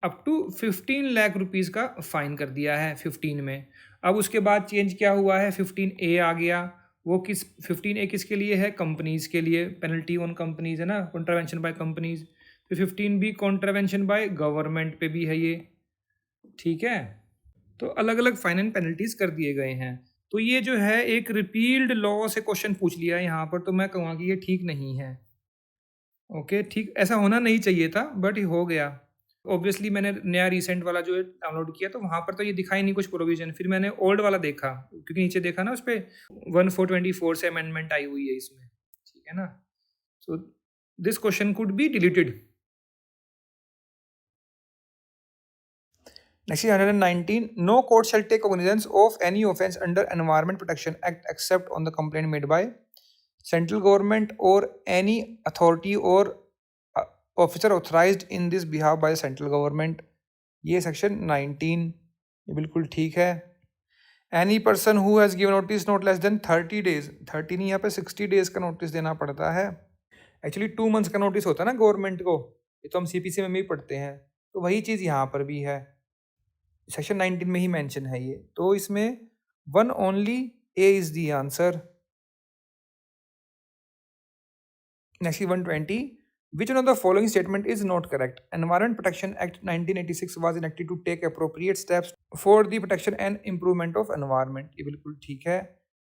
अप टू 15 लाख रुपीज़ का फाइन कर दिया है 15 में। अब उसके बाद चेंज क्या हुआ है, 15A आ गया, वो किस 15A किसके लिए है, कंपनीज़ के लिए, पेनल्टी ऑन कंपनीज़ है ना, कॉन्ट्रावेंशन बाय कंपनीज़। फिर 15B कॉन्ट्रावेंशन बाय गवर्नमेंट पे भी है ये, ठीक है। तो अलग अलग फाइन एंड पेनल्टीज़ कर दिए गए हैं। तो ये जो है एक रिपील्ड लॉ से क्वेश्चन पूछ लिया है यहाँ पर, तो मैं कहूँगा कि ये ठीक नहीं है। ओके ठीक, ऐसा होना नहीं चाहिए था, बट ये हो गया। ऑब्वियसली मैंने नया रिसेंट वाला जो है डाउनलोड किया, तो वहाँ पर तो ये दिखाई नहीं कुछ प्रोविजन, फिर मैंने ओल्ड वाला देखा, क्योंकि नीचे देखा ना उस पर 1424 से अमेंडमेंट आई हुई है इसमें, ठीक है ना। So this question could be deleted. Next is 119. No court shall take cognizance of any offence under Environment Protection Act except on the complaint made by central government or any authority or officer authorized in this behalf by the central government. ये section 19, ये बिल्कुल ठीक है। Any person who has given notice not less than 30 days, 30 नहीं, यहाँ पे 60 days का नोटिस देना पड़ता है। एक्चुअली 2 months का नोटिस होता है ना गवर्नमेंट को, ये तो हम CPC में भी पढ़ते हैं, तो वही चीज़ यहाँ पर भी है, सेक्शन 19 में ही मेंशन है ये, तो इसमें 1 only, A is the answer. Next 120. Which one of the following statement is not correct? Environment Protection Act 1986 was enacted to take appropriate steps for the protection and improvement of environment. ये बिल्कुल ठीक है,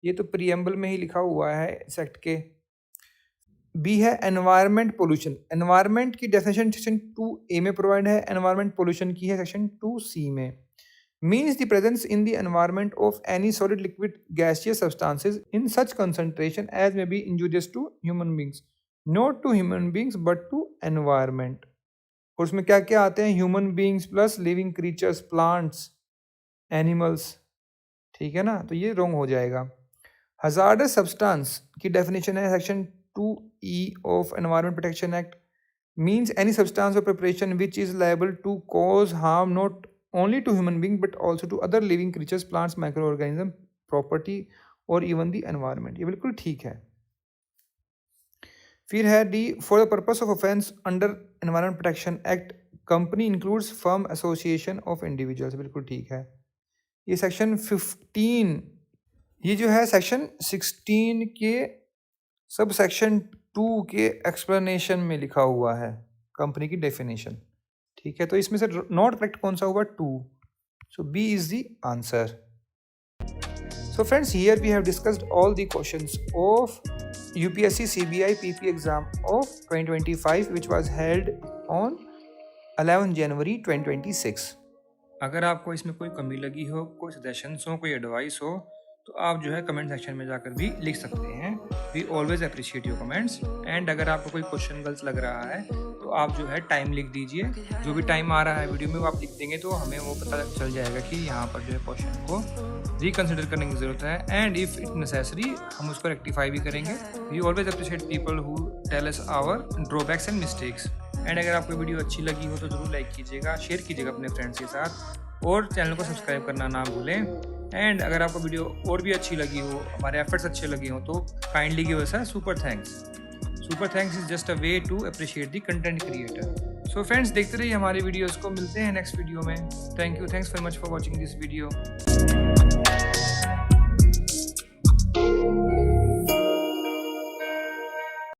ये तो प्रीएम्बल में ही लिखा हुआ है इस एक्ट के। बी है एनवायरमेंट पोल्यूशन। एनवायरमेंट की डेफिनेशन सेक्शन 2A में प्रोवाइड है, एनवायरमेंट पोल्यूशन की है सेक्शन 2C में। Means the presence in the environment of any solid, liquid, gaseous substances in such concentration as may be injurious to human beings. Not to human beings but to environment. और उसमें क्या क्या आते हैं, human beings plus living creatures, plants, animals, ठीक है ना, तो ये रॉन्ग हो जाएगा। हजार्डस सब्सटेंस की डेफिनेशन है section 2E of Environment Protection Act, means any substance और preparation which is liable to cause harm not only to human being but also to other living creatures, plants, micro organism, property और इवन द एनवायरमेंट। ये बिल्कुल ठीक है। फिर है D, for the purpose of offence under environment Protection act company includes firm association of individuals, बिल्कुल ठीक है। ये सेक्शन 15, ये जो है सेक्शन 16 के सब सेक्शन 2 के एक्सप्लेनेशन में लिखा हुआ है कंपनी की डेफिनेशन, ठीक है। तो इसमें से नॉट करेक्ट कौन सा हुआ, 2, so B is the answer. So friends, here we have discussed all the questions of UPSC CBI PP exam of 2025 which was held on 11 January 2026। अगर आपको इसमें कोई कमी लगी हो, कोई सजेशंस हो, कोई एडवाइस हो, तो आप जो है कमेंट सेक्शन में जाकर भी लिख सकते हैं। We always appreciate your comments. And अगर आपको कोई क्वेश्चन गलत लग रहा है तो आप जो है टाइम लिख दीजिए, जो भी टाइम आ रहा है वीडियो में वो आप लिख देंगे तो हमें वो पता चल जाएगा कि यहाँ पर जो है क्वेश्चन को रिकन्सिडर करने की ज़रूरत है। एंड इफ़ इट नेसेसरी हम उसको रेक्टिफाई भी करेंगे। We always appreciate people who tell us our drawbacks and mistakes. And अगर आपको वीडियो अच्छी लगी हो तो ज़रूर लाइक कीजिएगा, शेयर कीजिएगा अपने फ्रेंड्स के साथ और चैनल को सब्सक्राइब करना ना भूलें। एंड अगर आपको वीडियो और भी अच्छी लगी हो, हमारे एफर्ट्स अच्छे लगे हो, तो kindly give us a super thanks. Super thanks is just a way to appreciate the content creator. So friends, देखते रहिए हमारे वीडियोज़ को, मिलते हैं नेक्स्ट वीडियो में। Thank you, thanks very much for watching this video.